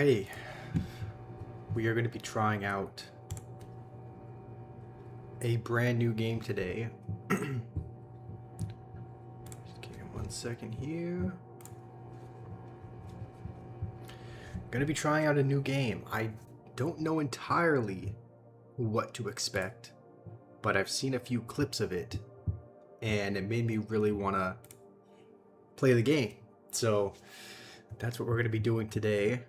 Alrighty, we are going to be trying out a brand new game today. Just give me 1 second here. Going to be trying out a new game. I don't know entirely what to expect, but I've seen a few clips of it, and it made me really want to play the game. So that's what we're going to be doing today.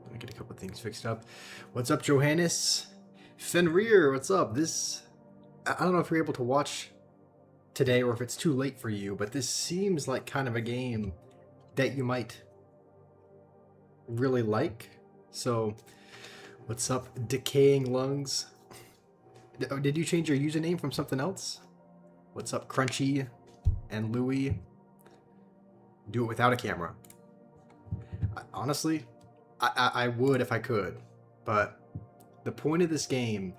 Let me get a couple of things fixed up. What's up, Johannes? Fenrir, what's up? I don't know if you're able to watch today or if it's too late for you, but this seems like kind of a game that you might really like. So, what's up, Decaying Lungs? Did you change your username from something else? What's up, Crunchy and Louie? Do it without a camera. Honestly, I would if I could, but the point of this game,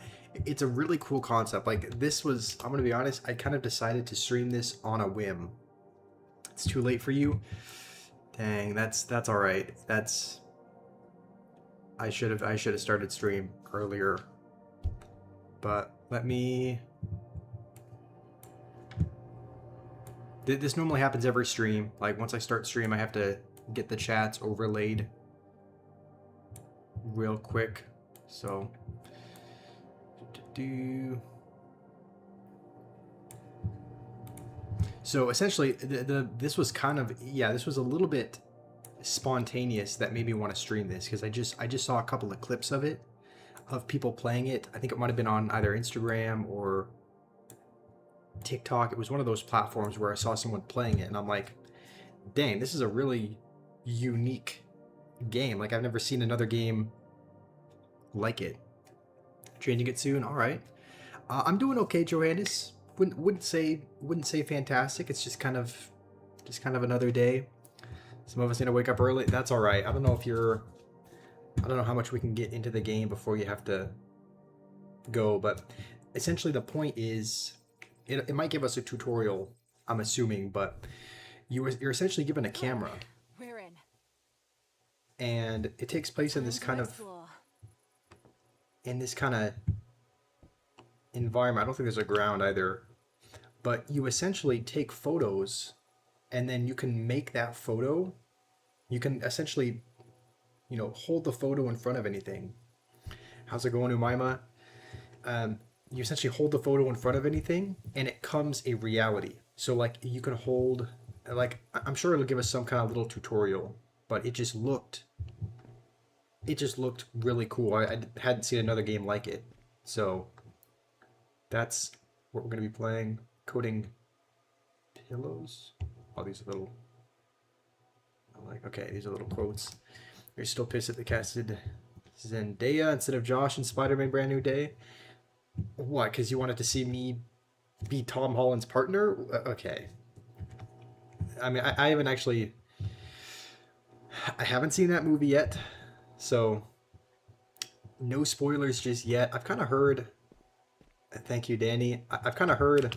it's a really cool concept. Like, this was, I'm gonna be honest, I kind of decided to stream this on a whim. It's too late for you? Dang, that's all right. I should have started stream earlier. But let me... This normally happens every stream. Like, once I start stream, I have to get the chats overlaid real quick. So, so essentially, this was kind of, yeah, this was a little bit spontaneous that made me want to stream this, because I just saw a couple of clips of it, of people playing it. I think it might have been on either Instagram or TikTok. It was one of those platforms where I saw someone playing it, and I'm like, dang, this is a really unique game. Like, I've never seen another game like it. Changing it soon. All right. I'm doing okay, Johannes. Wouldn't say fantastic. It's just kind of another day. Some of us need to wake up early. That's all right. I don't know how much we can get into the game before you have to go, but essentially the point is, it might give us a tutorial, I'm assuming, but you're essentially given a camera. We're in. And it takes place in this kind of environment. I don't think there's a ground either, but you essentially take photos, and then you can make that photo. You can essentially, hold the photo in front of anything. How's it going, Umaima? You essentially hold the photo in front of anything, and it comes a reality. So, like, you can hold, like, I'm sure it'll give us some kind of little tutorial, but it just looked really cool. I hadn't seen another game like it. So that's what we're going to be playing. Coding pillows. Oh, these are little... okay, these are little quotes. You're still pissed at the casted Zendaya instead of Josh in Spider-Man Brand New Day? What, because you wanted to see me be Tom Holland's partner? Okay. I mean, I haven't seen that movie yet, so no spoilers just yet. I've kind of heard... Thank you, Danny. I've kind of heard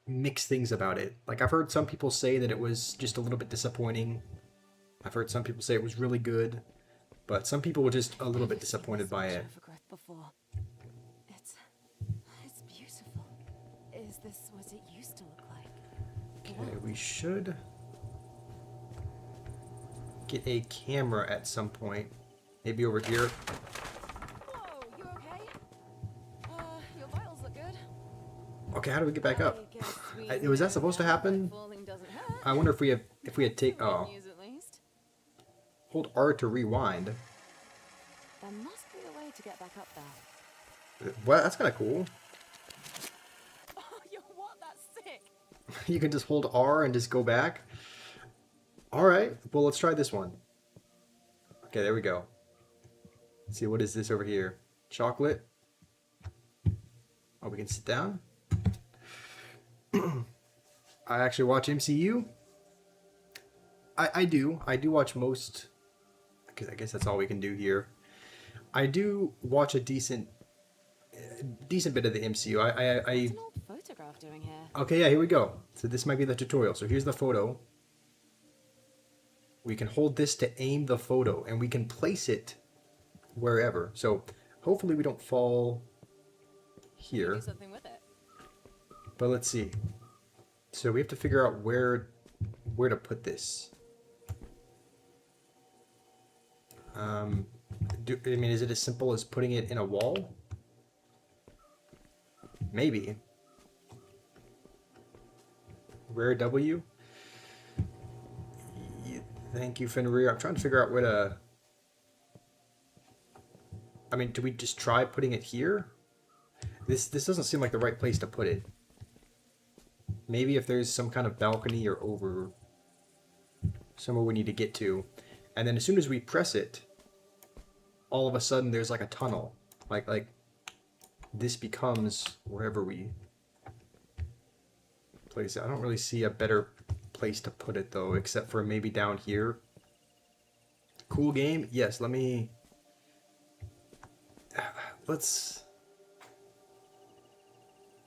mixed things about it. Like, I've heard some people say that it was just a little bit disappointing. I've heard some people say it was really good, but some people were just a little bit disappointed by it. It's beautiful. Is this what it used to look like? Okay, we should get a camera at some point. Maybe over here. Whoa, you okay? Your vitals look good. Okay, how do we get back up? Was that supposed to happen? I wonder if we had take. Oh, hold R to rewind. There must be a way to get back up there. Well, that's kind of cool. Oh, you're what? That's sick. You can just hold R and just go back. All right. Well, let's try this one. Okay, there we go. Let's see, what is this over here? Chocolate. Oh, we can sit down. I actually watch MCU. I do watch most, because I guess that's all we can do here. I do watch a decent bit of the MCU. What's an old photograph doing here? Okay, yeah, here we go. So this might be the tutorial. So here's the photo. We can hold this to aim the photo, and we can place it wherever. So hopefully we don't fall here. Do something with it. But let's see. So we have to figure out where to put this. I mean, is it as simple as putting it in a wall? Maybe. Rare W. Thank you, Fenrir. I'm trying to figure out where to... I mean, do we just try putting it here? This doesn't seem like the right place to put it. Maybe if there's some kind of balcony or over somewhere we need to get to. And then as soon as we press it, all of a sudden there's like a tunnel. Like this becomes wherever we place it. I don't really see a better place to put it though, except for maybe down here. Cool game. Yes, let's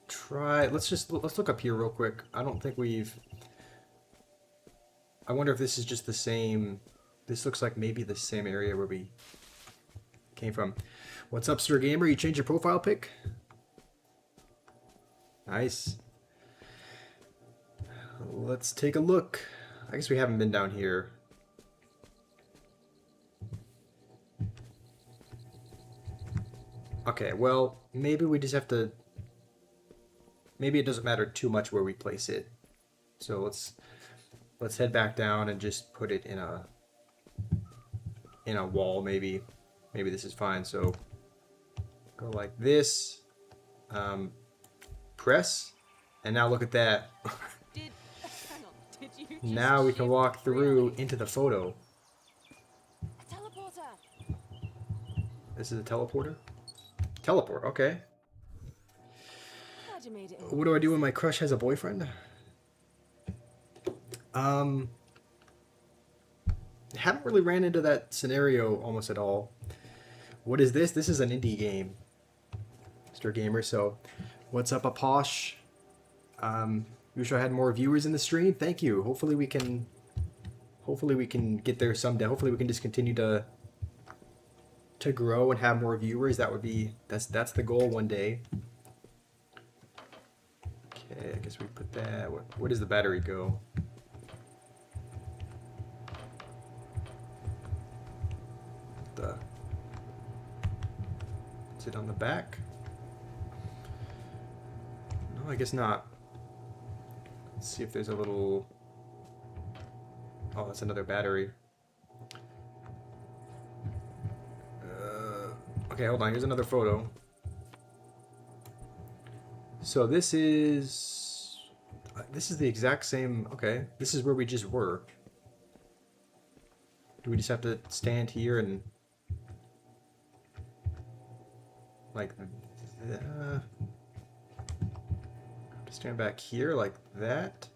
try. Let's look up here real quick. I don't think I wonder if this is just the same. This looks like maybe the same area where we came from. What's up, Sir Gamer? You changed your profile pic? Nice. Let's take a look. I guess we haven't been down here. Okay, well, maybe we just have to... Maybe it doesn't matter too much where we place it. So let's head back down and just put it in a wall, maybe. Maybe this is fine. So go like this. Press. And now look at that. Now we can walk through into the photo. A teleporter. This is a teleporter? Teleport, okay. Glad you made it. What do I do when my crush has a boyfriend? Haven't really ran into that scenario almost at all. What is this? This is an indie game, Mr. Gamer. So, what's up, Aposh? Wish I had more viewers in the stream. Thank you. Hopefully we can get there someday. Hopefully we can just continue to grow and have more viewers. That's the goal one day. Okay, I guess we put that. Where does the battery go? Is it on the back? No, I guess not. Let's see if there's a little... Oh, that's another battery. Okay, hold on. Here's another photo. So this is the exact same... Okay, this is where we just were. Do we just have to stand here and... Like... stand back here like that.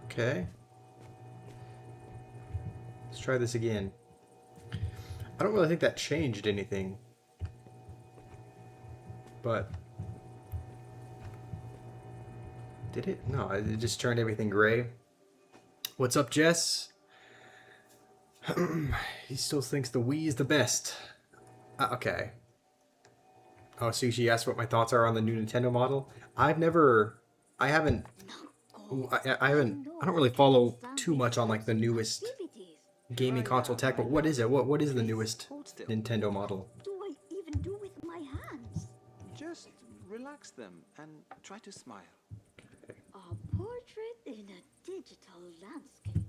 Okay. Let's try this again. I don't really think that changed anything. But... Did it? No, it just turned everything gray. What's up, Jess? He still thinks the Wii is the best. Okay. Oh, Sushi asked what my thoughts are on the new Nintendo model. I don't really follow too much on like the newest gaming console tech, but what is it? What is the newest Nintendo model? Do I even do with my hands? Just relax them and try to smile. A portrait in a digital landscape.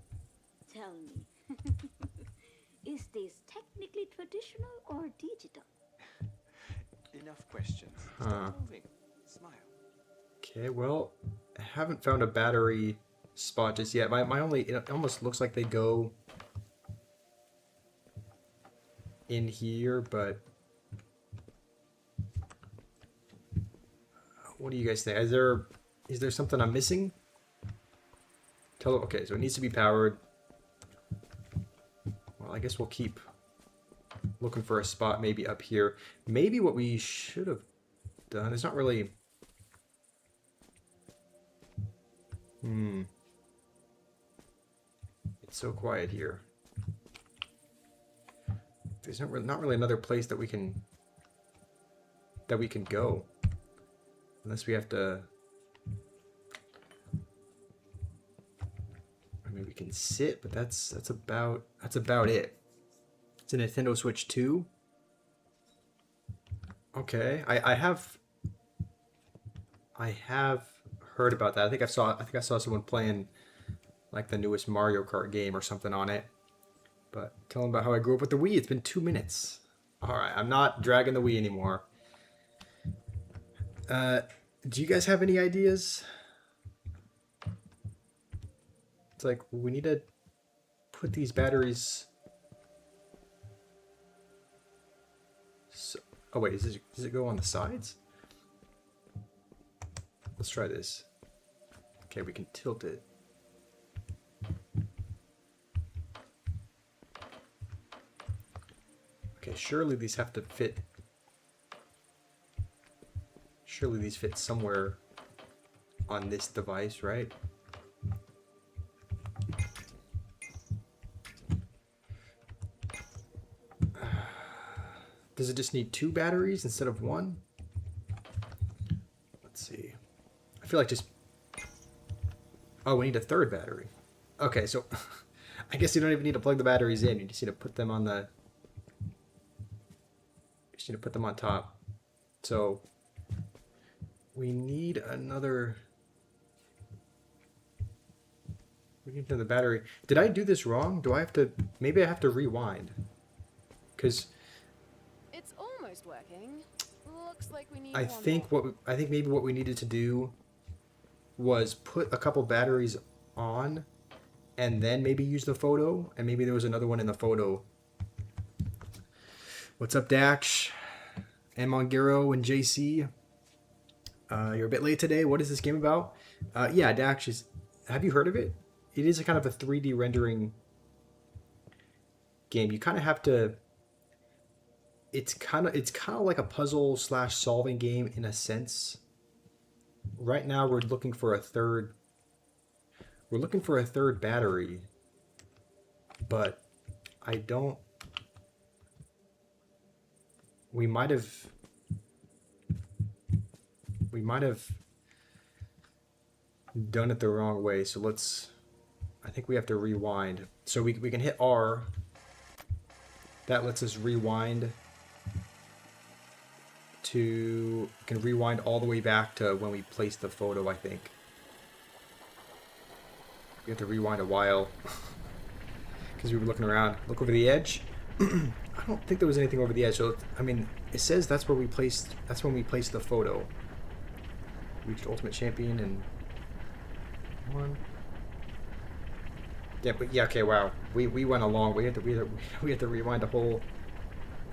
Tell me, is this technically traditional or digital? Enough questions. Start moving. Smile. Okay, well, I haven't found a battery spot just yet. My only, it almost looks like they go in here, but what do you guys think? Is there something I'm missing? Okay, so it needs to be powered. Well, I guess we'll keep looking for a spot maybe up here. Maybe what we should have done is not really... It's so quiet here. There's not really another place that we can go, unless we have to. I mean, we can sit, but that's about it. It's a Nintendo Switch 2. Okay, I have heard about that. I think I saw someone playing like the newest Mario Kart game or something on it. But tell them about how I grew up with the Wii. It's been 2 minutes. All right, I'm not dragging the Wii anymore. Do you guys have any ideas? It's like we need to put these batteries. So, oh wait, does it go on the sides? Let's try this. Okay, we can tilt it. Okay, surely these have to fit. Surely these fit somewhere on this device, right? Does it just need 2 batteries instead of 1? Let's see. I feel like just... Oh, we need a 3rd battery. Okay, so I guess you don't even need to plug the batteries in. You just need to put them on the... You just need to put them on top. So we need another... We need another battery. Did I do this wrong? Do I have to... Maybe I have to rewind. Because... It's almost working. Looks like we need I think maybe what we needed to do was put a couple batteries on and then maybe use the photo, and maybe there was another one in the photo. What's up, Dax and Mongiro and JC? You're a bit late today. What is this game about? Yeah, Dax is... Have you heard of it? It is a kind of a 3D rendering game. You kind of have to... It's kind of like a puzzle / solving game in a sense. Right now we're looking for a third battery, but I don't... We might have done it the wrong way, so I think we have to rewind. So we can hit R. That lets us rewind can rewind all the way back to when we placed the photo, I think. We have to rewind a while because we were looking around. Look over the edge. I don't think there was anything over the edge. So I mean, it says that's when we placed the photo. Reached Ultimate Champion and won. Yeah, but yeah, okay, wow. We went along. We had to rewind a whole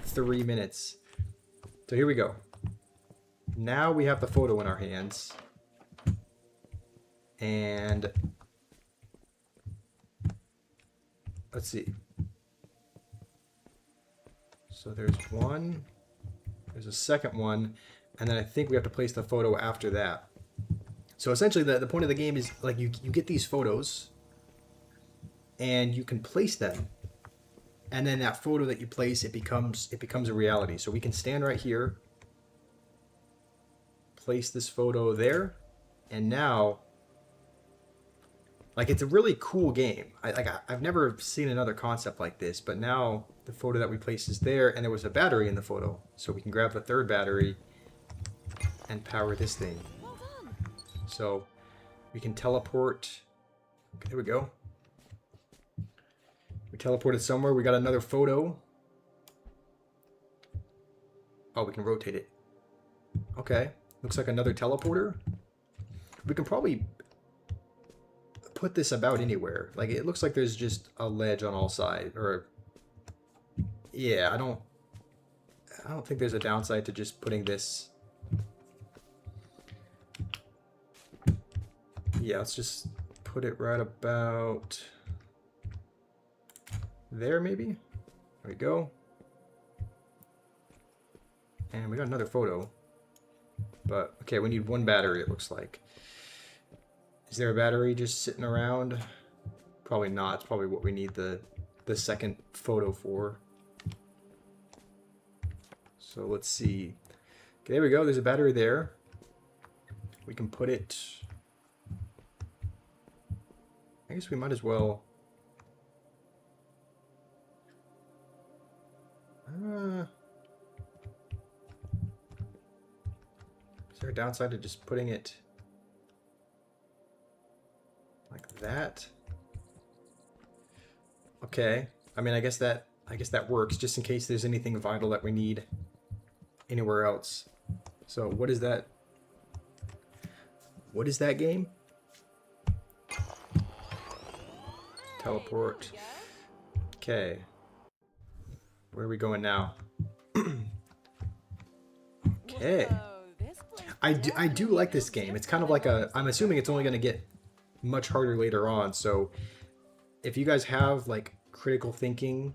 3 minutes. So here we go. Now we have the photo in our hands. And let's see. So there's one. There's a second one. And then I think we have to place the photo after that. So essentially the point of the game is like you get these photos and you can place them. And then that photo that you place, it becomes a reality. So we can stand right here, place this photo there, and now, like, it's a really cool game. I've never seen another concept like this, but now the photo that we placed is there, and there was a battery in the photo, so we can grab the 3rd battery and power this thing. Well done. So we can teleport. Okay, there we go. We teleported somewhere. We got another photo. Oh, we can rotate it. Okay. Looks like another teleporter. We can probably put this about anywhere. Like, it looks like there's just a ledge on all sides. Or, yeah, I don't think there's a downside to just putting this. Yeah, let's just put it right about there, maybe. There we go. And we got another photo. But, okay, we need 1 battery, it looks like. Is there a battery just sitting around? Probably not. It's probably what we need the second photo for. So let's see. Okay, there we go. There's a battery there. We can put it... I guess we might as well... Is there a downside to just putting it like that? Okay. I mean, I guess that works, just in case there's anything vital that we need anywhere else. So what is that? What is that game? Teleport. Okay. Where are we going now? Okay. I do like this game. It's kind of like a... I'm assuming it's only going to get much harder later on, so if you guys have like critical thinking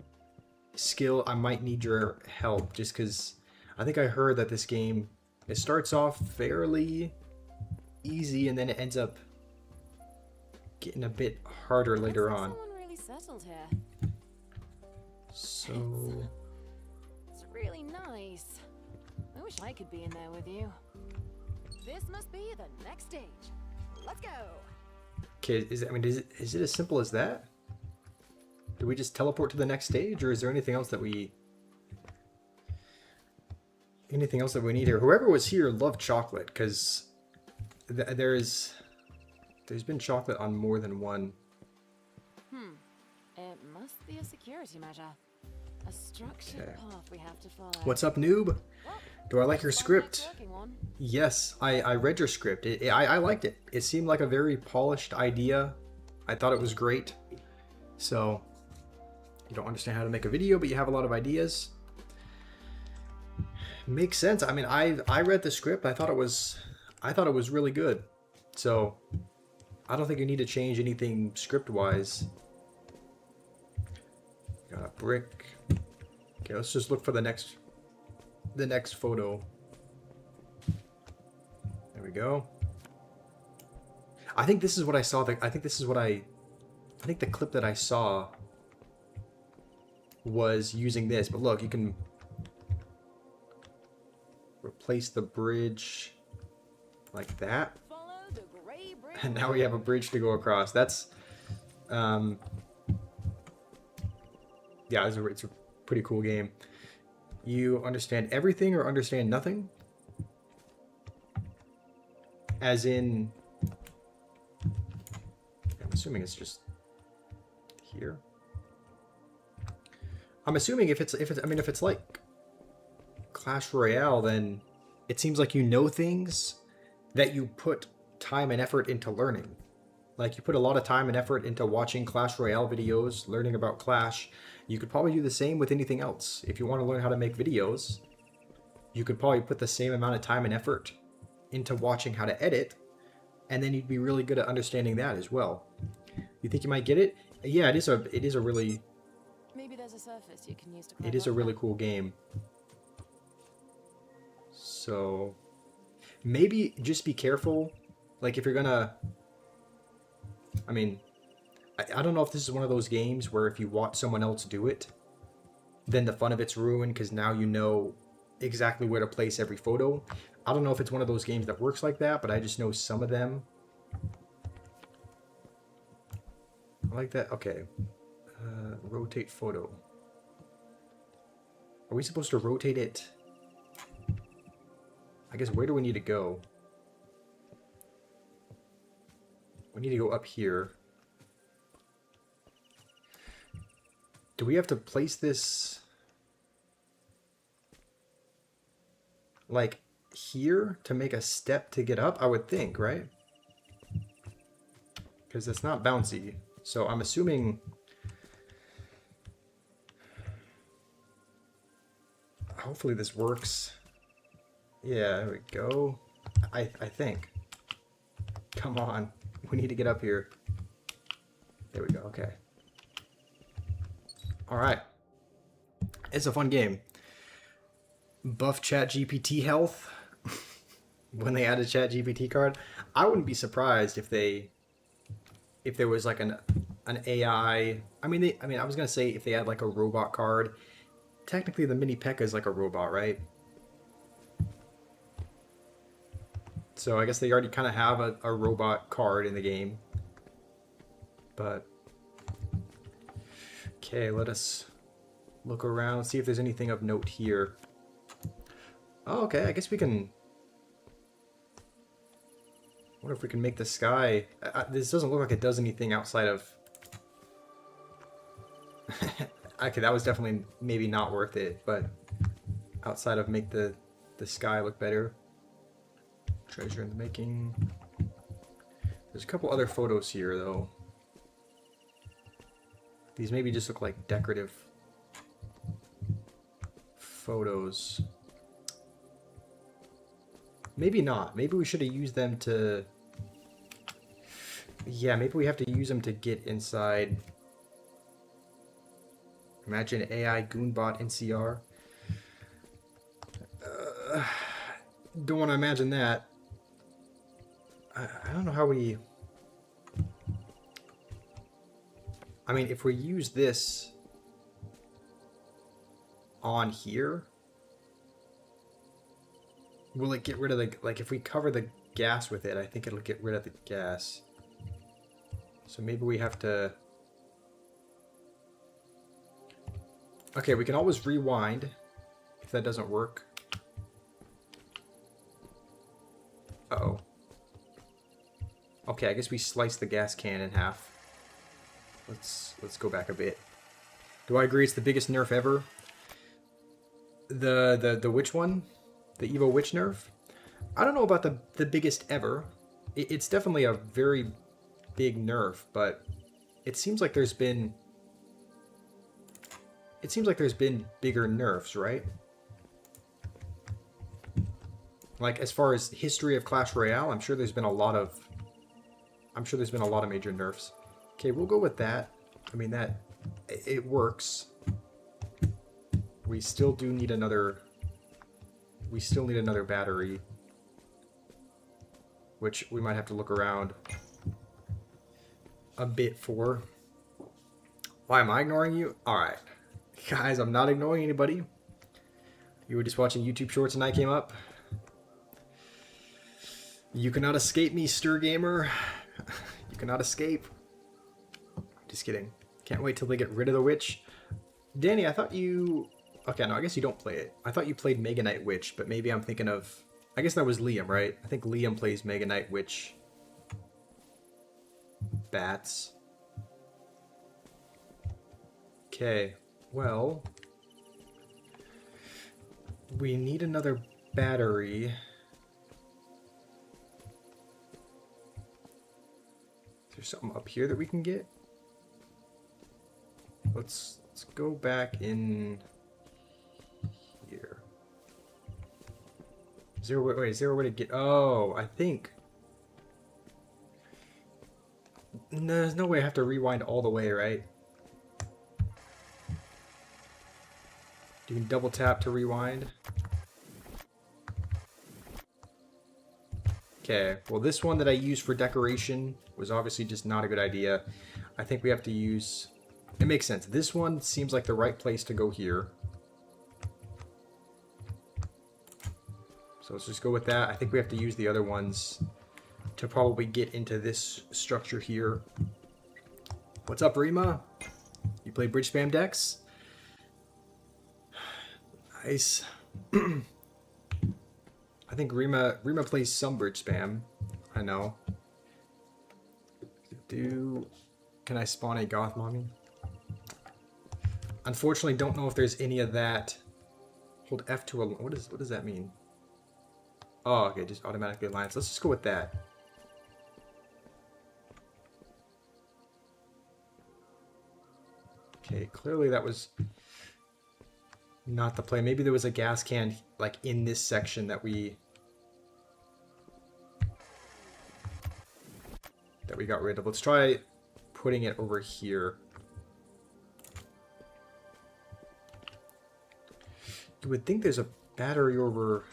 skill, I might need your help, just because I think I heard that this game, it starts off fairly easy and then it ends up getting a bit harder later on. Someone really settled here. So It's really nice. I wish I could be in there with you. This must be the next stage. Let's go. okay, is it as simple as that? Do we just teleport to the next stage, or is there anything else that we need here? Whoever was here loved chocolate, because there's been chocolate on more than one. It must be a security measure. A structured path we have to follow. What's up, noob? Well, Do I like your looks like script? that's working one. Yes, I read your script. I liked it. It seemed like a very polished idea. I thought it was great. So, you don't understand how to make a video, but you have a lot of ideas. Makes sense. I mean, I read the script. I thought it was really good. So, I don't think you need to change anything script-wise. Got a brick. Okay, let's just look for the next photo. There we go. I think this is what I saw. I think the clip that I saw was using this. But look, you can replace the bridge like that. Follow the gray brick. And now we have a bridge to go across. That's, yeah, it's a pretty cool game. You understand everything or understand nothing? As in, I'm assuming it's just here. I'm assuming if it's like Clash Royale, then it seems like you know things that you put time and effort into learning. Like, you put a lot of time and effort into watching Clash Royale videos, learning about Clash. You could probably do the same with anything else. If you want to learn how to make videos, you could probably put the same amount of time and effort into watching how to edit, and then you'd be really good at understanding that as well. You think you might get it? Yeah, it is a really... Maybe there's a surface you can use to. It is a really cool game. So maybe just be careful. Like, if you're gonna... I mean, I don't know if this is one of those games where if you watch someone else do it, then the fun of it's ruined because now you know exactly where to place every photo. I don't know if it's one of those games that works like that, but I just know some of them. I like that. Okay. Rotate photo. Are we supposed to rotate it? I guess, where do we need to go? We need to go up here. Do we have to place this like here to make a step to get up? I would think, right? Because it's not bouncy. So I'm assuming... Hopefully this works. Yeah, there we go. I think. Come on. We need to get up here. There we go. Okay. Alright. It's a fun game. Buff ChatGPT health. When they added ChatGPT card. I wouldn't be surprised if there was like an AI. I mean, I was gonna say if they had like a robot card. Technically, the mini P.E.K.K.A is like a robot, right? So I guess they already kind of have a robot card in the game. But okay, let us look around, see if there's anything of note here. Oh, okay, I guess we can. What if we can make the sky? This doesn't look like it does anything outside of. Okay, that was definitely maybe not worth it, but outside of make the sky look better. Treasure in the making. There's a couple other photos here though. These maybe just look like decorative photos. Maybe not. Maybe we should have used them to... Yeah, maybe we have to use them to get inside. Imagine AI Goonbot NCR. Don't want to imagine that. I don't know how we... I mean, if we use this on here, will it get rid of the... Like, if we cover the gas with it, I think it'll get rid of the gas. So maybe we have to... Okay, we can always rewind if that doesn't work. Uh-oh. Okay, I guess we sliced the gas can in half. Let's go back a bit. Do I agree it's the biggest nerf ever? The witch one? The Evo witch nerf? I don't know about the biggest ever. It's definitely a very big nerf, but it seems like there's been... It seems like there's been bigger nerfs, right? Like, as far as history of Clash Royale, I'm sure there's been a lot of... I'm sure there's been a lot of major nerfs. Okay, we'll go with that. I mean, that... It works. We still do need another... We still need another battery. Which we might have to look around a bit for. Why am I ignoring you? Alright. Guys, I'm not ignoring anybody. You were just watching YouTube Shorts and I came up. You cannot escape me, Stir Gamer. You cannot escape. Just kidding. Can't wait till they get rid of the witch. Danny, I thought you... Okay, no, I guess you don't play it. I thought you played Mega Knight Witch, but maybe I'm thinking of... I guess that was Liam, right? I think Liam plays Mega Knight Witch. Bats. Okay, well... We need another battery. Is there something up here that we can get? Let's go back in here. Is there a way, wait, is there a way to get... Oh, I think... No, there's no way I have to rewind all the way, right? You can double tap to rewind. Okay, well this one that I used for decoration was obviously just not a good idea. I think we have to use... It makes sense. This one seems like the right place to go here. So let's just go with that. I think we have to use the other ones to probably get into this structure here. What's up, Rima? You play bridge spam decks? Nice. I think Rima plays some bridge spam. I know. Can I spawn a goth mommy? Unfortunately, don't know if there's any of that. Hold F to what does that mean? Oh, okay, just automatically alliance. Let's just go with that. Okay, clearly that was not the play. Maybe there was a gas can like in this section that we got rid of. Let's try putting it over here. You would think there's a battery over...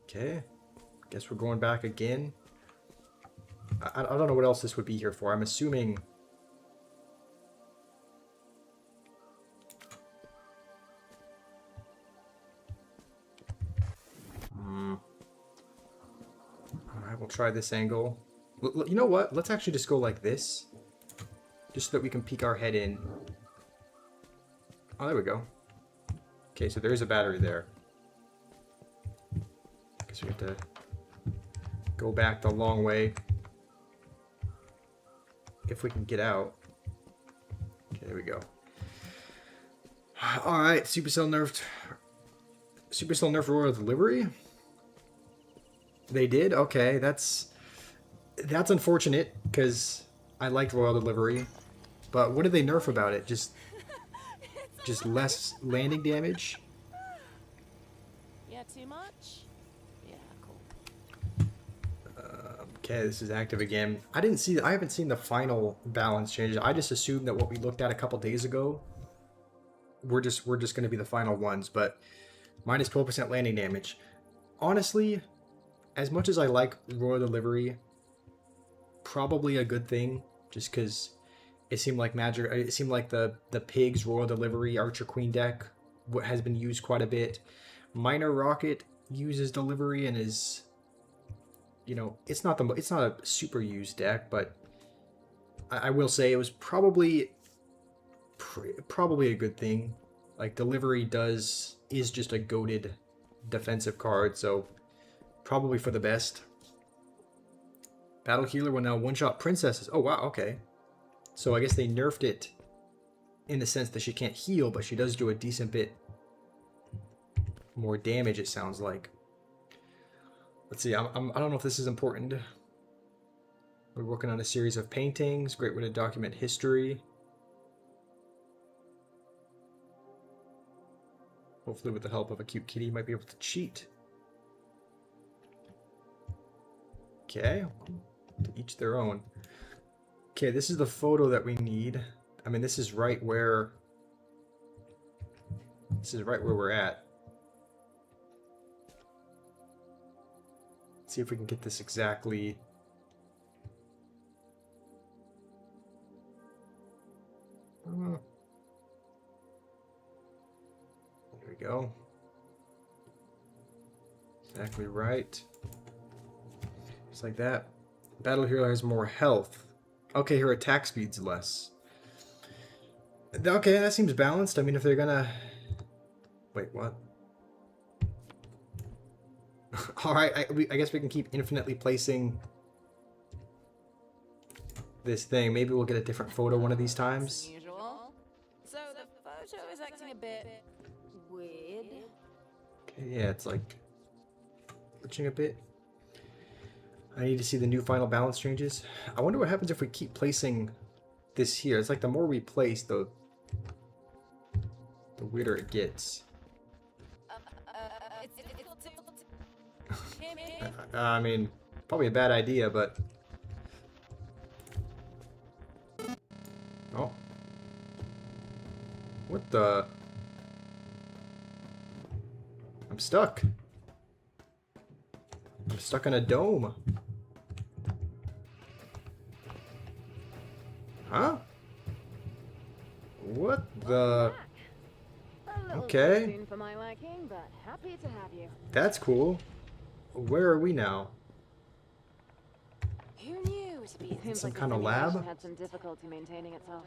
Okay. Guess we're going back again. I don't know what else this would be here for. I'm assuming... Alright, we'll try this angle. You know what? Let's actually just go like this. Just so that we can peek our head in. Oh, there we go. Okay, so there is a battery there. Guess we have to go back the long way. If we can get out. Okay, there we go. Alright, Supercell nerfed Royal Delivery? They did? Okay, that's unfortunate, because I liked Royal Delivery. But what did they nerf about it? Just less landing damage? Yeah, too much? Yeah, cool. Okay, this is active again. I haven't seen the final balance changes. I just assumed that what we looked at a couple days ago we're just going to be the final ones, but minus 12% landing damage. Honestly, as much as I like Royal Delivery, probably a good thing, just because it seemed like the Pigs Royal Delivery Archer Queen deck has been used quite a bit. Minor Rocket uses Delivery and is, you know, it's not a super used deck, but I will say it was probably a good thing. Like, Delivery is just a goated defensive card, so probably for the best. Battle Healer will now one-shot princesses. Oh wow, okay. So I guess they nerfed it in the sense that she can't heal, but she does do a decent bit more damage, it sounds like. Let's see, I don't know if this is important. We're working on a series of paintings. Great way to document history. Hopefully with the help of a cute kitty, you might be able to cheat. Okay, to each their own. Okay, this is the photo that we need. I mean, this is right where we're at. Let's see if we can get this exactly. There we go. Exactly right. Just like that. Battle Hero has more health. Okay, her attack speed's less. Okay, that seems balanced. I mean, if they're gonna... Wait, what? Alright, I guess we can keep infinitely placing this thing. Maybe we'll get a different photo one of these times. Usual. So the photo is acting a bit weird. Okay, yeah, it's like glitching a bit. I need to see the new final balance changes. I wonder what happens if we keep placing this here. It's like the more we place, the weirder it gets. I mean, probably a bad idea, but... Oh. What the... I'm stuck. I'm stuck in a dome. Huh? What the... Okay. Soon for my liking, but happy to have you. That's cool. Where are we now? Who knew? Some kind of lab? Had some difficulty maintaining itself.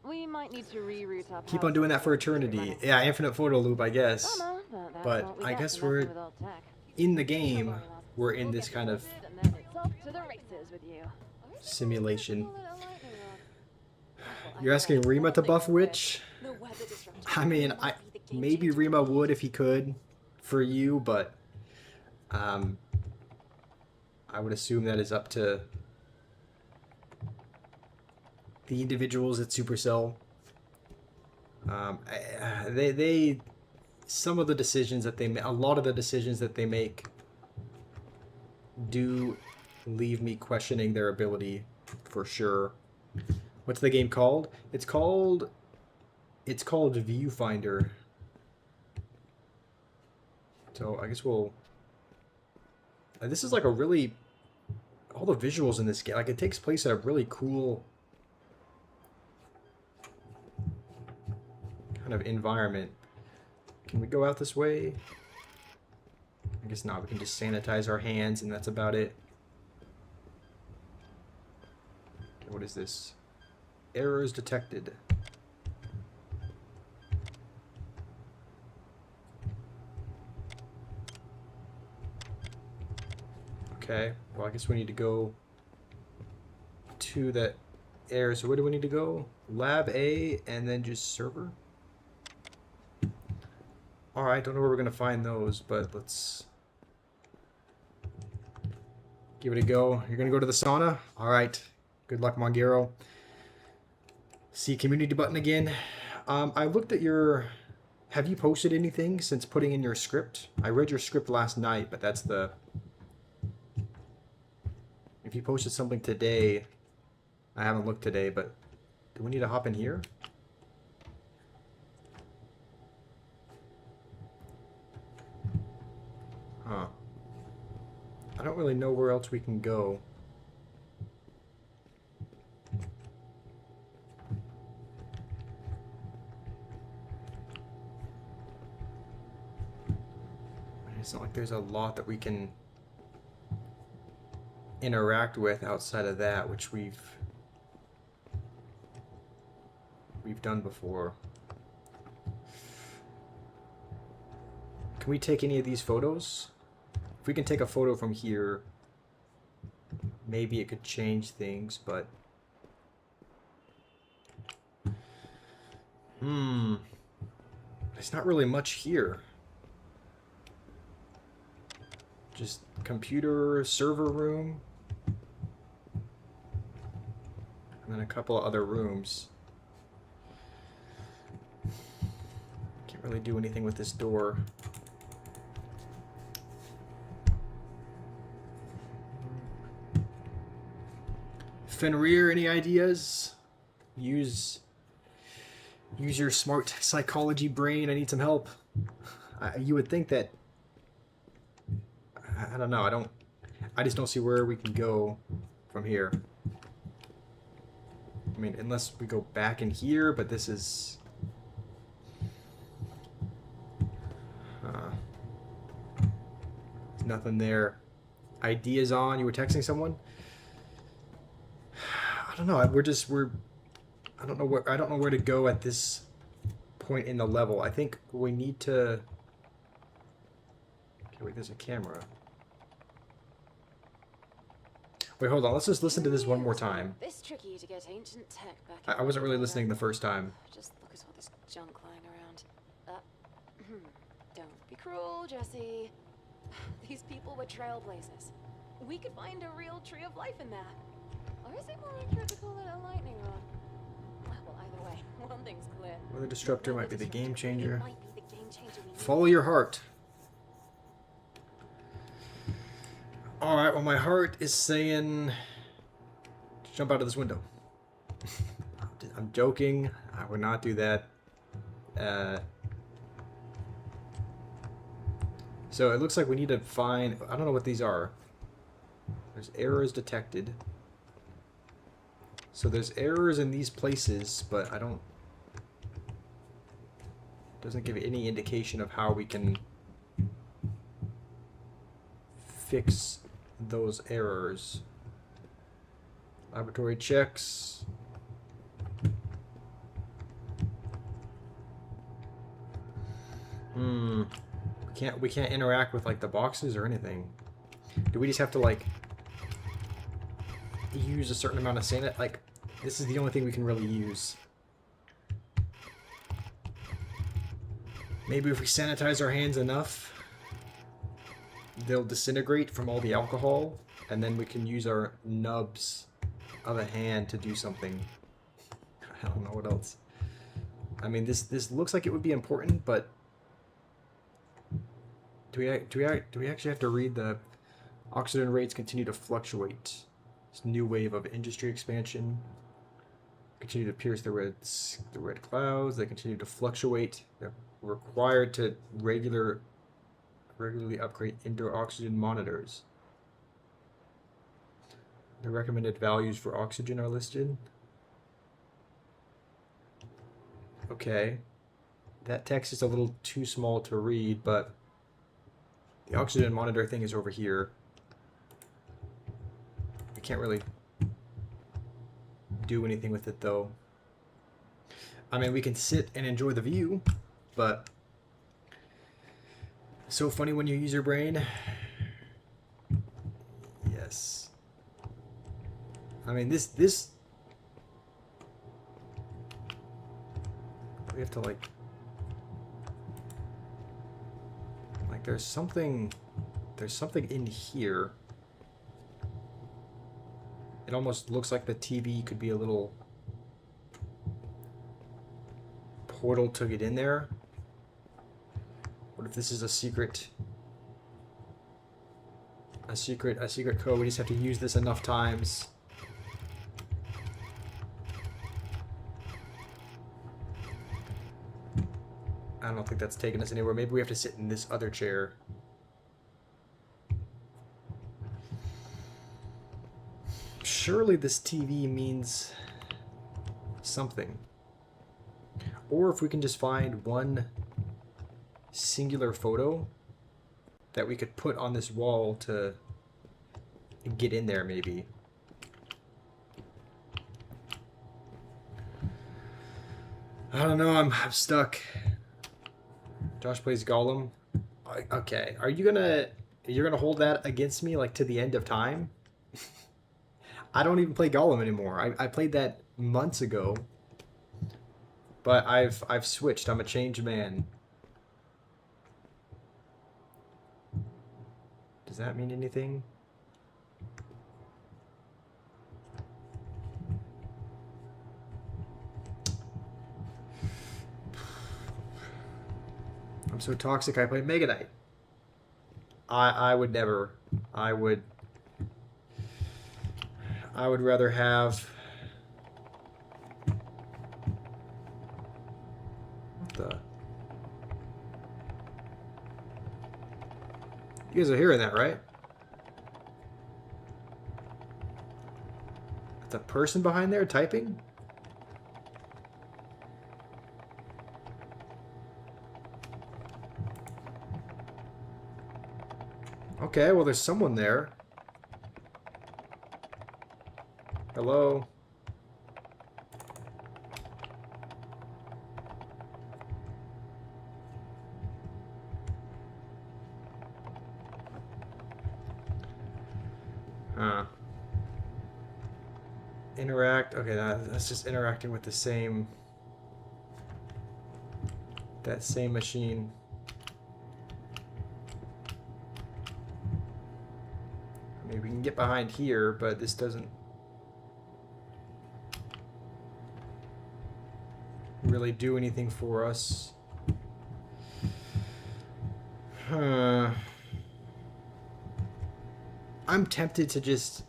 We might need to reroute our Keep on doing that for eternity. Yeah, infinite photo loop, I guess. But I guess we're in the game. We're in this kind of simulation. You're asking Rima to buff Witch? I mean, maybe Rima would if he could for you, but I would assume that is up to the individuals at Supercell. Some of the decisions that they make, a lot of the decisions that they make do leave me questioning their ability for sure. What's the game called? It's called Viewfinder. So I guess we'll... This is like a really all the visuals in this game, like it takes place at a really cool kind of environment. Can we go out this way? I guess not. We can just sanitize our hands and that's about it. Okay, what is this? Errors detected. Okay, well I guess we need to go to that area. So where do we need to go? Lab A and then just server? Alright, don't know where we're gonna find those, but let's give it a go. You're gonna go to the sauna? Alright. Good luck, Mongero. See community button again. I looked at your... Have you posted anything since putting in your script? I read your script last night, but that's the... If you posted something today... I haven't looked today, but... Do we need to hop in here? Huh. I don't really know where else we can go. It's not like there's a lot that we can interact with outside of that, which we've done before. Can we take any of these photos? If we can take a photo from here, maybe it could change things, but... There's not really much here. Just computer, server room, and then a couple of other rooms. Can't really do anything with this door. Fenrir, any ideas? Use your smart psychology brain. I need some help. You would think that... I don't know. I just don't see where we can go from here. I mean, unless we go back in here, but this is... nothing there. Ideas on? You were texting someone? I don't know. I don't know where to go at this point in the level. I think we need to... Okay, wait, there's a camera. Wait, hold on. Let's just listen to this one more time. This tricky to get ancient tech back. I wasn't really listening the first time. Just look at all this junk lying around. Don't be cruel, Jesse. These people were trailblazers. We could find a real tree of life in that. Or is it more accurate to call it a lightning rod? Well, either way, one thing's clear. Weather disruptor might be the game changer. It might be the game changer we need. Follow your heart. Alright, well my heart is saying... Jump out of this window. I'm joking. I would not do that. So it looks like we need to find... I don't know what these are. There's errors detected. So there's errors in these places, but I don't... Doesn't give any indication of how we can fix those errors. Laboratory checks. We can't interact with like the boxes or anything. Do we just have to like use a certain amount of sanit? Like this is the only thing we can really use. Maybe if we sanitize our hands enough, they'll disintegrate from all the alcohol, and then we can use our nubs of a hand to do something. I don't know what else. I mean, this looks like it would be important, but do we actually have to read the oxygen rates continue to fluctuate? This new wave of industry expansion continue to pierce the red clouds. They continue to fluctuate. They're required to regularly upgrade indoor oxygen monitors. The recommended values for oxygen are listed. Okay. That text is a little too small to read, but the oxygen monitor thing is over here. We can't really do anything with it though. I mean, we can sit and enjoy the view, but so funny when you use your brain. Yes. I mean, this we have to like there's something in here. It almost looks like the TV could be a little portal to get in there. What if this is a secret code? We just have to use this enough times. I don't think that's taking us anywhere. Maybe we have to sit in this other chair. Surely this TV means something. Or if we can just find one singular photo that we could put on this wall to get in there, maybe. I don't know, I'm stuck. Josh plays Gollum. Okay, you're gonna hold that against me like to the end of time? I don't even play Gollum anymore. I played that months ago. But I've switched. I'm a changed man. Does that mean anything? I'm so toxic I play Mega Knight. I would never. I would rather have the. You guys are hearing that, right? That's a person behind there typing? Okay, well there's someone there. Hello? Huh. Interact. Okay, that's just interacting with the same... that same machine. I mean, we can get behind here, but this doesn't really do anything for us. Huh. I'm tempted to just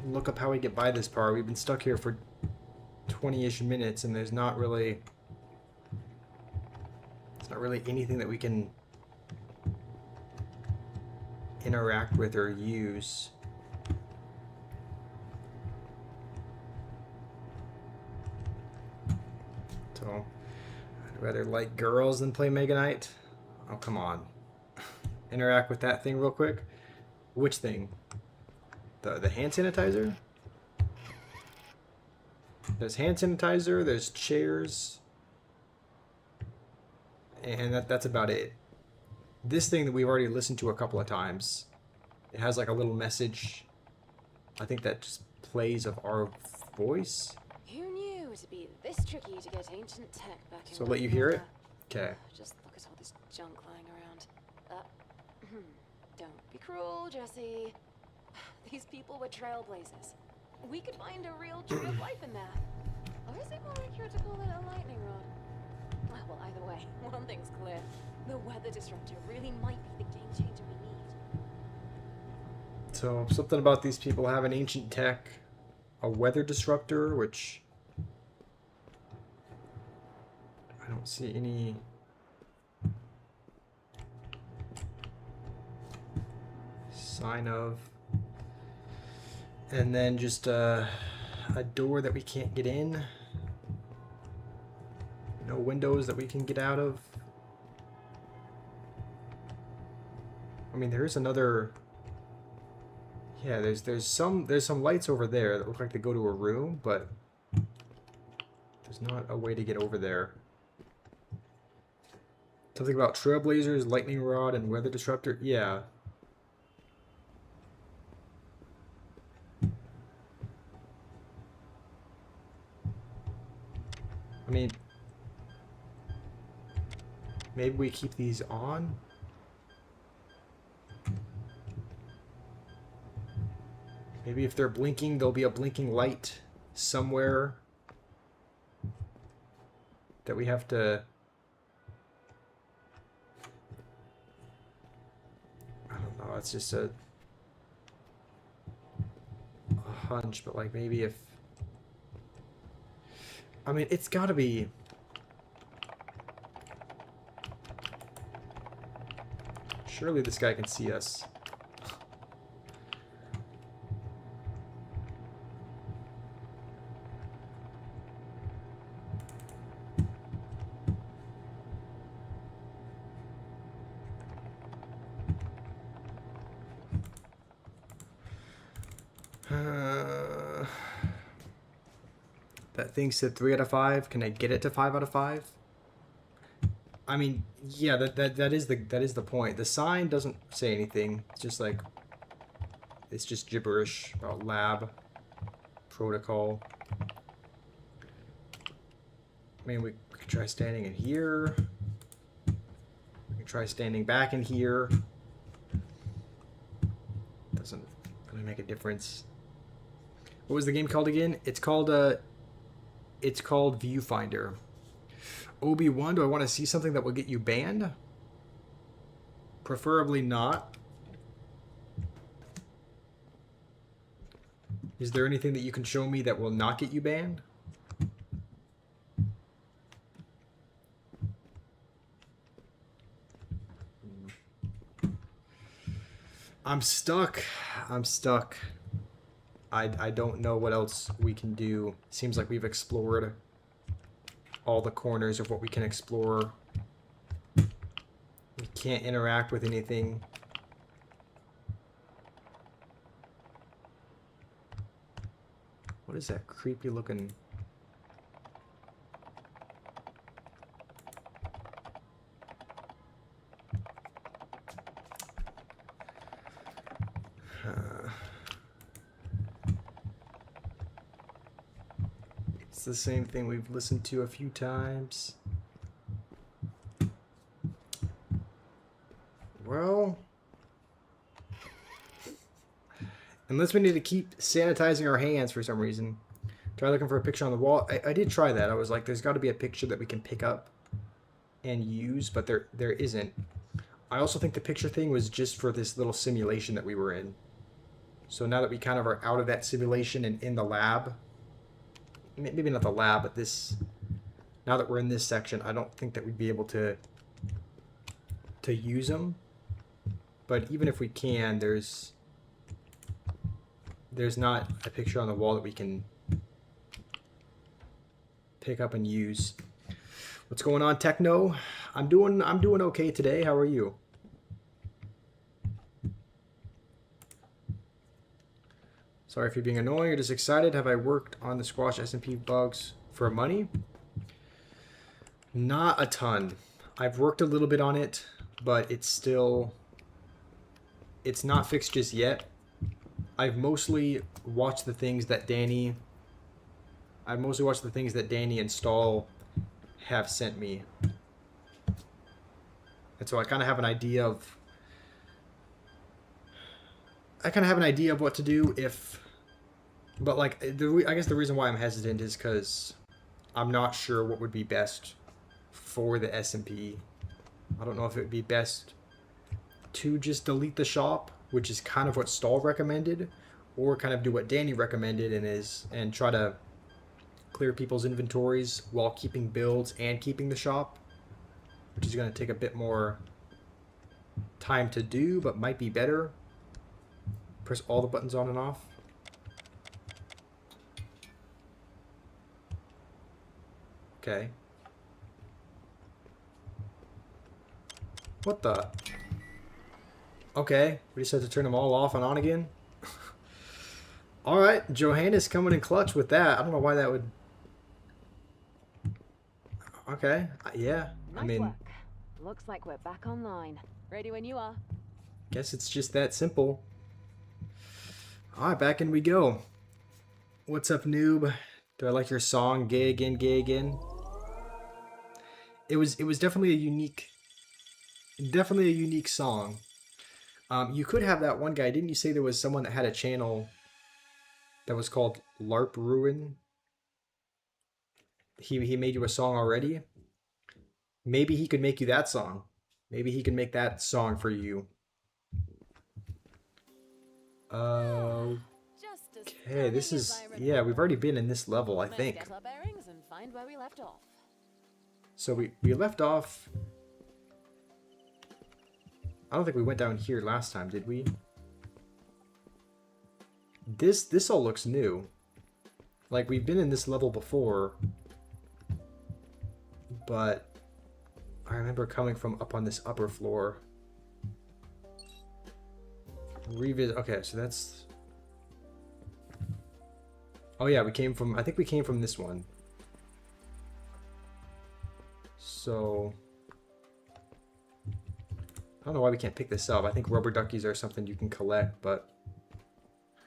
look up how we get by this part. We've been stuck here for 20-ish minutes, and there's not really anything that we can interact with or use. So I'd rather like girls than play Mega Knight. Oh, come on. Interact with that thing real quick. Which thing? The hand sanitizer? There's hand sanitizer, there's chairs. And that's about it. This thing that we've already listened to a couple of times, it has like a little message. I think that just plays of our voice. Who knew it'd be this tricky to get ancient tech back in? So let you hear it? Okay. Just look at all this junk lying around. Don't be cruel, Jesse. These people were trailblazers. We could find a real tree of life in there. Or is it more accurate to call it a lightning rod? Well, either way, one thing's clear. The weather disruptor really might be the game changer we need. So something about these people having ancient tech, a weather disruptor, which I don't see any. Sign of. And then just a door that we can't get in. No windows that we can get out of. I mean, there is another. Yeah, there's some lights over there that look like they go to a room, but there's not a way to get over there. Something about trailblazers, lightning rod, and weather disruptor. Yeah. I mean, maybe we keep these on. Maybe if they're blinking, there'll be a blinking light somewhere that we have to... I don't know, it's just a hunch, but like maybe if... I mean, it's gotta be... Surely this guy can see us. That thing said 3 out of 5. Can I get it to 5 out of 5? I mean, yeah, that is the point. The sign doesn't say anything. It's just like, it's just gibberish about lab protocol. I mean, we could try standing in here. We could try standing back in here. Doesn't really make a difference. What was the game called again? It's called Viewfinder. Obi-Wan, do I want to see something that will get you banned? Preferably not. Is there anything that you can show me that will not get you banned? I'm stuck. I don't know what else we can do. Seems like we've explored all the corners of what we can explore. We can't interact with anything. What is that creepy looking... It's the same thing we've listened to a few times. Well, unless we need to keep sanitizing our hands for some reason. Try looking for a picture on the wall. I did try that. I was like, there's got to be a picture that we can pick up and use, but there isn't. I also think the picture thing was just for this little simulation that we were in. So now that we kind of are out of that simulation and in the lab, maybe not the lab, but this, now that we're in this section, I don't think that we'd be able to use them. But even if we can, there's not a picture on the wall that we can pick up and use. What's going on, Techno? I'm doing okay today. How are you? Sorry if you're being annoying or just excited. Have I worked on the Squash SMP bugs for money? Not a ton. I've worked a little bit on it, but it's not fixed just yet. I've mostly watched the things that Danny and Stahl have sent me. And so I kind of have an idea of what to do but like I guess the reason why I'm hesitant is because I'm not sure what would be best for the SMP. I don't know if it would be best to just delete the shop, which is kind of what Stahl recommended, or kind of do what Danny recommended and try to clear people's inventories while keeping builds and keeping the shop, which is going to take a bit more time to do, but might be better. Press all the buttons on and off. Okay. What the? Okay, we just have to turn them all off and on again. Alright, Johannes coming in clutch with that. I don't know why that would... Okay, yeah. Nice I mean, work. Looks like we're back online. Ready when you are. guess it's just that simple. Alright, back in we go. What's up, noob? Do I like your song, Gay Again, Gay Again? It was definitely a unique song. You could have that one guy. Didn't you say there was someone that had a channel that was called LARP Ruin? He made you a song already. Maybe he could make you that song. Maybe he can make that song for you. Okay, this is, yeah, we've already been in this level, I think. Let's get our bearings and find where we left off. So we left off. I don't think we went down here last time, did we? This all looks new. Like, we've been in this level before, but I remember coming from up on this upper floor. Revisit. Okay, so that's... Oh yeah, we came from... I think we came from this one. So... I don't know why we can't pick this up. I think rubber duckies are something you can collect, but...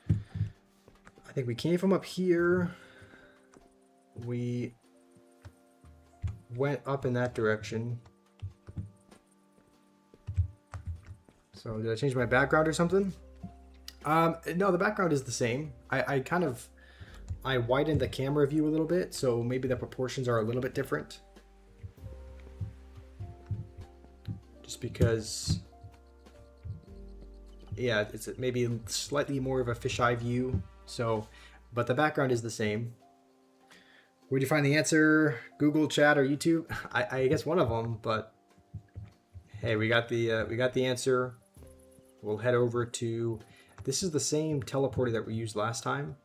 I think we came from up here. We went up in that direction. So did I change my background or something? No, the background is the same. I widened the camera view a little bit, so maybe the proportions are a little bit different. Just because, yeah, it's maybe slightly more of a fisheye view. So, but the background is the same. Where'd you find the answer? Google, chat, or YouTube? I guess one of them. But hey, we got the answer. We'll head over to. This is the same teleporter that we used last time,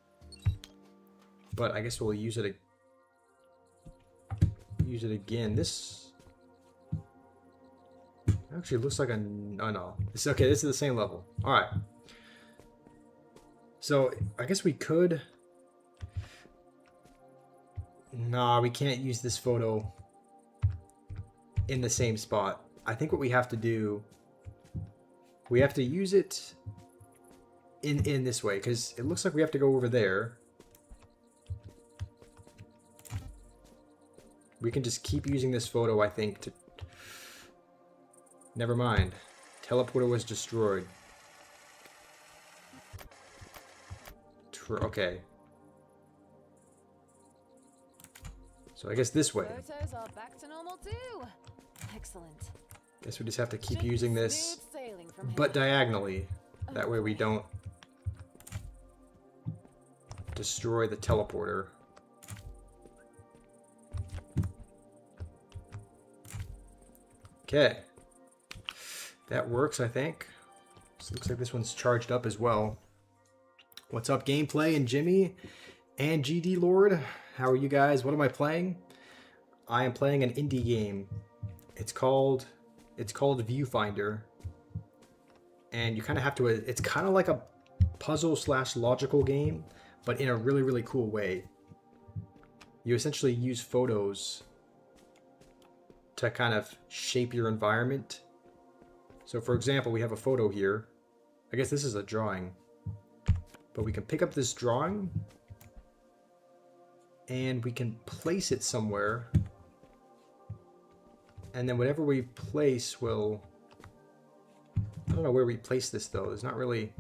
but I guess we'll use it again. This actually looks like a... Oh no, it's okay. This is the same level. All right. So I guess we could... Nah, we can't use this photo in the same spot. I think what we have to do... We have to use it in this way, because it looks like we have to go over there. We can just keep using this photo, I think, to... Never mind. Teleporter was destroyed. Okay. So I guess this way. Photos are back to normal too. Excellent. Guess we just have to keep using this, but diagonally. That way we don't destroy the teleporter. Okay. That works, I think. So looks like this one's charged up as well. What's up, Gameplay and Jimmy and GD Lord? How are you guys? What am I playing? I am playing an indie game. It's called Viewfinder. And you kind of have to... It's kind of like a puzzle/logical game, but in a really, really cool way. You essentially use photos to kind of shape your environment. So for example, we have a photo here. I guess this is a drawing. But we can pick up this drawing and we can place it somewhere. And then whatever we place will... I don't know where we place this though. There's not really...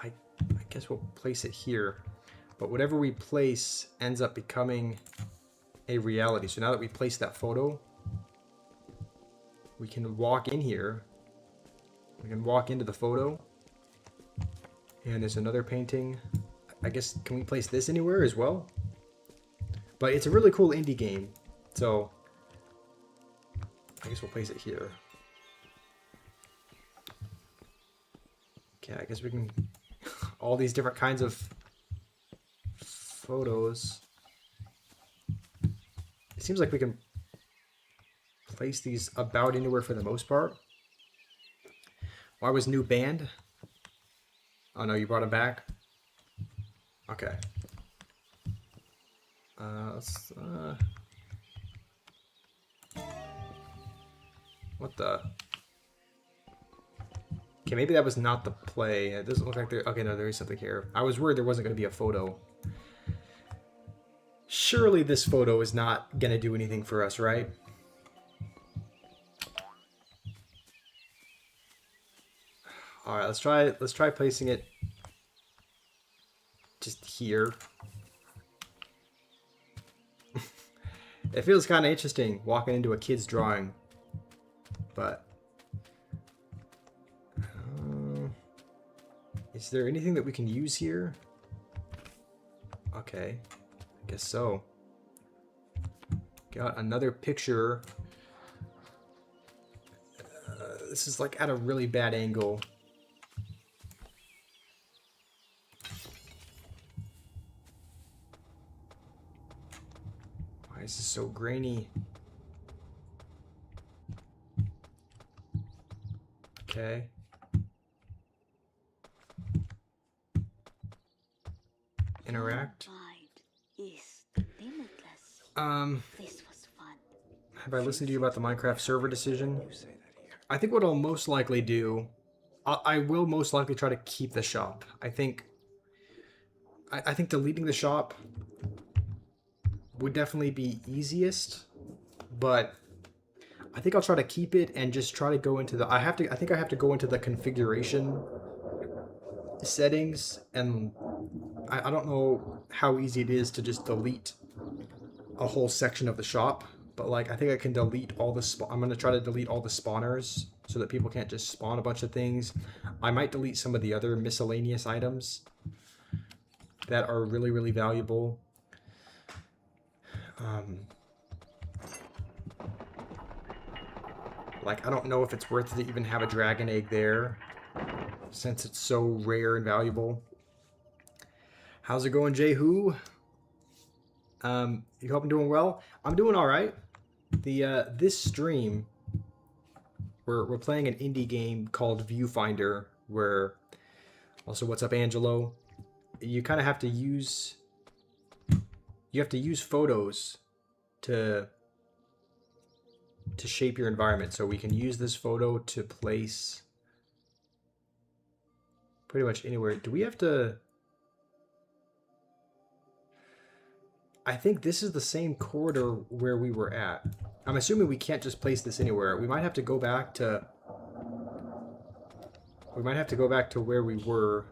I guess we'll place it here. But whatever we place ends up becoming a reality. So now that we place that photo, we can walk in here. We can walk into the photo. And there's another painting. I guess, can we place this anywhere as well? But it's a really cool indie game. So, I guess we'll place it here. Okay, I guess we can... all these different kinds of photos. It seems like we can place these about anywhere for the most part. Why was new banned? Oh no, you brought it back? Okay. What the? Okay, maybe that was not the play. It doesn't look like there... Okay, no, there is something here. I was worried there wasn't going to be a photo. Surely this photo is not going to do anything for us, right? All right, let's try placing it just here. It feels kind of interesting walking into a kid's drawing, but is there anything that we can use here? Okay, I guess so. Got another picture. This is like at a really bad angle. Why is this so grainy? Okay. Interact. Is limitless. This was fun. Have I listened to you about the Minecraft server decision? I think what I'll most likely do, I will most likely try to keep the shop. I think deleting the shop would definitely be easiest, but I think I'll try to keep it and just try to go into the... I think I have to go into the configuration settings, and I don't know how easy it is to just delete a whole section of the shop, but like I think I can delete all the I'm going to try to delete all the spawners so that people can't just spawn a bunch of things. I might delete some of the other miscellaneous items that are really, really valuable. Like, I don't know if it's worth it to even have a dragon egg there, since it's so rare and valuable. How's it going, Jehu? You hope I'm doing well? I'm doing all right. This stream, we're playing an indie game called Viewfinder, where... Also, what's up, Angelo? You kind of have to use... You have to use photos to shape your environment. So we can use this photo to place pretty much anywhere. Do we have to... I think this is the same corridor where we were at. I'm assuming we can't just place this anywhere. We might have to go back to... We might have to go back to where we were.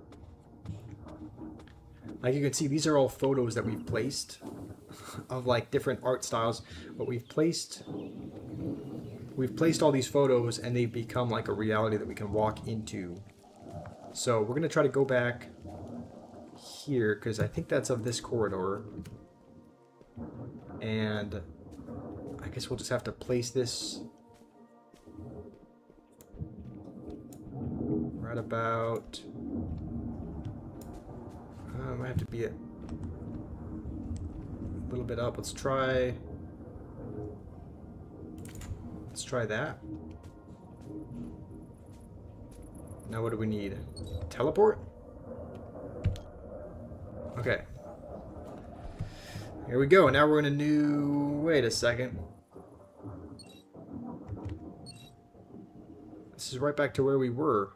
Like you can see, these are all photos that we've placed of like different art styles, but we've placed all these photos and they've become like a reality that we can walk into. So we're gonna try to go back here because I think that's of this corridor, and I guess we'll just have to place this right about... might have to be a little bit up. Let's try that. Now what do we need? Teleport? Okay. Here we go. Now we're in a new... Wait a second. This is right back to where we were.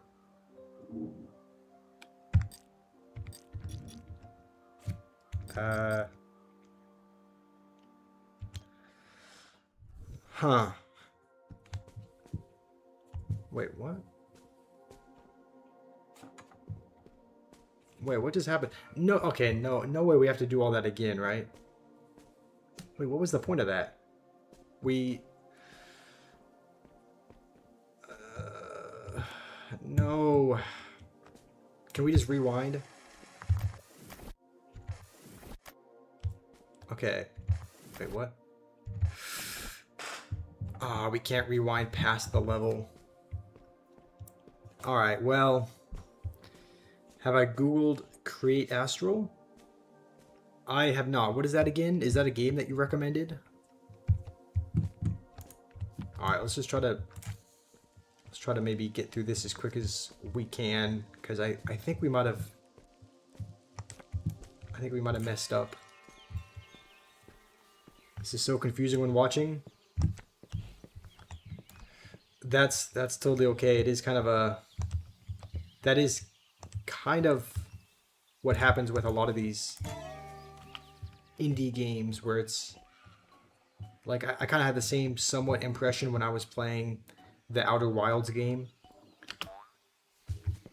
Huh. Wait, what? Wait, what just happened? No, okay, no way we have to do all that again, right? Wait, what was the point of that? We... no. Can we just rewind? Okay. Wait, what? Ah, we can't rewind past the level. Alright, well... Have I Googled Create Astral? I have not. What is that again? Is that a game that you recommended? Alright, let's try to maybe get through this as quick as we can, because I think we might have messed up. This is so confusing when watching. That's totally okay. It is kind of that is kind of what happens with a lot of these indie games, where it's like I kind of had the same somewhat impression when I was playing the Outer Wilds game.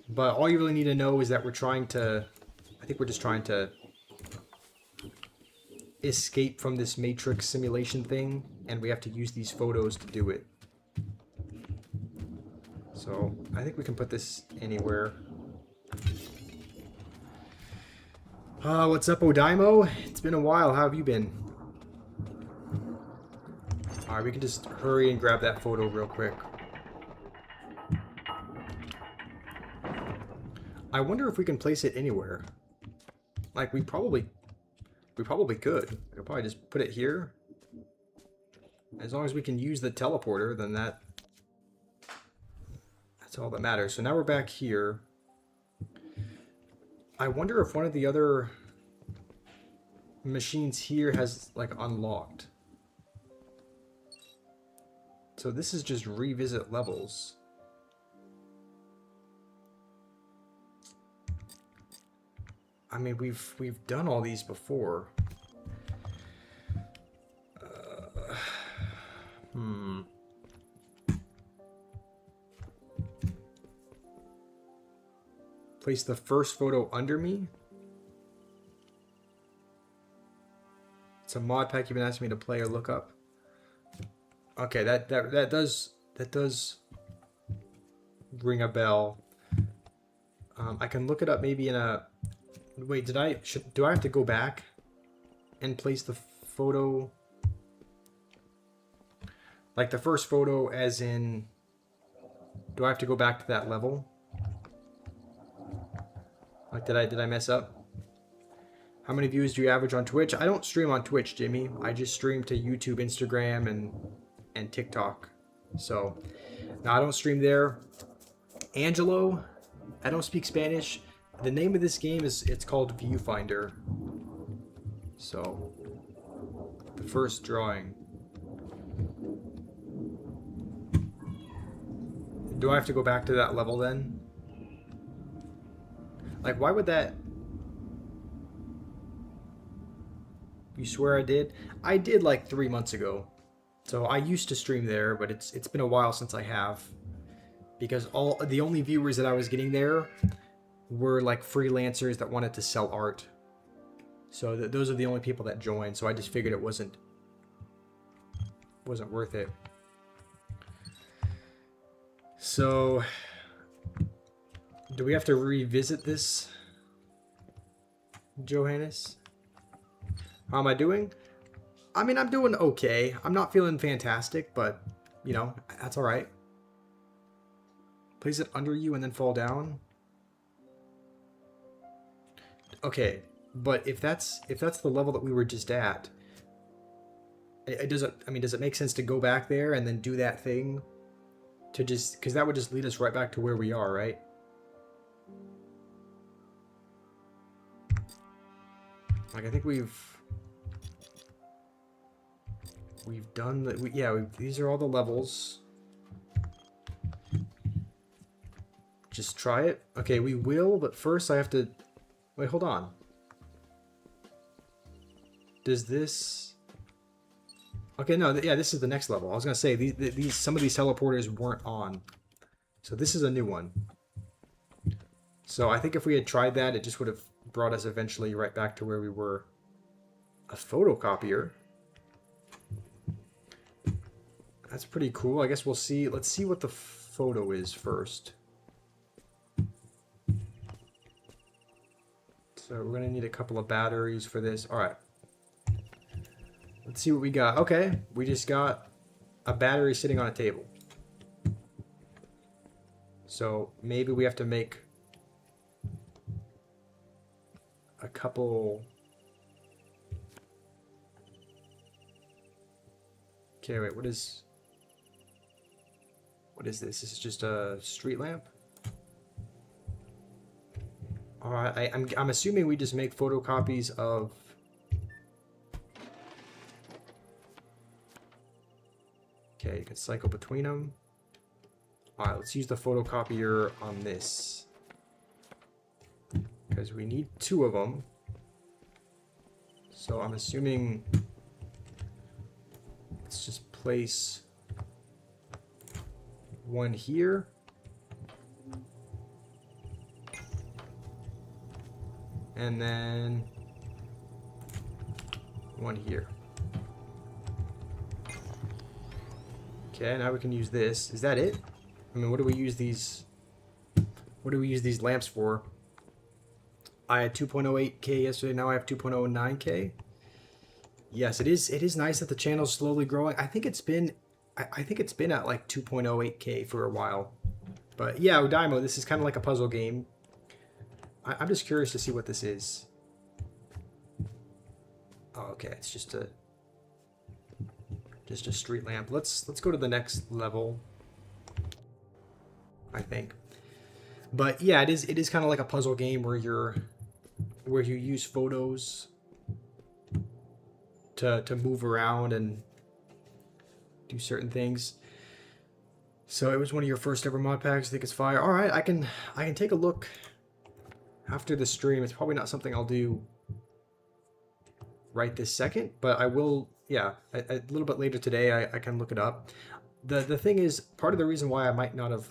But all you really need to know is that I think we're just trying to escape from this Matrix simulation thing, and we have to use these photos to do it. So I think we can put this anywhere. What's up, Odaimo? It's been a while. How have you been? Alright, we can just hurry and grab that photo real quick. I wonder if we can place it anywhere. Like, we probably could. We could probably just put it here. As long as we can use the teleporter, then that's all that matters. So now we're back here. I wonder if one of the other machines here has, like, unlocked. So this is just revisit levels. I mean, we've done all these before. Place the first photo under me. It's a mod pack you've been asking me to play or look up. Okay, that does ring a bell. I can look it up maybe in a. Wait, do I have to go back and place the photo? Like the first photo, as in, do I have to go back to that level? Like, did I mess up? How many views do you average on Twitch? I don't stream on Twitch, Jimmy. I just stream to YouTube, Instagram, and TikTok. So, no, I don't stream there. Angelo, I don't speak Spanish. The name of this game it's called Viewfinder. So, the first drawing. Do I have to go back to that level then? Like, why would that... You swear I did? I did like 3 months ago. So I used to stream there, but it's been a while since I have. Because the only viewers that I was getting there were like freelancers that wanted to sell art. So those are the only people that joined. So I just figured it wasn't worth it. So, do we have to revisit this, Johannes? How am I doing? I mean, I'm doing okay. I'm not feeling fantastic, but, you know, that's alright. Place it under you and then fall down. Okay, but if that's the level that we were just at, does it make sense to go back there and then do that thing? To just, because that would just lead us right back to where we are, right? Like, I think we've done that. These are all the levels. Just try it. Okay, we will, but first I have to... Wait, hold on. Does this... Okay, no, yeah, this is the next level. I was gonna say these some of these teleporters weren't on, so this is a new one. So I think if we had tried that, it just would have brought us eventually right back to where we were. A photocopier. That's pretty cool. I guess we'll see. Let's see what the photo is first. So we're gonna need a couple of batteries for this. All right. Let's see what we got. Okay, we just got a battery sitting on a table. So maybe we have to make couple... Okay, wait, what is this? This is just a street lamp? Alright, I'm assuming we just make photocopies of... Okay, you can cycle between them. Alright, let's use the photocopier on this. Because we need 2 of them. So I'm assuming... Let's just place 1 here. And then 1 here. Okay, now we can use this. Is that it? I mean, what do we use these lamps for? I had 2.08K yesterday, now I have 2.09K. Yes, it is nice that the channel's slowly growing. I think it's been at like 2.08K for a while. But yeah, Odaimo, this is kind of like a puzzle game. I'm just curious to see what this is. Oh, okay, it's just a street lamp. Let's go to the next level, I think. But yeah, it is kind of like a puzzle game where you use photos to move around and do certain things. So it was one of your first ever mod packs. I think it's fire. All right, I can take a look after the stream. It's probably not something I'll do right this second, but I will. Yeah, a little bit later today, I can look it up. The thing is, part of the reason why I might not have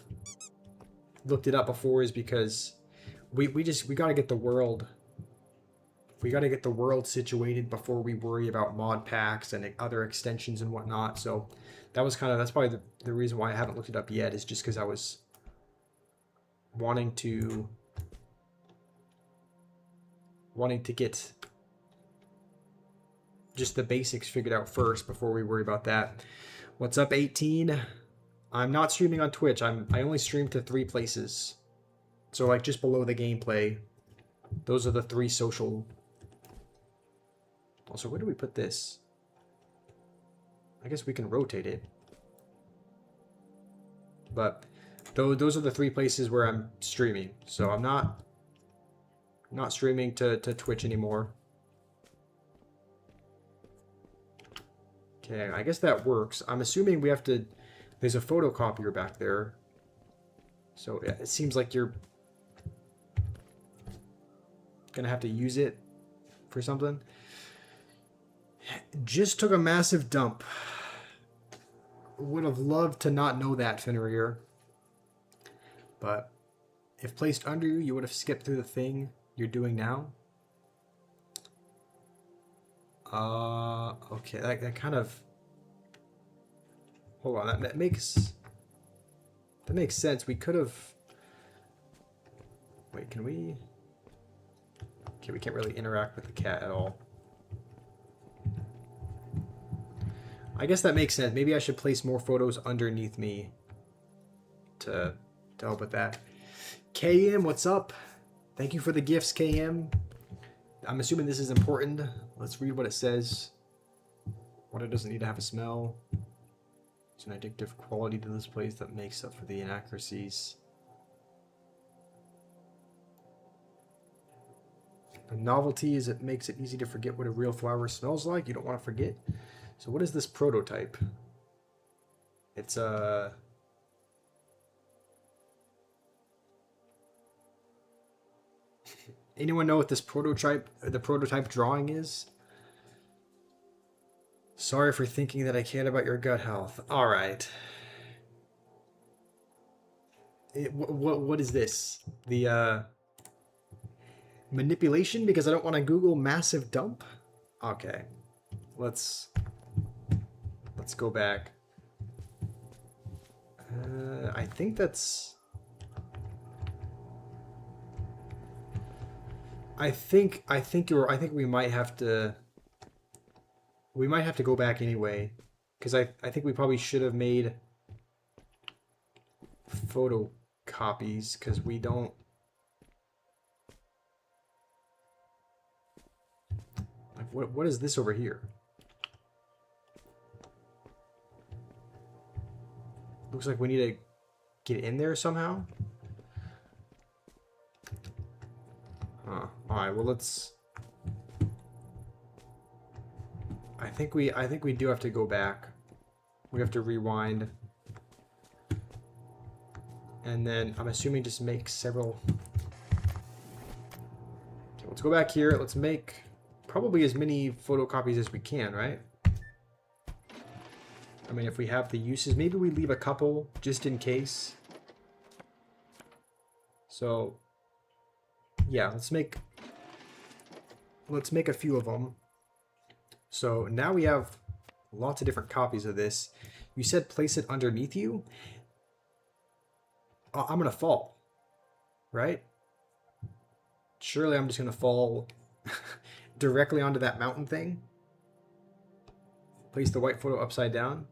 looked it up before is because we got to get the world. We got to get the world situated before we worry about mod packs and other extensions and whatnot. So that's probably the reason why I haven't looked it up yet, is just because I was wanting to get just the basics figured out first before we worry about that. What's up, 18? I'm not streaming on Twitch. I only stream to 3 places. So like just below the gameplay, those are the 3 social. Also, where do we put this? I guess we can rotate it. But those are the 3 places where I'm streaming. So I'm not streaming to Twitch anymore. Okay, I guess that works. I'm assuming we have to... There's a photocopier back there. So it seems like you're gonna have to use it for something. Just took a massive dump. Would have loved to not know that, Fenrir. But if placed under you, you would have skipped through the thing you're doing now. Okay, that kind of... Hold on, that makes sense. We could have... Wait, can we... Okay, we can't really interact with the cat at all. I guess that makes sense. Maybe I should place more photos underneath me to help with that. KM, what's up? Thank you for the gifts, KM. I'm assuming this is important. Let's read what it says. Water doesn't need to have a smell. There's an addictive quality to this place that makes up for the inaccuracies. The novelty is it makes it easy to forget what a real flower smells like. You don't want to forget. So what is this prototype? It's a... Anyone know what this the prototype drawing is? Sorry for thinking that I cared about your gut health. All right. What is this? The manipulation because I don't want to Google massive dump. Okay, let's go back. I think that's. I think we might have to. We might have to go back anyway, because I think we probably should have made photocopies because we don't. What is this over here? Looks like we need to get in there somehow. Huh. Alright, well let's... I think we do have to go back. We have to rewind. And then I'm assuming just make several... Okay, let's go back here. Let's make probably as many photocopies as we can, right? I mean, if we have the uses, maybe we leave a couple just in case. So, yeah, let's make a few of them. So now we have lots of different copies of this. You said place it underneath you. I'm gonna fall, right? Surely I'm just gonna fall directly onto that mountain thing. Place the white photo upside down.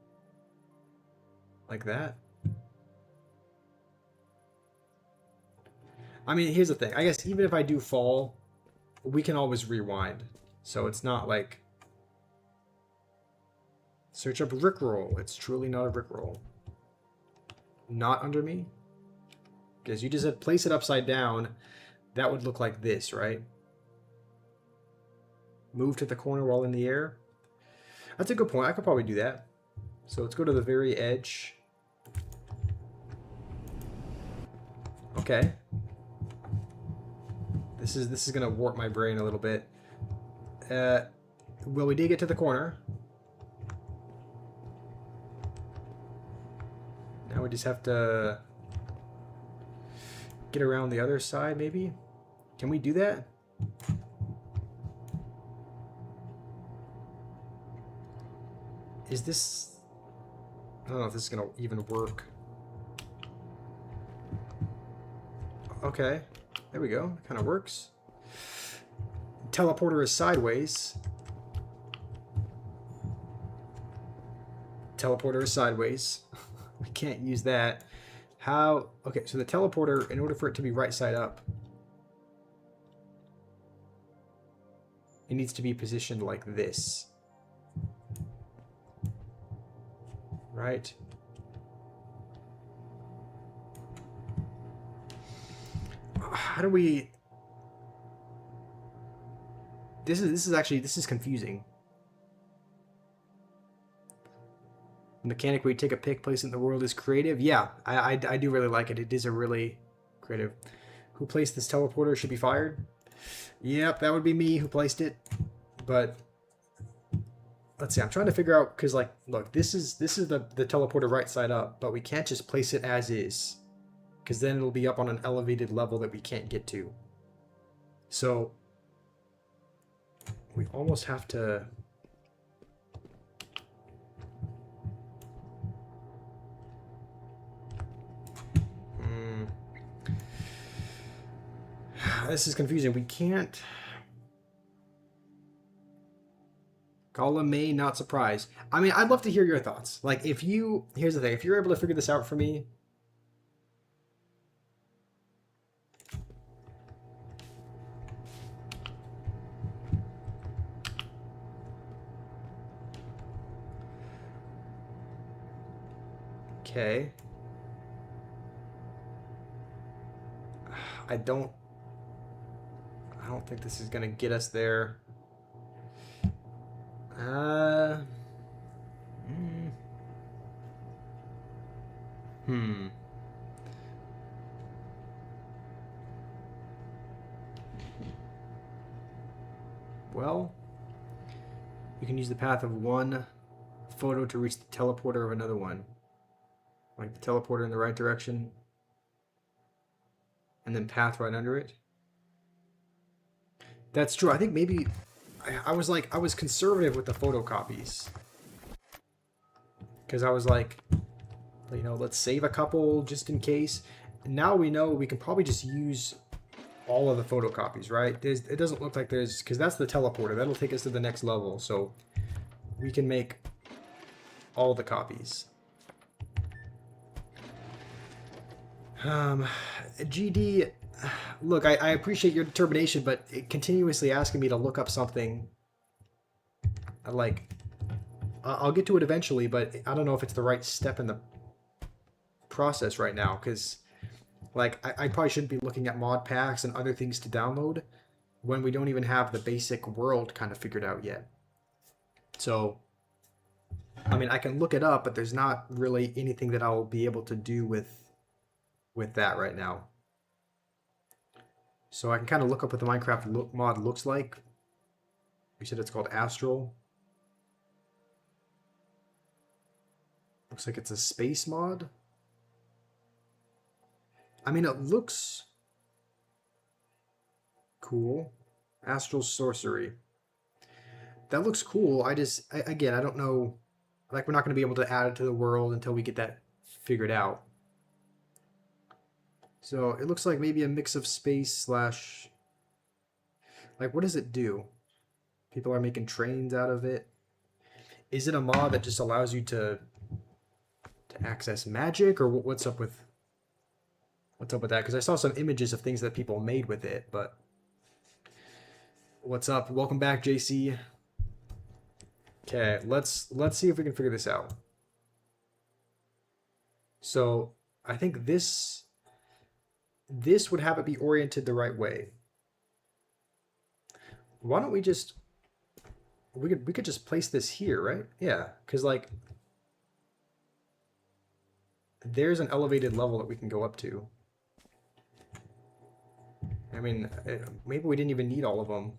Like that. I mean, here's the thing. I guess even if I do fall, we can always rewind. So it's not like... Search up Rickroll. It's truly not a Rickroll. Not under me? Because you just said place it upside down. That would look like this, right? Move to the corner while in the air. That's a good point. I could probably do that. So let's go to the very edge. Okay. This is gonna warp my brain a little bit. Well, we did get to the corner. Now we just have to get around the other side, maybe? Can we do that? Is this... I don't know if this is going to even work. Okay. There we go. Kind of works. Teleporter is sideways. Teleporter is sideways. We can't use that. How... Okay, so the teleporter, in order for it to be right side up, it needs to be positioned like this. Right? How do we... This is confusing. The mechanic where you take a pick, place it in the world is creative. Yeah, I do really like it. It is a really creative. Who placed this teleporter should be fired. Yep, that would be me who placed it. But let's see. I'm trying to figure out because, like, look, this is the teleporter right side up, but we can't just place it as is because then it'll be up on an elevated level that we can't get to. So we almost have to. This is confusing. We can't... Column May, not surprised. I mean, I'd love to hear your thoughts. Like, if you... Here's the thing. If you're able to figure this out for me... Okay. I don't think this is gonna get us there. Well, you can use the path of one photo to reach the teleporter of another one. Like the teleporter in the right direction. And then path right under it. That's true. I think maybe I was conservative with the photocopies. Because I was like, you know, let's save a couple just in case. And now we know we can probably just use all of the photocopies, right? It doesn't look like there's... Because that's the teleporter. That'll take us to the next level. So we can make all the copies. GD, look, I appreciate your determination, but continuously asking me to look up something like, I'll get to it eventually, but I don't know if it's the right step in the process right now, because like I probably shouldn't be looking at mod packs and other things to download when we don't even have the basic world kind of figured out yet. So, I mean, I can look it up, but there's not really anything that I'll be able to do with that right now. So I can kind of look up what the Minecraft mod looks like. You said it's called Astral. Looks like it's a space mod. I mean, it looks cool. Astral Sorcery. That looks cool. Again, I don't know. Like, we're not going to be able to add it to the world until we get that figured out. So it looks like maybe a mix of space slash... Like, what does it do? People are making trains out of it. Is it a mod that just allows you to access magic, or what's up with that? Because I saw some images of things that people made with it, but what's up? Welcome back, JC. Okay, let's see if we can figure this out. So I think this would have it be oriented the right way. Why don't we just we could just place this here, right? Yeah, because like there's an elevated level that we can go up to. I mean, maybe we didn't even need all of them.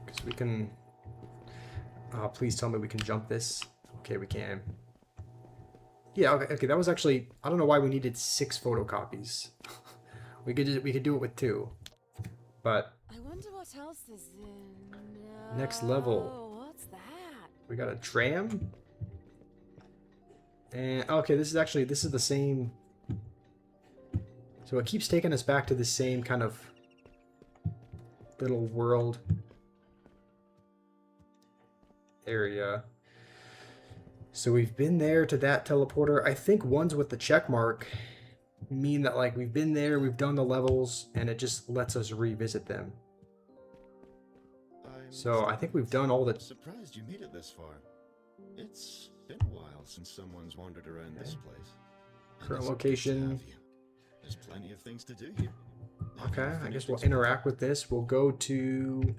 Because we can... please tell me we can jump this. Okay, we can. Yeah, okay, that was actually... I don't know why we needed 6 photocopies. we could do it with 2. But... I wonder what else is in... Next level. What's that? We got a tram. And okay, this is the same. So it keeps taking us back to the same kind of little world area. So we've been there to that teleporter. I think ones with the check mark mean that like we've been there, we've done the levels, and it just lets us revisit them. So I think we've done all the... Surprised you made it this far. It's been a while since someone's wandered around this place. Current location. There's plenty of things to do here. Okay, I guess we'll interact with this. We'll go to...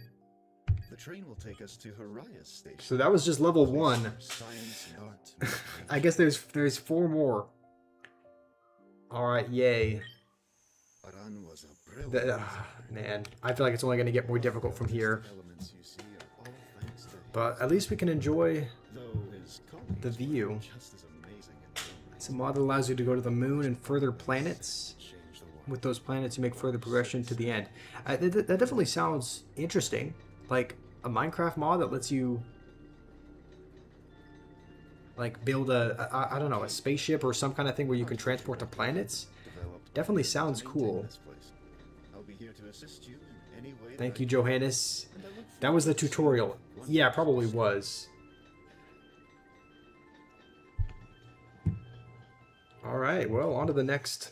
The train will take us to Haraya's station. So that was just level 1. Science and art. I guess there's 4 more. Alright, yay. Aran was a brilliant Man, I feel like it's only going to get more difficult from here. elements you see are all thanks to him. But at least we can enjoy Though his colleagues the view. were just as amazing in their own It's a mod that allows you to go to the moon and further planets. ways, change the world. With those planets, you make further progression to the end. That definitely sounds interesting. Like a Minecraft mod that lets you like build I don't know, a spaceship or some kind of thing where you can transport to planets. Develop Definitely sounds and maintain cool. this place. I'll be here to assist you in any way Thank that you, I Johannes. can, and I look That was the forward to tutorial. seeing what Yeah, wonders probably this was. All right, well, on to the next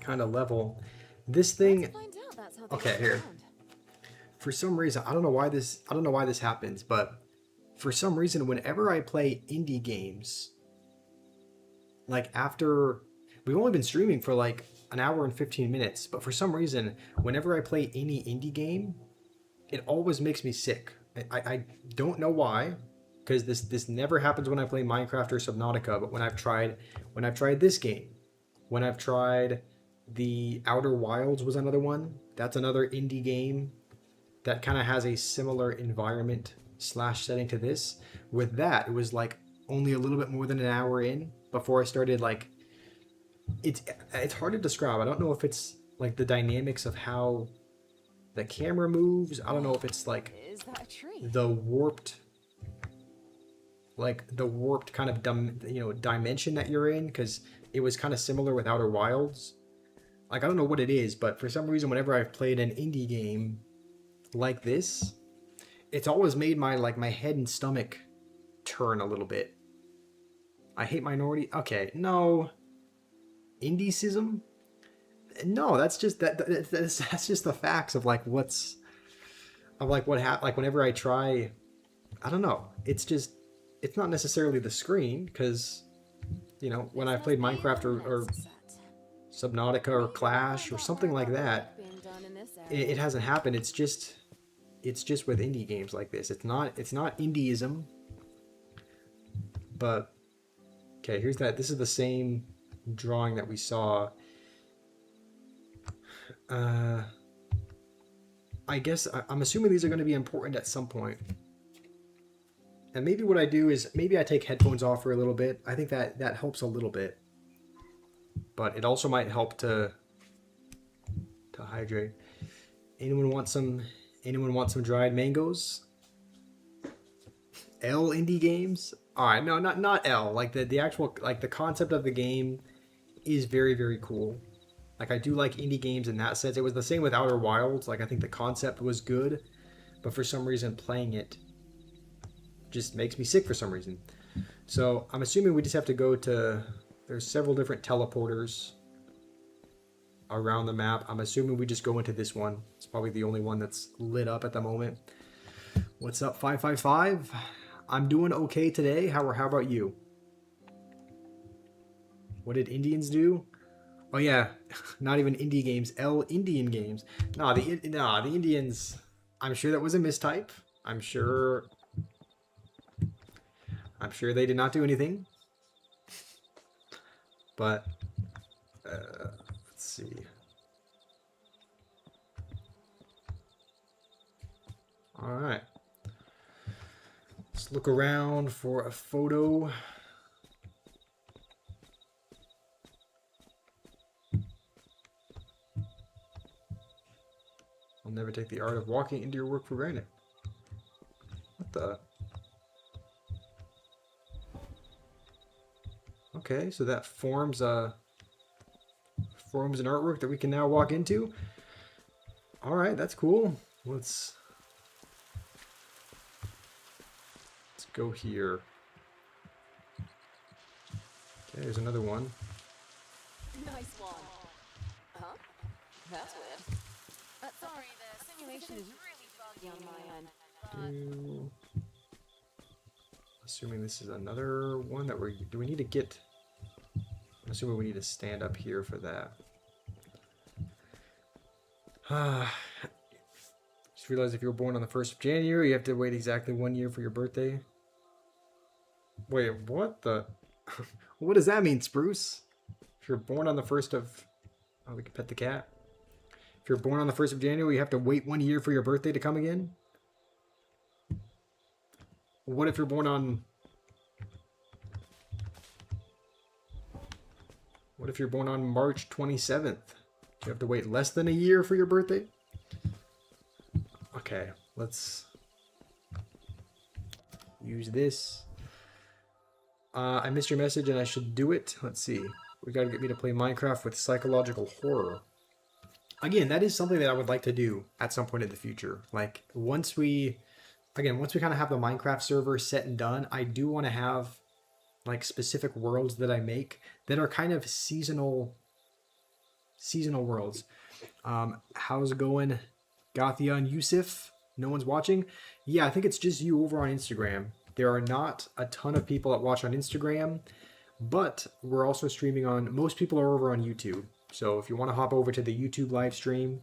kind of level. This thing, Let's find out. That's how they okay, get here. around. For some reason, I don't know why this happens, but for some reason, whenever I play indie games, like after we've only been streaming for like an hour and 15 minutes, but for some reason, whenever I play any indie game, it always makes me sick. I don't know why, because this never happens when I play Minecraft or Subnautica, but when I've tried this game, when I've tried the Outer Wilds was another one. That's another indie game that kind of has a similar environment / setting to this. With that, it was like only a little bit more than an hour in before I started like it's hard to describe. I don't know if it's like the dynamics of how the camera moves. I don't know if it's like Is that a tree? the warped kind of dimension that you're in, because it was kind of similar with Outer Wilds. Like I don't know what it is, but for some reason whenever I've played an indie game like this, it's always made my head and stomach turn a little bit. I hate minority. Okay, no. Indiecism? No, that's just that's just the facts of like what's of like like whenever I try, I don't know. It's just, it's not necessarily the screen, because, you know, when I've played Minecraft or Subnautica or Clash or something like that, it hasn't happened. It's just with indie games like this. It's not indieism. But okay, here's that. This is the same drawing that we saw. I guess I'm assuming these are going to be important at some point. And maybe what I do is maybe I take headphones off for a little bit. I think that helps a little bit. But it also might help to hydrate. Anyone want some dried mangoes? L indie games? Alright, no, not L. Like the actual, like the concept of the game is very, very cool. Like I do like indie games in that sense. It was the same with Outer Wilds. Like I think the concept was good, but for some reason playing it just makes me sick for some reason. So I'm assuming we just have to go to, there's several different teleporters around the map. I'm assuming we just go into this one. It's probably the only one that's lit up at the moment. What's up, 555? I'm doing okay today. How about you? What did Indians do? Oh yeah, not even indie games, Indian games. Nah, the Indians. I'm sure that was a mistype. I'm sure they did not do anything. But let's see. All right. Let's look around for a photo. I'll never take the art of walking into your work for granted. What the? Okay, so that forms an artwork that we can now walk into. All right, that's cool. Let's go here. Okay, there's another one. Nice one. Huh? That's weird. Sorry, the simulation is really buggy on my end. Assuming this is another one that do we need to get? I'm assuming we need to stand up here for that. Just realized if you were born on the 1st of January, you have to wait exactly 1 year for your birthday. Wait, what the? What does that mean, Spruce? If you're born on the 1st of... Oh, we can pet the cat. If you're born on the 1st of January, you have to wait 1 year for your birthday to come again? What if you're born on... What if you're born on March 27th? Do you have to wait less than a year for your birthday? Okay, let's use this. I missed your message and I should do it. Let's see. We gotta get me to play Minecraft with psychological horror. Again, that is something that I would like to do at some point in the future. Like, once we kind of have the Minecraft server set and done, I do want to have, like, specific worlds that I make that are kind of seasonal worlds. How's it going, Gothia and Yusuf? No one's watching? Yeah, I think it's just you over on Instagram. There are not a ton of people that watch on Instagram, but we're also streaming on... Most people are over on YouTube. So if you want to hop over to the YouTube live stream,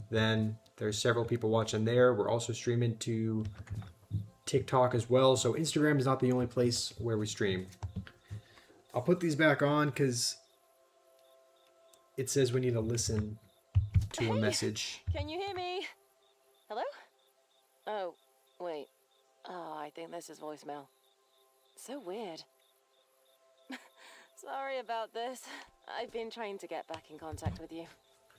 then there's several people watching there. We're also streaming to TikTok as well. So Instagram is not the only place where we stream. I'll put these back on because it says we need to listen to a message. Can you hear me? Hello? Oh, wait. Oh, I think this is voicemail. So weird. Sorry about this. I've been trying to get back in contact with you.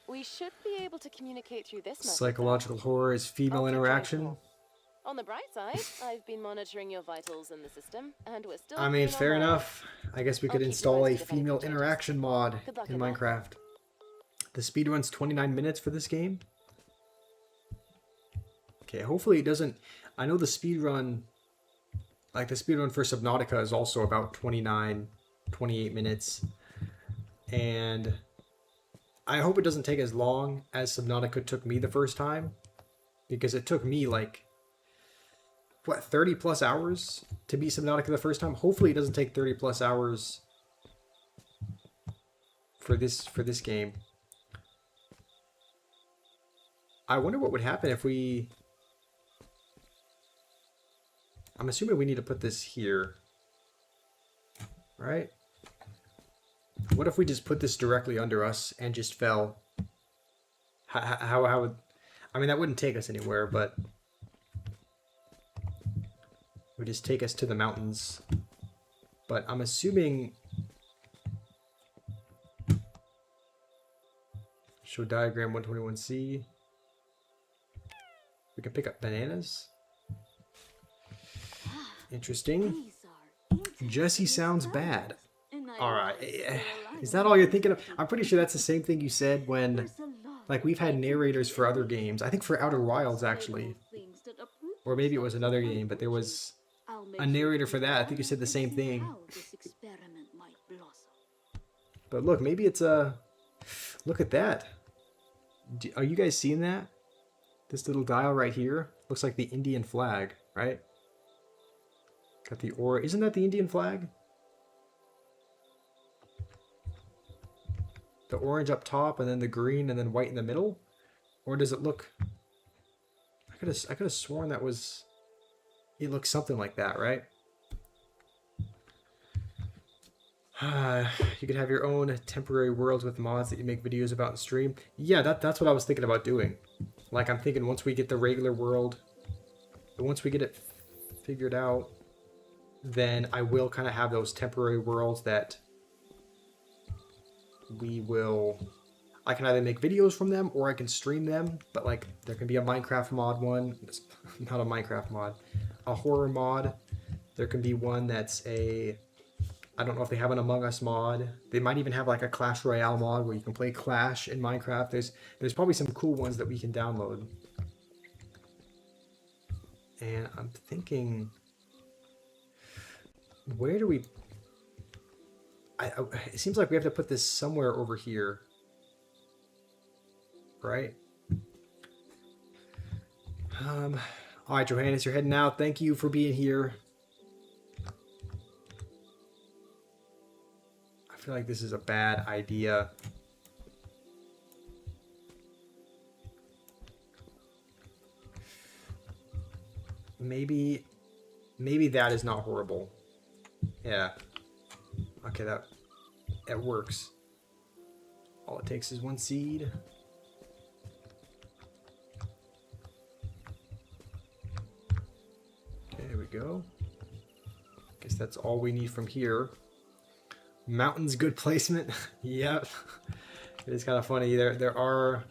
We should be able to communicate through this method. Psychological horror is female interaction. On the bright side, I've been monitoring your vitals in the system, and we're still... I mean, fair enough. I guess we could install a female interaction mod in Minecraft. The speedrun's 29 minutes for this game. Okay, hopefully it doesn't... I know the speedrun... Like, the speedrun for Subnautica is also about 28 minutes. And I hope it doesn't take as long as Subnautica took me the first time. because it took me like, what, 30 plus hours to beat Subnautica the first time. Hopefully it doesn't take 30 plus hours for this game. I wonder what would happen if we... I'm assuming we need to put this here, right? What if we just put this directly under us and just fell? How would... I mean, that wouldn't take us anywhere, but... it would just take us to the mountains. But I'm assuming... show diagram 121C. We can pick up bananas. Interesting. Jesse sounds bad. Alright. Is that all you're thinking of? I'm pretty sure that's the same thing you said when... like, we've had narrators for other games. I think for Outer Wilds, actually. Or maybe it was another game, but there was a narrator for that. I think you said the same thing. But look, maybe it's a... look at that. Are you guys seeing that? This little dial right here looks like the Indian flag, right? Got the or... isn't that the Indian flag? The orange up top and then the green and then white in the middle? Or does it look... I could have sworn that was... it looks something like that, right? You could have your own temporary worlds with mods that you make videos about and stream. Yeah, that's what I was thinking about doing. Like, I'm thinking once we get the regular world, once we get it figured out, then I will kind of have those temporary worlds that we will... I can either make videos from them or I can stream them, but like there can be a Minecraft mod one, not a Minecraft mod, a horror mod. There can be one that's a... I don't know if they have an Among Us mod. They might even have like a Clash Royale mod where you can play Clash in Minecraft. There's probably some cool ones that we can download. And I'm thinking, where do we... it seems like we have to put this somewhere over here. Right? Alright, Johannes, you're heading out. Thank you for being here. I feel like this is a bad idea. Maybe that is not horrible. Yeah. Okay, that works. All it takes is one seed. Okay, there we go. Guess that's all we need from here. Mountains, good placement. Yep. It is kind of funny. There are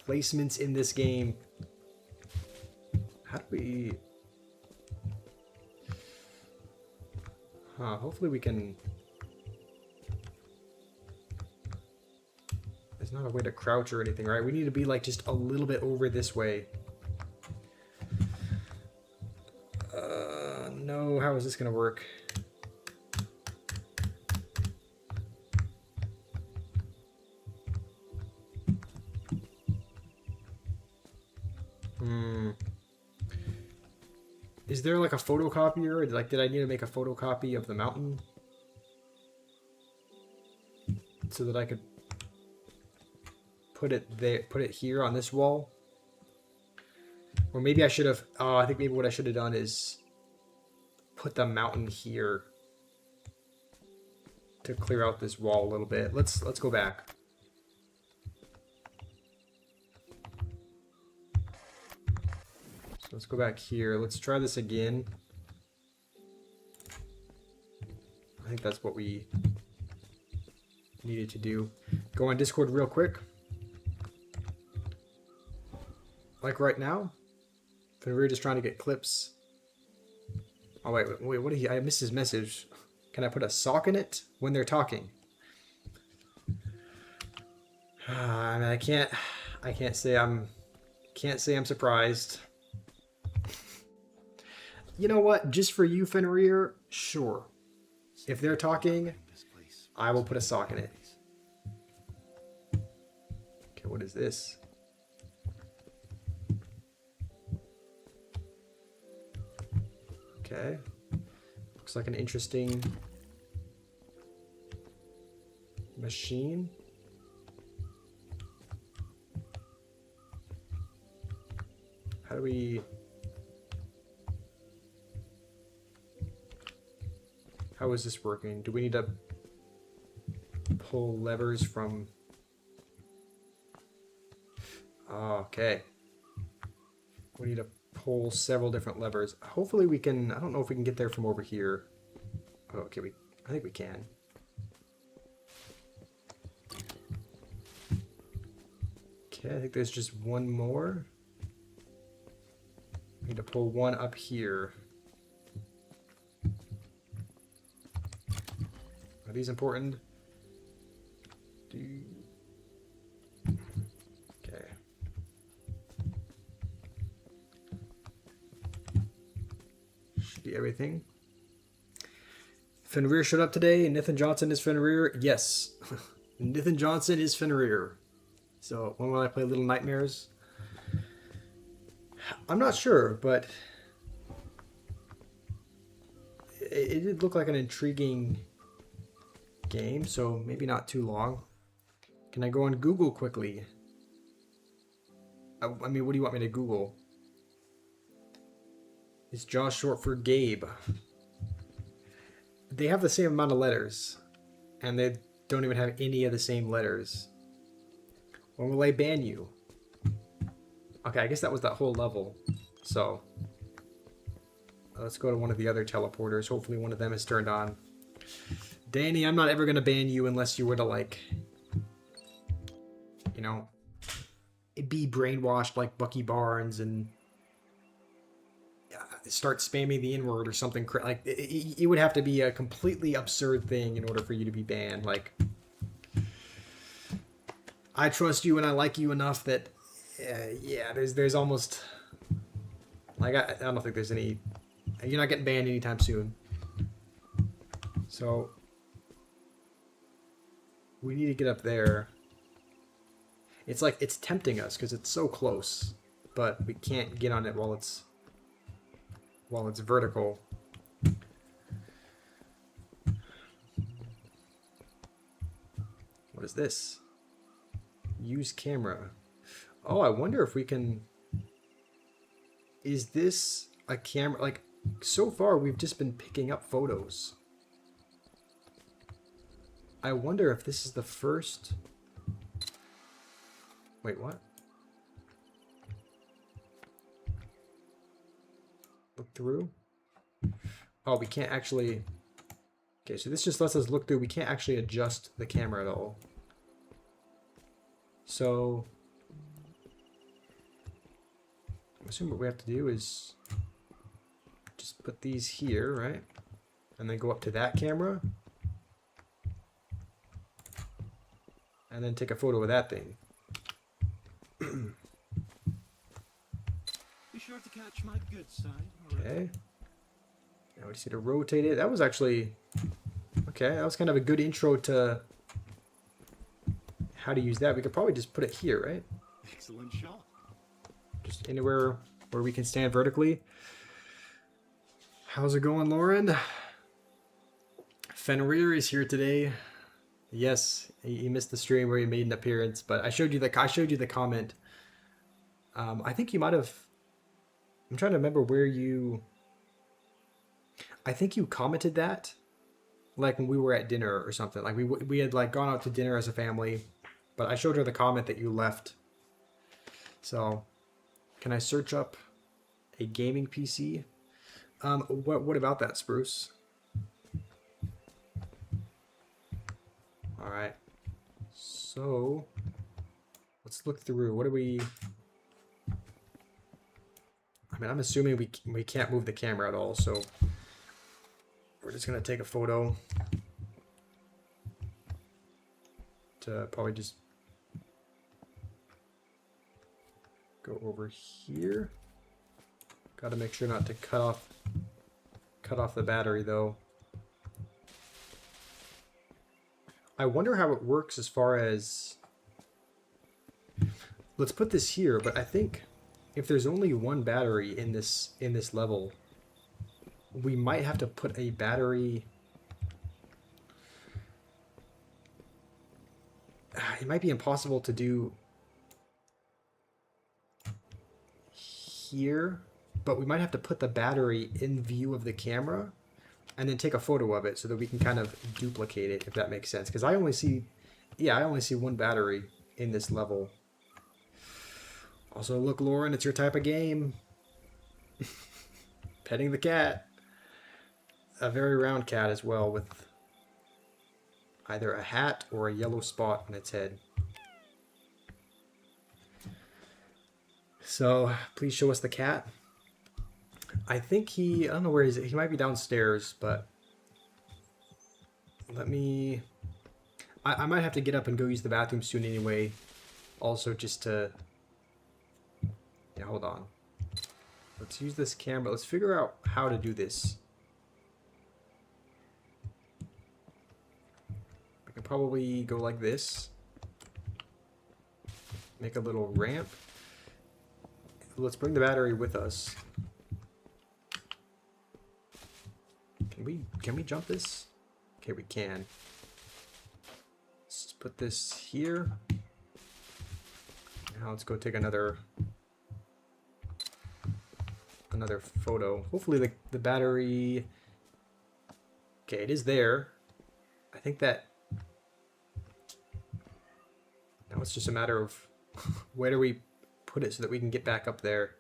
placements in this game. How do we... hopefully we can... There's not a way to crouch or anything, right? We need to be like just a little bit over this way. No, how is this gonna work? Is there like a photocopier? Like, did I need to make a photocopy of the mountain so that I could put it there, put it here on this wall? Or maybe I should have... oh, I think maybe what I should have done is put the mountain here to clear out this wall a little bit. Let's go back. So let's go back here. Let's try this again. I think that's what we needed to do. Go on Discord real quick. Like right now. If we were just trying to get clips. Oh wait, what did he... I missed his message. Can I put a sock in it when they're talking? I mean, I can't say I'm surprised. You know what? Just for you, Fenrir, sure. If they're talking, I will put a sock in it. Okay, what is this? Okay. Looks like an interesting machine. How do we... How is this working? Do we need to pull levers from... Oh, okay. We need to pull several different levers. Hopefully we can... I don't know if we can get there from over here. Oh, okay, I think we can. Okay, I think there's just one more. We need to pull one up here. Are these important? Okay. Should be everything. Fenrir showed up today. Nathan Johnson is Fenrir. Yes. Nathan Johnson is Fenrir. So when will I play Little Nightmares? I'm not sure, but it did look like an intriguing game, so maybe not too long. Can I go on Google quickly? I mean, what do you want me to Google? Is Josh short for Gabe? They have the same amount of letters, and they don't even have any of the same letters. When will I ban you? Okay, I guess that was that whole level. So let's go to one of the other teleporters. Hopefully one of them is turned on. Danny, I'm not ever going to ban you unless you were to, like, you know, be brainwashed like Bucky Barnes and start spamming the N-word or something. Like, it would have to be a completely absurd thing in order for you to be banned. Like, I trust you and I like you enough that, yeah, there's almost, like, I don't think there's any, you're not getting banned anytime soon. So we need to get up there. It's like, it's tempting us because it's so close, but we can't get on it while it's vertical. What is this? Use camera. Oh, I wonder if we can... Is this a camera? Like, so far we've just been picking up photos. I wonder if this is the first... Wait, what? Look through? Oh, we can't actually... Okay, so this just lets us look through. We can't actually adjust the camera at all. So... I assume what we have to do is just put these here, right? And then go up to that camera. And then take a photo of that thing. Be sure to catch my good side. Okay. Now we just need to rotate it. That was actually... Okay, that was kind of a good intro to how to use that. We could probably just put it here, right? Excellent shot. Just anywhere where we can stand vertically. How's it going, Lauren? Fenrir is here today. Yes, he missed the stream where he made an appearance, but I showed you the comment. I think you might have... I'm trying to remember where you... I think you commented that, like when we were at dinner or something. Like we had like gone out to dinner as a family, but I showed her the comment that you left. So, can I search up a gaming PC? What about that, Spruce? All right. So, let's look through. What do we... I mean, I'm assuming we can't move the camera at all, so we're just gonna take a photo to probably just go over here. Got to make sure not to cut off the battery though. I wonder how it works as far as... Let's put this here, but I think if there's only one battery in this level, we might have to put a battery. It might be impossible to do here, but we might have to put the battery in view of the camera and then take a photo of it so that we can kind of duplicate it, if that makes sense. Because I only see, I only see one battery in this level. Also, look, Lauren, it's your type of game. Petting the cat. A very round cat as well, with either a hat or a yellow spot on its head. So, please show us the cat. I think I don't know where he's at. He might be downstairs, but let me... I might have to get up and go use the bathroom soon anyway. Also, just to... Yeah, hold on. Let's use this camera. Let's figure out how to do this. We can probably go like this. Make a little ramp. Let's bring the battery with us. Can we jump this? Okay, we can. Let's just put this here. Now let's go take another photo. Hopefully the battery... Okay, it is there. I think that... Now it's just a matter of where do we put it so that we can get back up there.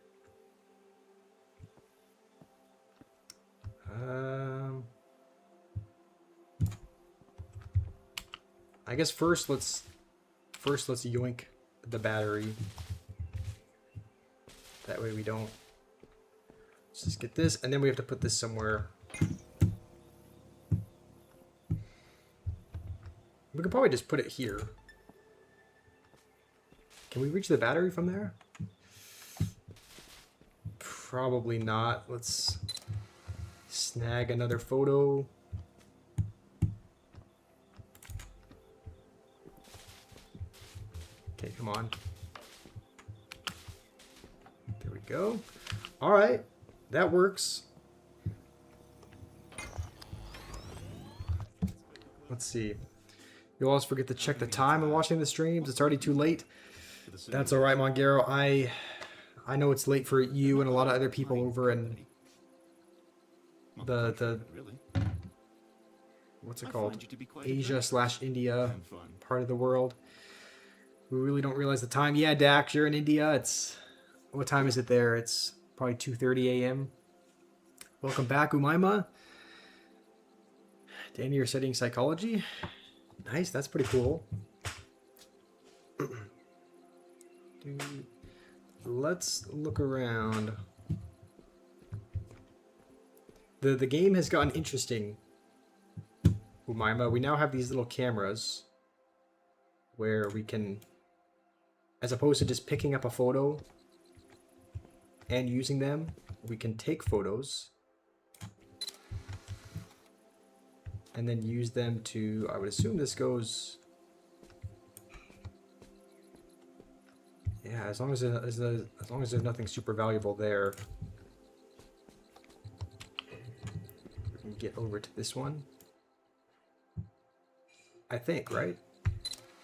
I guess first let's yoink the battery. That way we don't... Let's just get this, and then we have to put this somewhere. We could probably just put it here. Can we reach the battery from there? Probably not. Let's snag another photo. Okay, come on. There we go. All right, that works. Let's see. You always forget to check the time of watching the streams. It's already too late. That's all right, Mongero. I know it's late for you and a lot of other people over in the what's it called? Asia/India part of the world. We really don't realize the time. Yeah, Dax, you're in India. What time is it there? It's probably 2:30 a.m. Welcome back, Umaima. Danny, you're studying psychology. Nice, that's pretty cool. Let's look around. The game has gotten interesting, Umaima. We now have these little cameras where we can, as opposed to just picking up a photo and using them, we can take photos and then use them to, I would assume this goes, yeah, as long as there's nothing super valuable there, we can get over to this one. I think, right?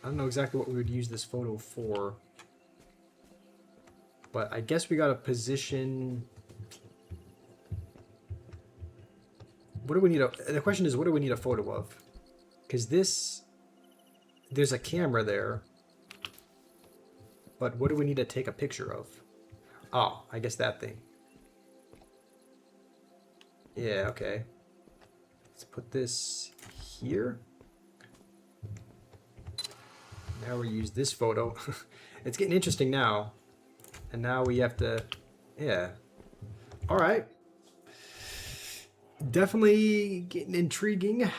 I don't know exactly what we would use this photo for, but I guess we got to position. What do we need the question is, what do we need a photo of? Because there's a camera there, but what do we need to take a picture of? Oh, I guess that thing. Yeah, okay. Let's put this here. Now we use this photo. It's getting interesting now. And now we have to, yeah. All right. Definitely getting intriguing.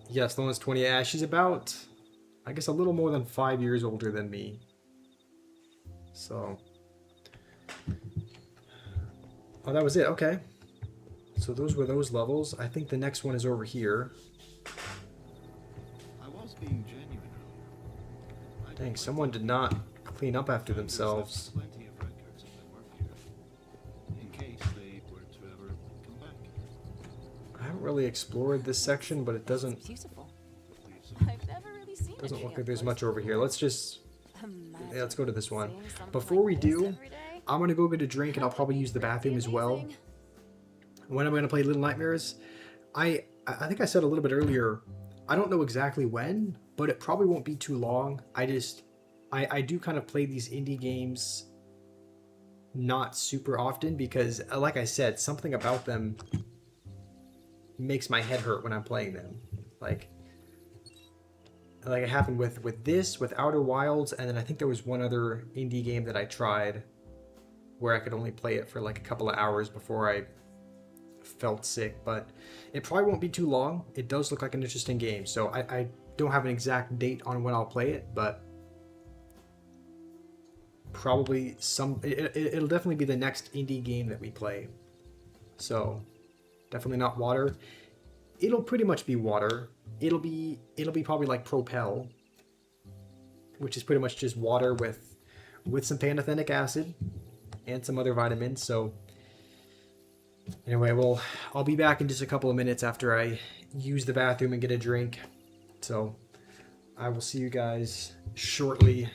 Yes, Lona's 20. Yeah, she's about, I guess, a little more than 5 years older than me. So. Oh, that was it. Okay. So those were those levels. I think the next one is over here. I was being genuine. Dang, someone did not clean up after themselves. Plenty of records if I work here. really explored this section, but it doesn't Beautiful. I've never really seen doesn't a look tree like there's up much close over here. before. Let's just Imagine yeah, let's go to this one. seeing something Before like we this do, every day. I'm gonna go get a drink and I'll That would probably be use the pretty bathroom as well. amazing. When I'm gonna play Little Nightmares, I think I said a little bit earlier, I don't know exactly when, but it probably won't be too long. I do kind of play these indie games not super often because, like I said, something about them makes my head hurt when I'm playing them. Like it happened with this, with Outer Wilds, and then I think there was one other indie game that I tried where I could only play it for like a couple of hours before I felt sick, but it probably won't be too long. It does look like an interesting game, so I don't have an exact date on when I'll play it, but probably it'll definitely be the next indie game that we play. So definitely not water. It'll pretty much be water. It'll be probably like Propel, which is pretty much just water with some pantothenic acid and some other vitamins. So anyway, I'll be back in just a couple of minutes after I use the bathroom and get a drink. So I will see you guys shortly.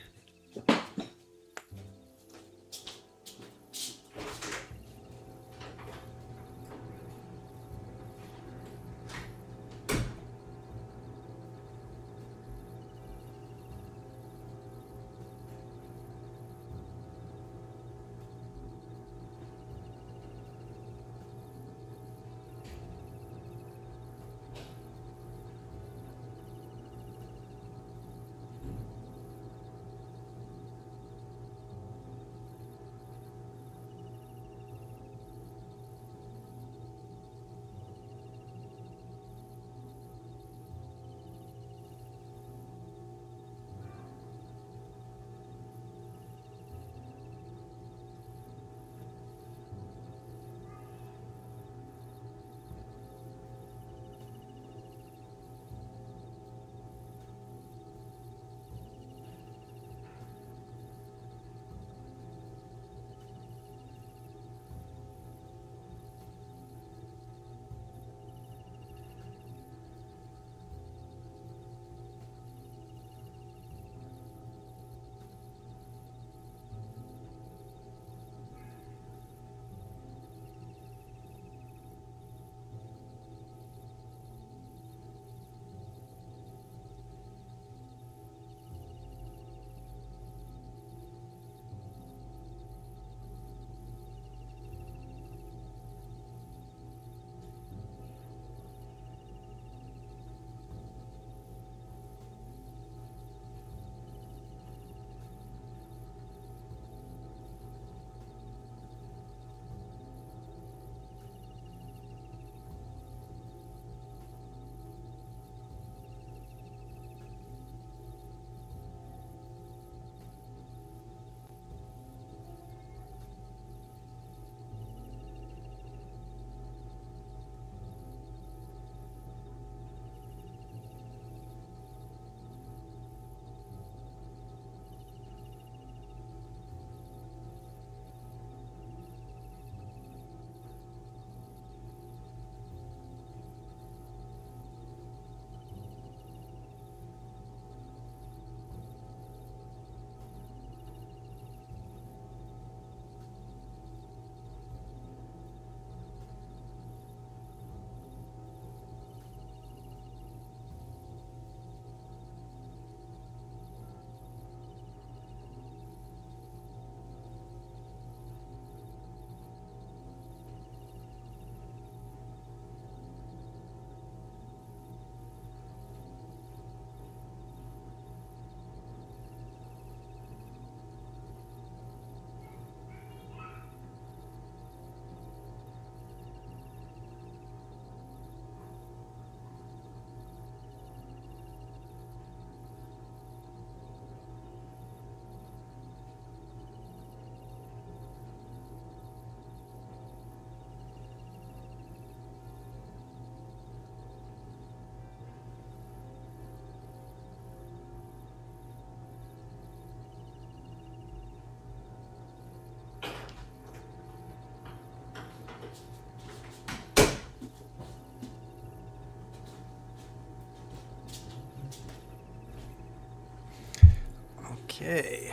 Okay.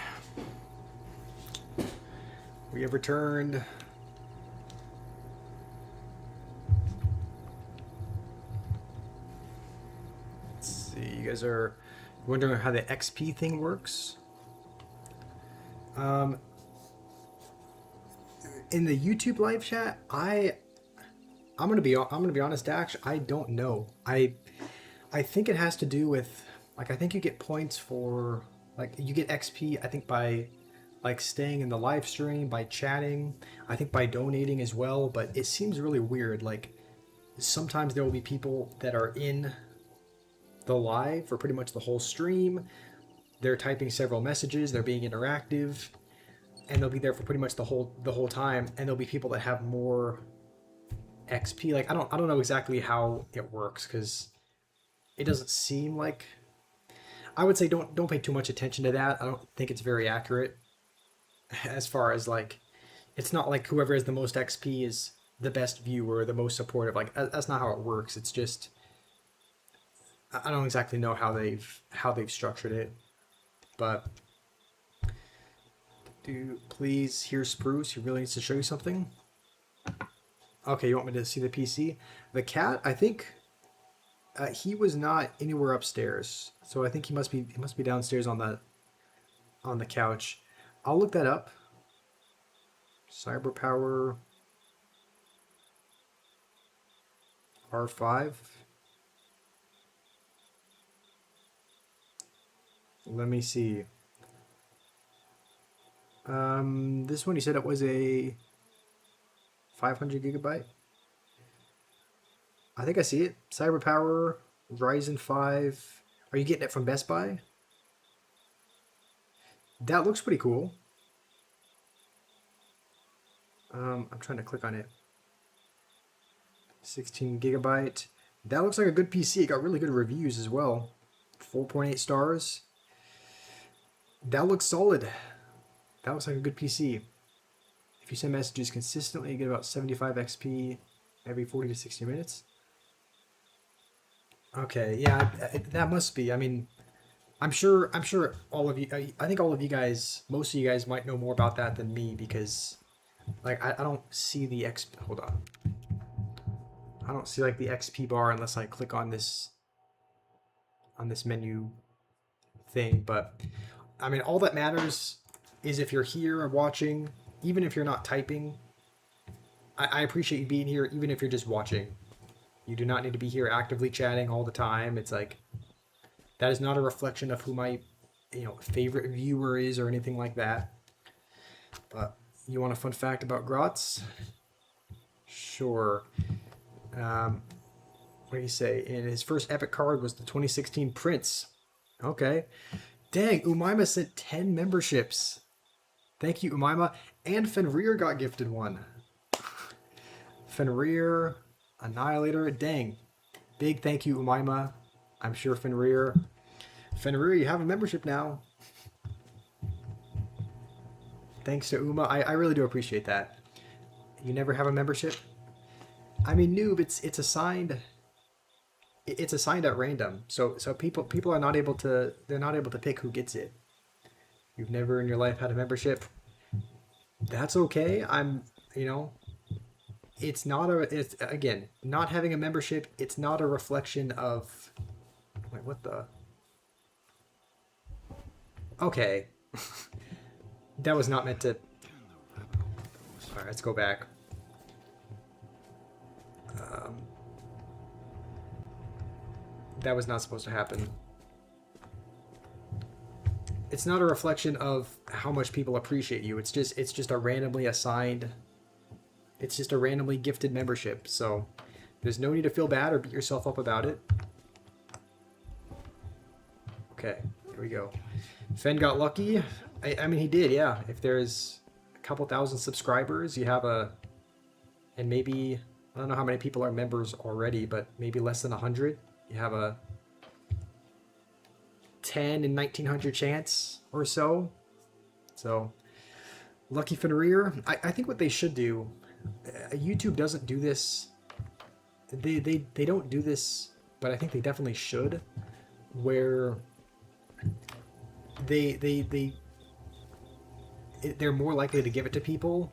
We have returned. Let's see. You guys are wondering how the XP thing works. In the YouTube live chat, I'm gonna be honest, Dax. I don't know. I think it has to do with, like, I think you get points for, like, you get XP. I think by, like, staying in the live stream, by chatting. I think by donating as well. But it seems really weird. Like, sometimes there will be people that are in the live for pretty much the whole stream. They're typing several messages. They're being interactive, and they'll be there for pretty much the whole time. And there'll be people that have more XP. Like, I don't know exactly how it works, because it doesn't seem like. I would say don't pay too much attention to that. I don't think it's very accurate. As far as, like, it's not like whoever has the most XP is the best viewer, the most supportive. Like, that's not how it works. It's just, I don't exactly know how they've structured it. But please, here's Spruce. He really needs to show you something. Okay, you want me to see the PC? The cat, I think, he was not anywhere upstairs, so I think he must be downstairs on the couch. I'll look that up. Cyber Power R5. Let me see. This one, you said it was a 500 gigabyte. I think I see it. Cyber Power, Ryzen 5. Are you getting it from Best Buy? That looks pretty cool. I'm trying to click on it. 16 gigabyte. That looks like a good PC. It got really good reviews as well. 4.8 stars. That looks solid. That looks like a good PC. If you send messages consistently, you get about 75 XP every 40 to 60 minutes. Okay, yeah, that must be. I mean, I'm sure all of you, I think all of you guys, most of you guys might know more about that than me, because, like, I don't see the XP, hold on. I don't see, like, the XP bar unless I click on this menu thing. But I mean, all that matters is if you're here watching, even if you're not typing. I appreciate you being here, even if you're just watching. You do not need to be here actively chatting all the time. It's like, that is not a reflection of who my, favorite viewer is or anything like that. But you want a fun fact about Grotz? Sure. What do you say? And his first epic card was the 2016 Prince. Okay. Dang, Umaima sent 10 memberships. Thank you, Umaima. And Fenrir got gifted one. Fenrir, Annihilator. Dang. Big thank you, Umaima. I'm sure Fenrir, you have a membership now. Thanks to Uma. I really do appreciate that. You never have a membership? I mean, noob, it's assigned. It's assigned at random. So people are not able to, they're not able to pick who gets it. You've never in your life had a membership. That's okay. It's not again, not having a membership, it's not a reflection of, wait, what the? Okay. That was not meant to. All right, let's go back. That was not supposed to happen. It's not a reflection of how much people appreciate you. It's just a randomly assigned. It's just a randomly gifted membership. So there's no need to feel bad or beat yourself up about it. Okay, here we go. Fen got lucky. I mean, he did, yeah. If there's a couple thousand subscribers, you have and maybe, I don't know how many people are members already, but maybe less than 100. You have a 10 in 1900 chance or so. So, lucky Fenrir. I think what they should do, YouTube doesn't do this. They don't do this, but I think they definitely should, where they they're more likely to give it to people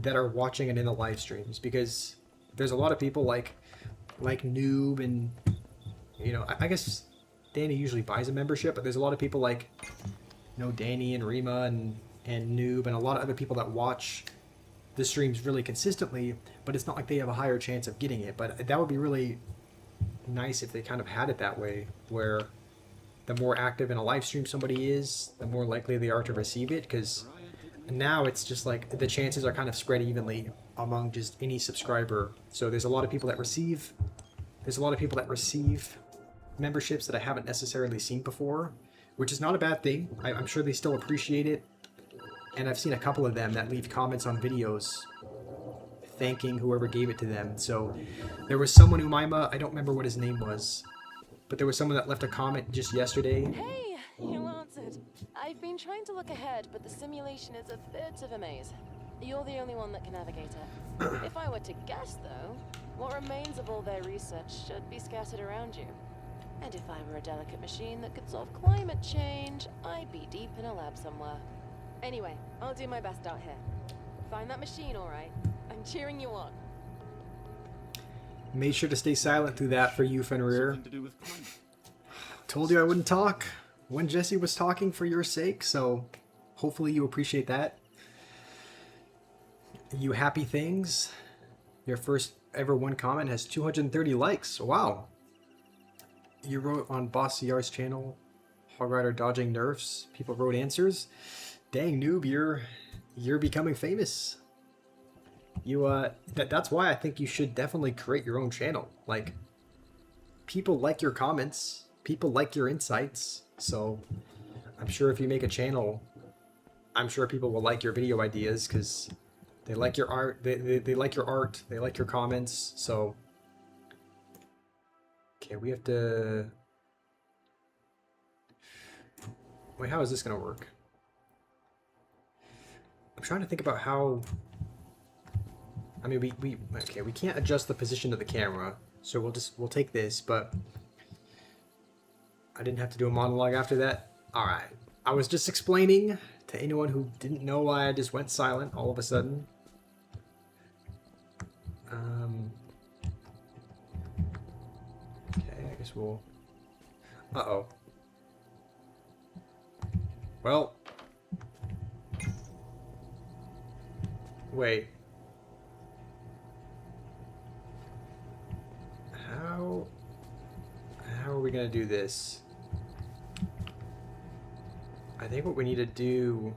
that are watching it in the live streams, because there's a lot of people like Noob and, you know, I guess Danny usually buys a membership, but there's a lot of people like, you know, Danny and Rima and Noob and a lot of other people that watch the streams really consistently, but it's not like they have a higher chance of getting it. But that would be really nice if they kind of had it that way, where the more active in a live stream somebody is, the more likely they are to receive it, because now it's just like the chances are kind of spread evenly among just any subscriber. So there's a lot of people that receive memberships that I haven't necessarily seen before, which is not a bad thing. I'm sure they still appreciate it, and I've seen a couple of them that leave comments on videos thanking whoever gave it to them. So there was someone, Umaima, I don't remember what his name was, but there was someone that left a comment just yesterday. Hey, you answered. I've been trying to look ahead, but the simulation is a bit of a maze. You're the only one that can navigate it. If I were to guess, though, what remains of all their research should be scattered around you. And if I were a delicate machine that could solve climate change, I'd be deep in a lab somewhere. Anyway, I'll do my best out here. Find that machine, all right? I'm cheering you on. Made sure to stay silent through that for you, Fenrir. Something to do with climate. Told you I wouldn't talk when Jesse was talking for your sake, so hopefully you appreciate that. You happy things. Your first ever one comment has 230 likes. Wow. You wrote on Boss CR's channel, Hog Rider dodging nerfs. People wrote answers. Dang, Noob, you're becoming famous. You that's why I think you should definitely create your own channel. Like, people like your comments, people like your insights, so I'm sure if you make a channel, I'm sure people will like your video ideas because they like your art, they like your art, they like your comments. So okay, we have to wait, how is this gonna work? I'm trying to think about how. I mean, we can't adjust the position of the camera, so we'll take this, but I didn't have to do a monologue after that. All right, I was just explaining to anyone who didn't know why I just went silent all of a sudden. Okay, I guess we'll. Uh-oh. Well. Wait. How are we gonna do this? I think what we need to do.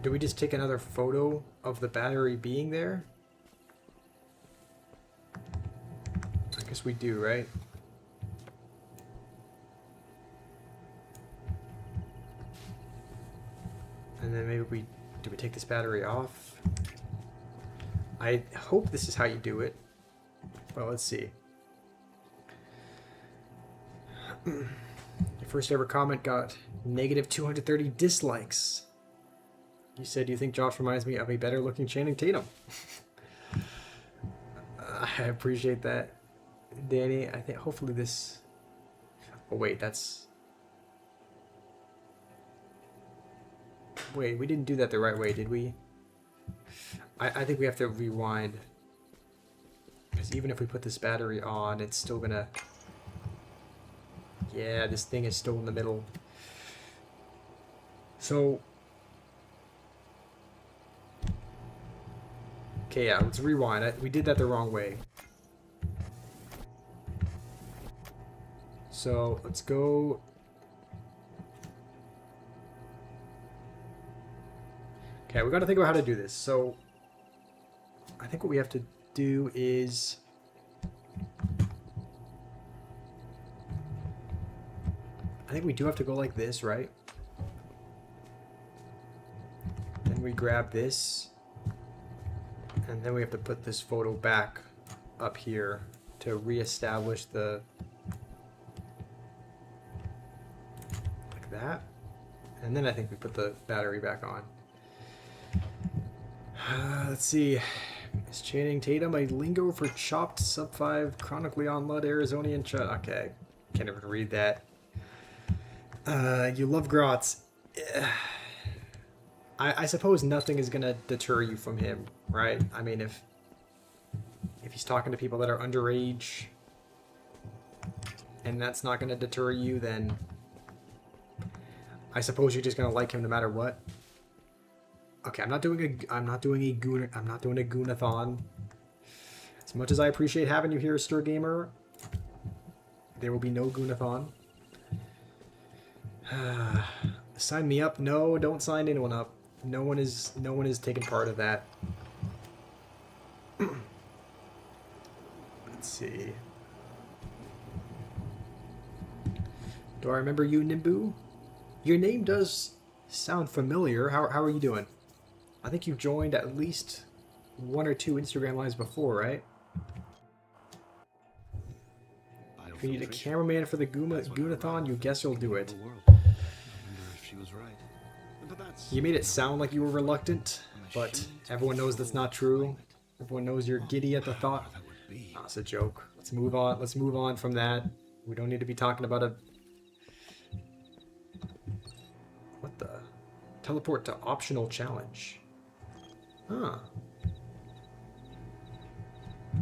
Do we just take another photo of the battery being there? I guess we do, right? And then maybe do we take this battery off? I hope this is how you do it. Well, let's see. Your first ever comment got negative 230 dislikes. You said you think Josh reminds me of a better looking Channing Tatum. I appreciate that, Danny. I think hopefully this. Oh wait, that's. Wait, we didn't do that the right way, did we? I think we have to rewind. Because even if we put this battery on, it's still gonna... Yeah, this thing is still in the middle. So... Okay, yeah, let's rewind. We did that the wrong way. So, let's go... Okay, we got to think about how to do this. So, I think what we have to do is... I think we do have to go like this, right? Then we grab this. And then we have to put this photo back up here to reestablish the... Like that. And then I think we put the battery back on. Let's see. Is Channing Tatum a lingo for chopped sub 5 chronically on Lud Arizonian Okay. Can't even read that. You love Grotz. I suppose nothing is gonna deter you from him, right? I mean, if he's talking to people that are underage, and that's not gonna deter you, then I suppose you're just gonna like him no matter what. Okay, I'm not doing a goonathon. As much as I appreciate having you here, Stir Gamer, there will be no goonathon. Sign me up? No, don't sign anyone up. No one is taking part of that. Let's see. Do I remember you, Nimbu? Your name does sound familiar. How are you doing? I think you've joined at least 1 or 2 Instagram lives before, right? If you need a cameraman for the Goonathon, you guess you'll do it. You made it sound like you were reluctant, but everyone knows that's not true. Everyone knows you're giddy at the thought. That's a joke. Let's move on. Let's move on from that. We don't need to be talking about a... What the? Teleport to optional challenge. Huh.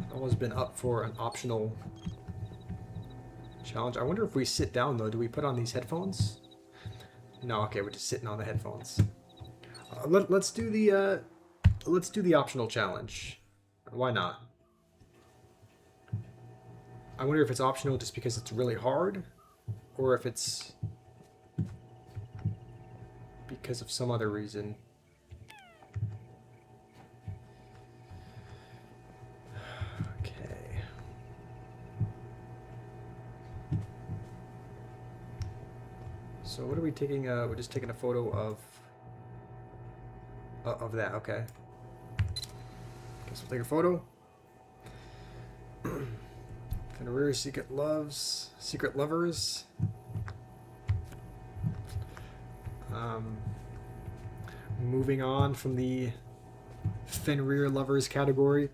I've always been up for an optional challenge. I wonder if we sit down though. Do we put on these headphones? No. Okay, we're just sitting on the headphones. Let's do the optional challenge. Why not? I wonder if it's optional just because it's really hard, or if it's because of some other reason. Okay. So what are we taking? We're just taking a photo of that. Okay. Guess we'll take a photo. Fenrir Secret Lovers. Moving on from the Fenrir Lovers category.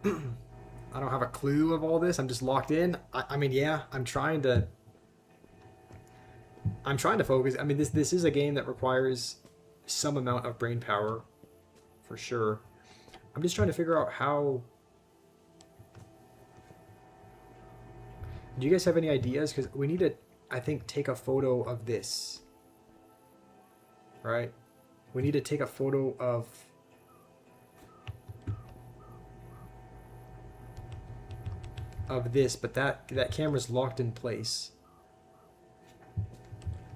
I don't have a clue of all this. I'm just locked in. I mean, yeah, I'm trying to focus. I mean, this is a game that requires some amount of brain power, for sure. I'm just trying to figure out how... Do you guys have any ideas? Because we need to, I think, take a photo of this. Right? We need to take a photo of this, but that camera's locked in place.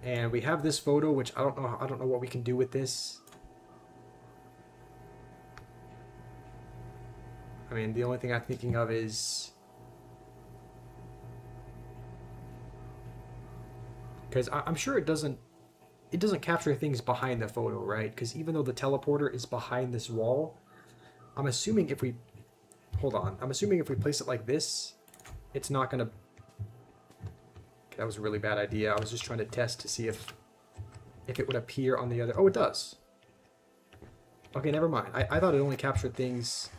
And we have this photo, which I don't know what we can do with this. I mean, the only thing I'm thinking of is... Because I'm sure it doesn't capture things behind the photo, right? Because even though the teleporter is behind this wall, I'm assuming if we... Hold on. I'm assuming if we place it like this, it's not going to... That was a really bad idea. I was just trying to test to see if it would appear on the other... Oh, it does. Okay, never mind. I thought it only captured things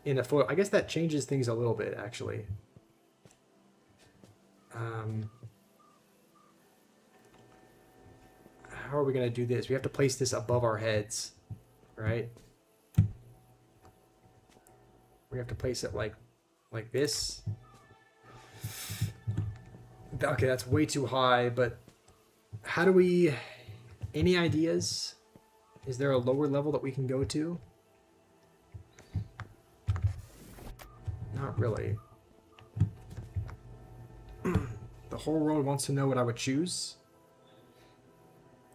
in a photo. I guess that changes things a little bit, actually. How are we going to do this? We have to place this above our heads, right? We have to place it like this. Okay, that's way too high, but how do we... Any ideas? Is there a lower level that we can go to? Not really. The whole world wants to know what I would choose.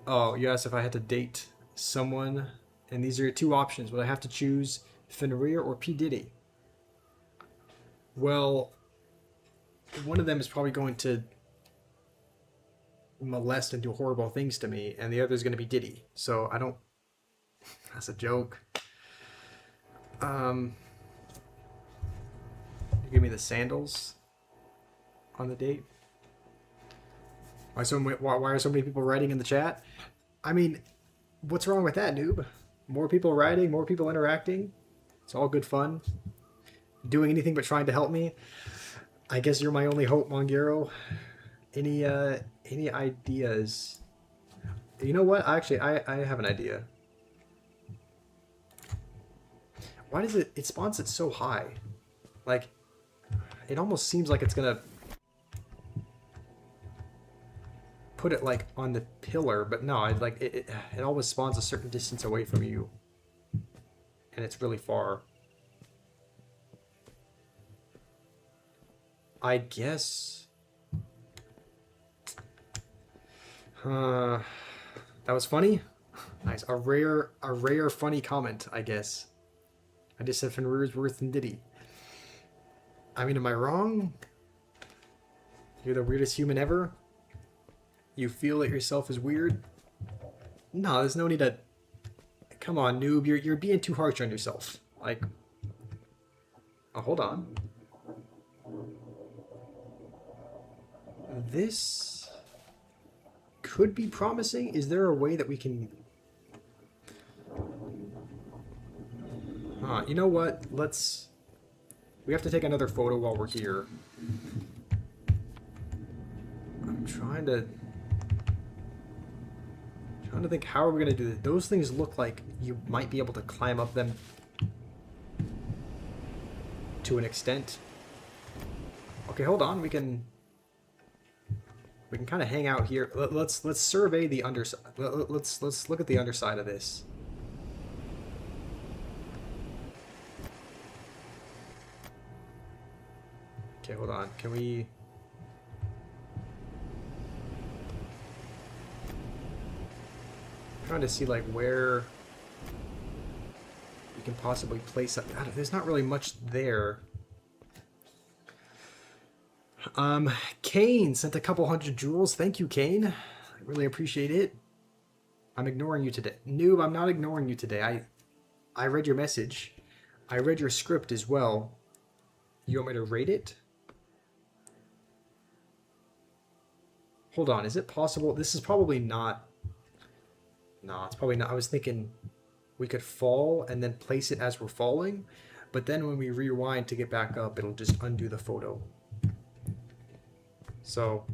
Oh, you asked if I had to date someone, and these are your 2 options. Would I have to choose Fenrir or P. Diddy? Well, one of them is probably going to molest and do horrible things to me, and the other is going to be Diddy. So I don't... That's a joke. You give me the sandals on the date. Why are so many people writing in the chat? I mean, what's wrong with that, noob? More people writing, more people interacting. It's all good fun. Doing anything but trying to help me. I guess you're my only hope, Mongero. Any ideas? You know what? Actually, I have an idea. Why does it spawns it so high? Like, it almost seems like it's gonna put it like on the pillar, but no, it always spawns a certain distance away from you, and it's really far. I guess. That was funny. Nice, a rare funny comment, I guess. I just said Fenrir's worse than Diddy. I mean, am I wrong? You're the weirdest human ever? You feel that yourself is weird? No, there's no need to... Come on, noob. You're being too harsh on yourself. Like... Oh, hold on. This... could be promising. Is there a way that we can... You know what? Let's... We have to take another photo while we're here. I'm trying to think, how are we going to do this? Those things look like you might be able to climb up them to an extent. Okay, hold on. We can kind of hang out here. Let's survey the underside. Let's look at the underside of this. Okay, hold on. Can we... I'm trying to see like where we can possibly place up. There's not really much there. Kane sent a couple hundred jewels. Thank you, Kane. I really appreciate it. I'm ignoring you today. Noob, I'm not ignoring you today. I read your message. I read your script as well. You want me to rate it? Hold on, is it possible? This is probably not... No, it's probably not. I was thinking we could fall and then place it as we're falling, but then when we rewind to get back up, it'll just undo the photo. So...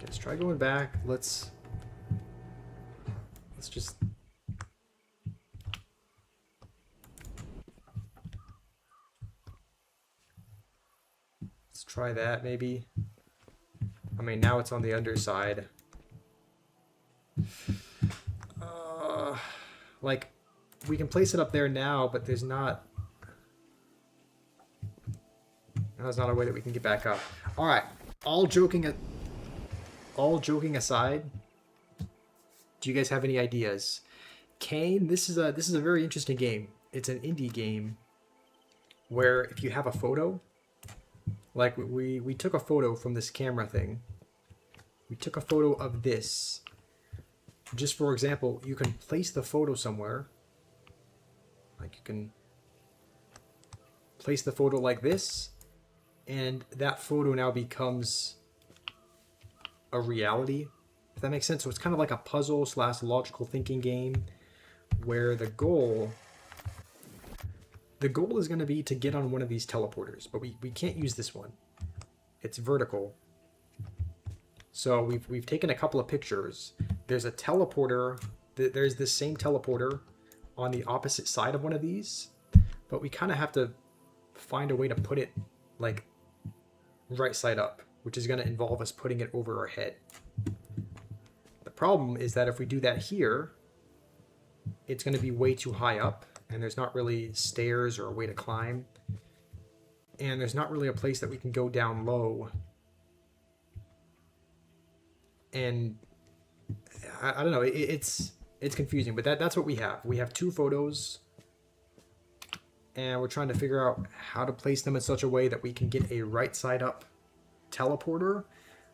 Let's try going back. Let's just... Let's try that, maybe. I mean, now it's on the underside. Like, we can place it up there now, but there's not... There's not a way that we can get back up. All right. All joking aside, do you guys have any ideas? Kane, this is a very interesting game. It's an indie game where if you have a photo, like we took a photo from this camera thing. We took a photo of this. Just for example, you can place the photo somewhere. Like you can place the photo like this, and that photo now becomes a reality, if that makes sense. So it's kind of like a puzzle / logical thinking game where the goal is going to be to get on one of these teleporters, but we can't use this one. It's vertical. So we've taken a couple of pictures. There's a teleporter. There's this same teleporter on the opposite side of one of these, but we kind of have to find a way to put it like right side up, which is going to involve us putting it over our head. The problem is that if we do that here, it's going to be way too high up, and there's not really stairs or a way to climb, and there's not really a place that we can go down low. And I don't know, it's confusing, but that's what we have. We have two photos, and we're trying to figure out how to place them in such a way that we can get a right side up teleporter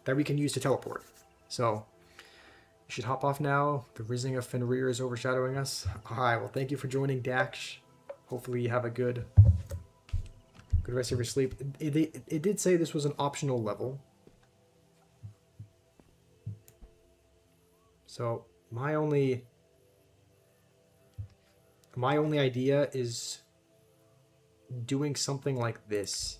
that we can use to teleport. So you should hop off now. The rising of Fenrir is overshadowing us. Alright, well, thank you for joining, Dax. Hopefully you have a good Good rest of your sleep. It did say this was an optional level. So my only idea is doing something like this.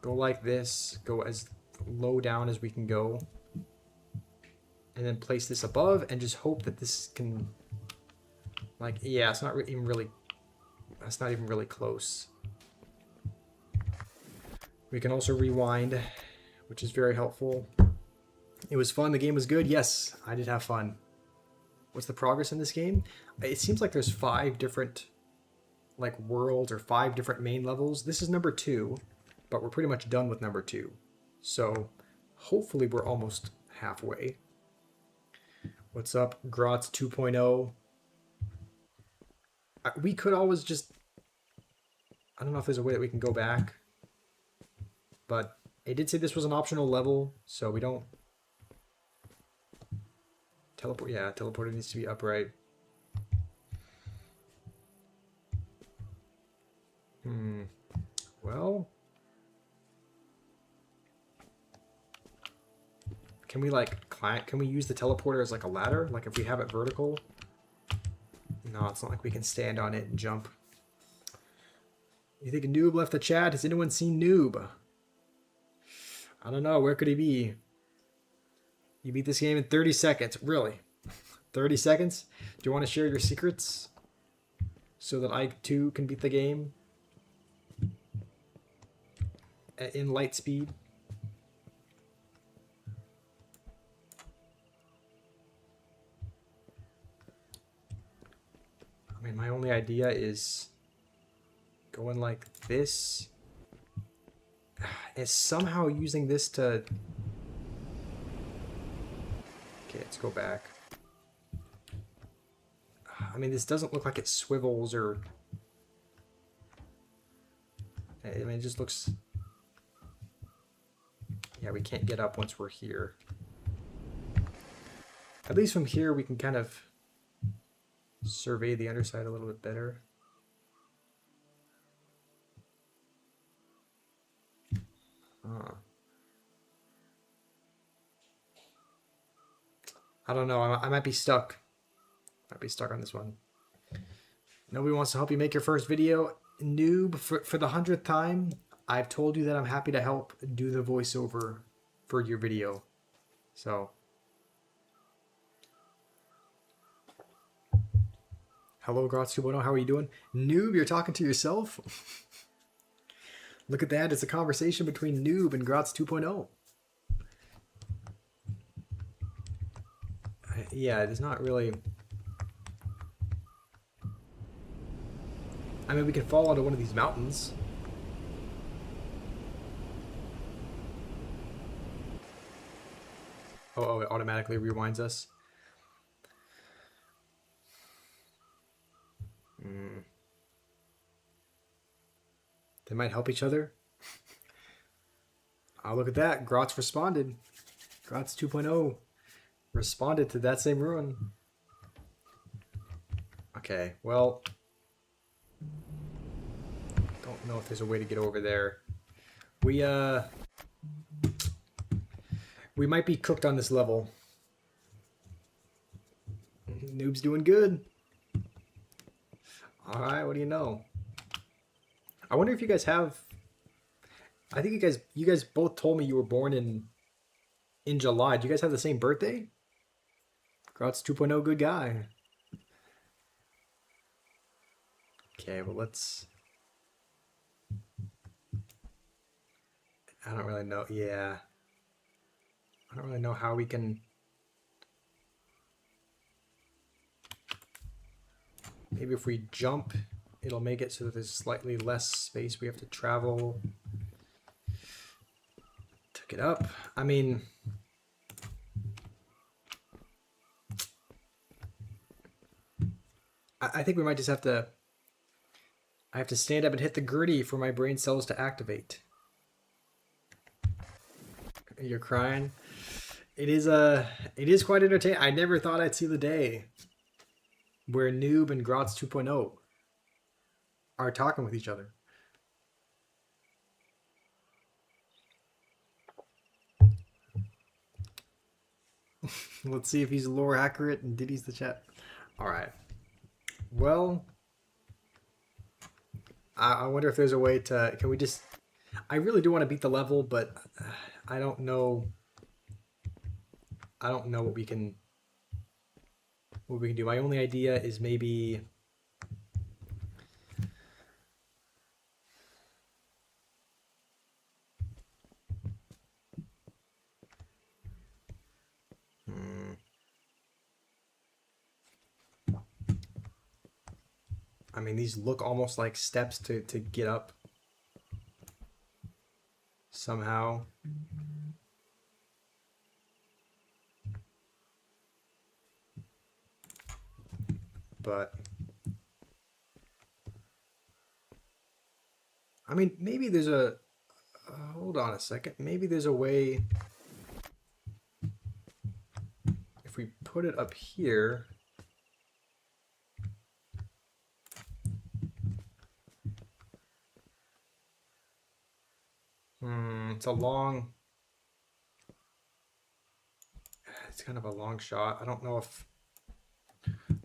Go like this, go as low down as we can go. And then place this above and just hope that this can, like, yeah, it's not even really, that's not even really close. We can also rewind, which is very helpful. It was fun. The game was good. Yes, I did have fun. What's the progress in this game? It seems like there's 5 different, like, worlds or 5 different main levels. This is number 2, but we're pretty much done with number 2. So hopefully we're almost halfway. What's up, Grotz 2.0? We could always just... I don't know if there's a way that we can go back. But it did say this was an optional level, so we don't... Teleport, yeah, teleporter needs to be upright. Well... Can we, like, climb? Can we use the teleporter as, like, a ladder? Like, if we have it vertical? No, it's not like we can stand on it and jump. You think Noob left the chat? Has anyone seen Noob? I don't know. Where could he be? You beat this game in 30 seconds. Really? 30 seconds? Do you want to share your secrets? So that I, too, can beat the game? In light speed? I mean, my only idea is going like this. Is somehow using this to... Okay, let's go back. I mean, this doesn't look like it swivels or... I mean, it just looks... Yeah, we can't get up once we're here. At least from here, we can kind of survey the underside a little bit better. I don't know. I might be stuck. Might be stuck on this one. Nobody wants to help you make your first video. Noob, for the 100th time, I've told you that I'm happy to help do the voiceover for your video. So... Hello, Grotz 2.0. How are you doing? Noob, you're talking to yourself? Look at that. It's a conversation between Noob and Grotz 2.0. Yeah, it is not really... I mean, we can fall onto one of these mountains. Oh, it automatically rewinds us. They might help each other. Oh, look at that. Grotz responded. Grotz 2.0 responded to that same ruin. Okay, well... Don't know if there's a way to get over there. We might be cooked on this level. Noob's doing good. Alright, what do you know? I wonder if you guys have... I think you guys both told me you were born in July. Do you guys have the same birthday? Grotz 2.0, good guy. Okay, well let's... I don't really know. Yeah. I don't really know how we can... Maybe if we jump, it'll make it so that there's slightly less space we have to travel to get up. I mean... I think we might just have to... I have to stand up and hit the gritty for my brain cells to activate. You're crying? It is quite entertaining. I never thought I'd see the day where Noob and Grotz 2.0 are talking with each other. Let's see if he's lore accurate and Diddy's the chat. All right. Well, I wonder if there's a way to. Can we just? I really do want to beat the level, but I don't know. I don't know what we can. What we can do. My only idea is maybe. I mean, these look almost like steps to get up somehow. But I mean, maybe there's a hold on a second. Maybe there's a way if we put it up here. It's a long. It's kind of a long shot. I don't know if.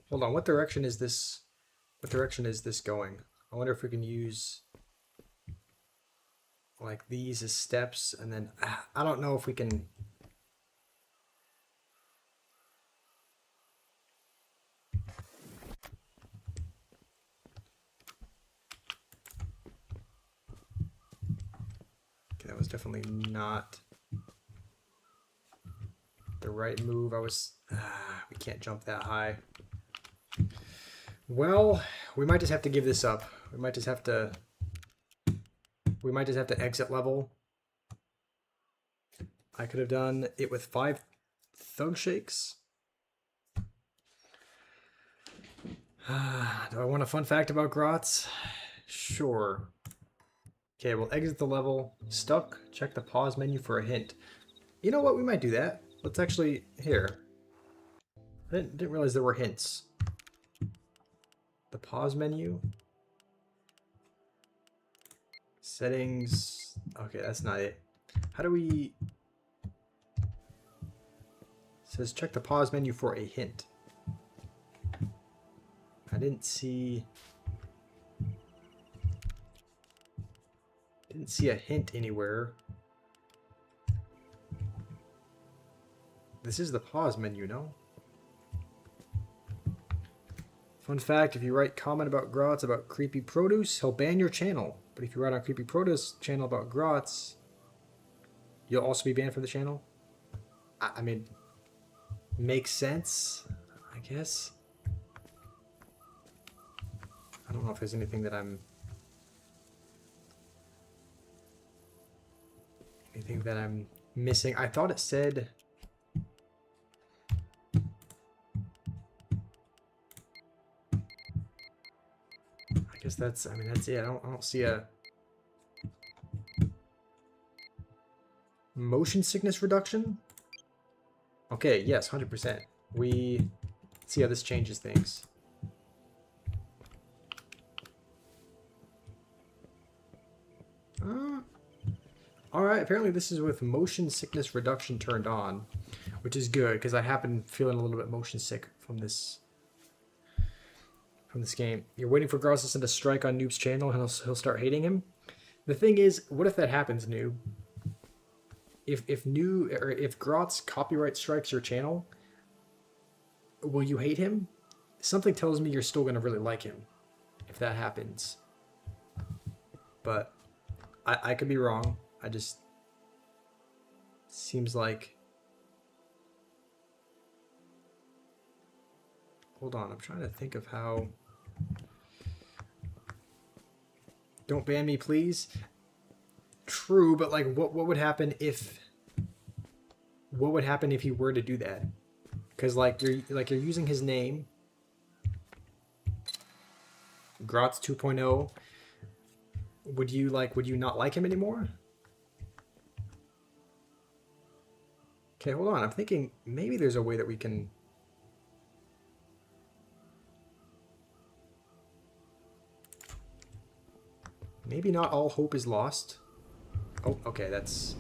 Hold on. What direction is this? What direction is this going? I wonder if we can use like these as steps, and then I don't know if we can. Okay, that was definitely not the right move. I was. We can't jump that high. Well, we might just have to give this up. We might just have to. We might just have to exit level. I could have done it with 5 thug shakes. Do I want a fun fact about grots? Sure. Okay, we'll exit the level. Stuck. Check the pause menu for a hint. You know what? We might do that. Let's actually here. I didn't realize there were hints. The pause menu. Settings. Okay, that's not it. How do we... It says check the pause menu for a hint. I didn't see a hint anywhere. This is the pause menu, no? Fun fact, if you write comment about grots about creepy produce, he'll ban your channel. But if you write on creepy produce channel about grots, you'll also be banned from the channel. I mean, makes sense, I guess. I don't know if there's anything that I'm missing. I thought it said I guess that's it. I don't see a motion sickness reduction. Okay, yes, 100%. We see how this changes things. Alright, apparently this is with motion sickness reduction turned on, which is good because I have been feeling a little bit motion sick from this game. You're waiting for Gross to send a strike on Noob's channel and he'll start hating him. The thing is, what if that happens, Noob? If Grotz copyright strikes your channel, will you hate him? Something tells me you're still gonna really like him if that happens. But I could be wrong. I just seems like. Hold on, I'm trying to think of how. Don't ban me, please. True, but like, what would happen if? What would happen if he were to do that? Because like you're using his name, Grotz 2.0. Would you not like him anymore? Okay, hold on. I'm thinking maybe there's a way that we can. Maybe not all hope is lost. Oh, okay, that's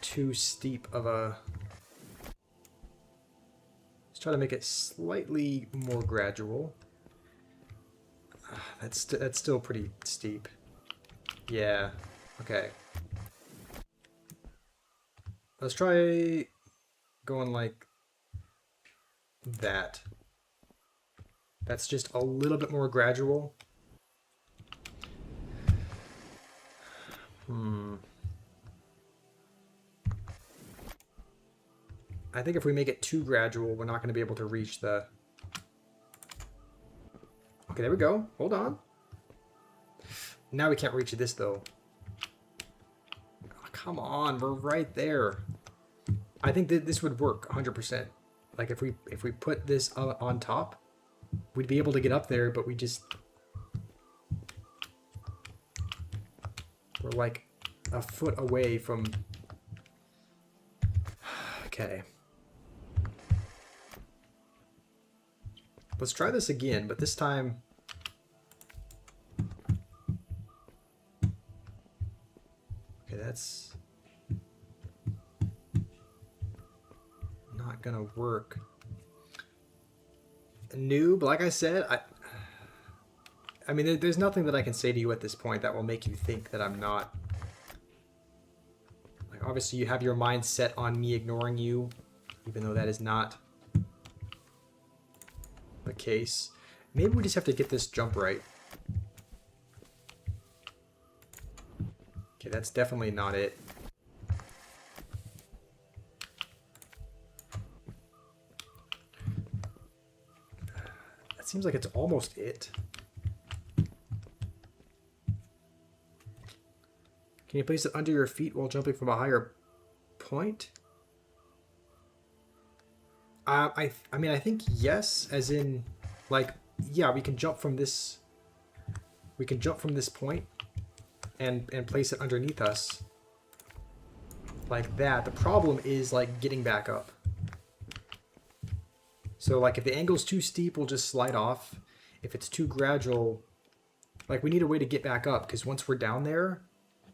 too steep of a... Let's try to make it slightly more gradual. That's still pretty steep. Yeah, okay. Let's try going like that. That's just a little bit more gradual. I think if we make it too gradual, we're not going to be able to reach the... Okay, there we go. Hold on. Now we can't reach this, though. Oh, come on, we're right there. I think that this would work 100%. Like, if we put this on top, we'd be able to get up there, but we just... We're like a foot away from... Okay. Let's try this again, but this time... Okay, that's... not gonna work. Noob, like I said, I mean, there's nothing that I can say to you at this point that will make you think that I'm not... Like, obviously you have your mind set on me ignoring you, even though that is not the case. Maybe we just have to get this jump right. Okay, that's definitely not it. That seems like it's almost it. Can you place it under your feet while jumping from a higher point? I mean, I think yes, as in, like, yeah, we can jump from this. We can jump from this point and place it underneath us. Like that. The problem is, like, getting back up. So, like, if the angle's too steep, we'll just slide off. If it's too gradual, like, we need a way to get back up, because once we're down there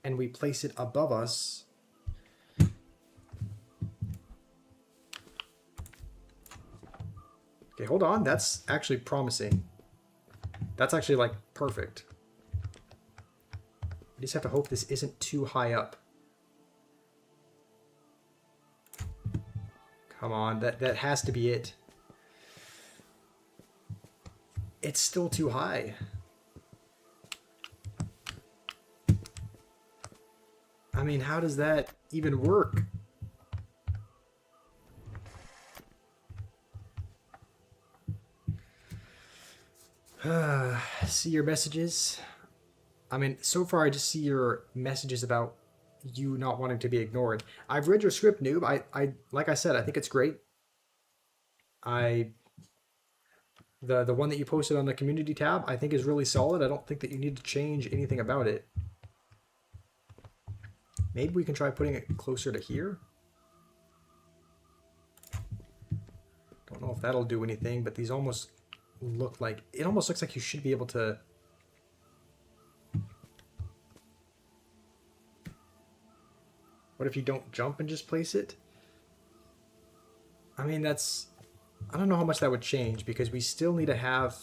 and we place it above us... Okay, hold on. That's actually promising. That's actually, like, perfect. We just have to hope this isn't too high up. Come on, that has to be it. It's still too high. I mean, how does that even work? See your messages. I mean, so far I just see your messages about you not wanting to be ignored. I've read your script, noob. I like I said, I think it's great. The one that you posted on the community tab, I think is really solid. I don't think that you need to change anything about it. Maybe we can try putting it closer to here. Don't know if that'll do anything, but these almost look like... It almost looks like you should be able to... What if you don't jump and just place it? I mean, that's... I don't know how much that would change, because we still need to have...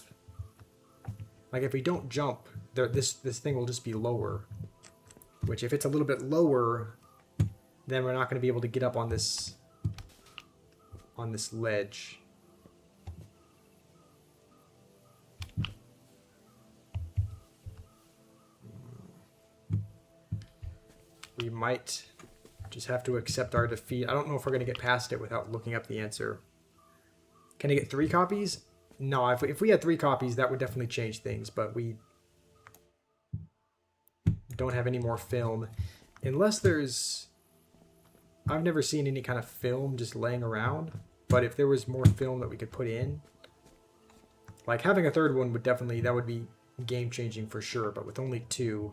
Like, if we don't jump, this thing will just be lower. Which, if it's a little bit lower, then we're not going to be able to get up on this ledge. We might just have to accept our defeat. I don't know if we're going to get past it without looking up the answer. Can I get 3 copies? No, if we had 3 copies, that would definitely change things, but we don't have any more film. Unless there's... I've never seen any kind of film just laying around, but if there was more film that we could put in, like having a 3rd one would definitely, that would be game-changing for sure, but with only 2,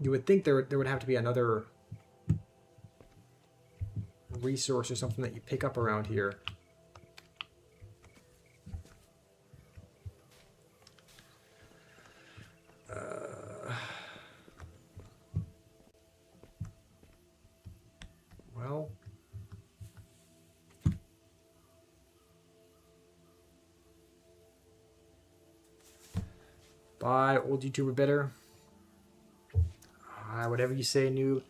you would think there would have to be another resource or something that you pick up around here. Bye, old YouTuber better. Whatever you say, noob.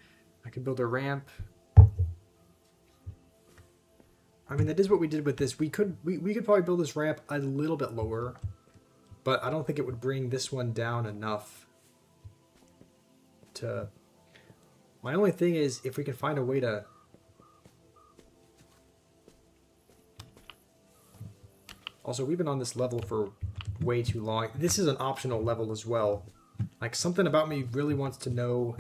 I can build a ramp. I mean, that is what we did with this. We could probably build this ramp a little bit lower, but I don't think it would bring this one down enough to... My only thing is if we can find a way to... Also, we've been on this level for way too long. This is an optional level as well. Like, something about me really wants to know...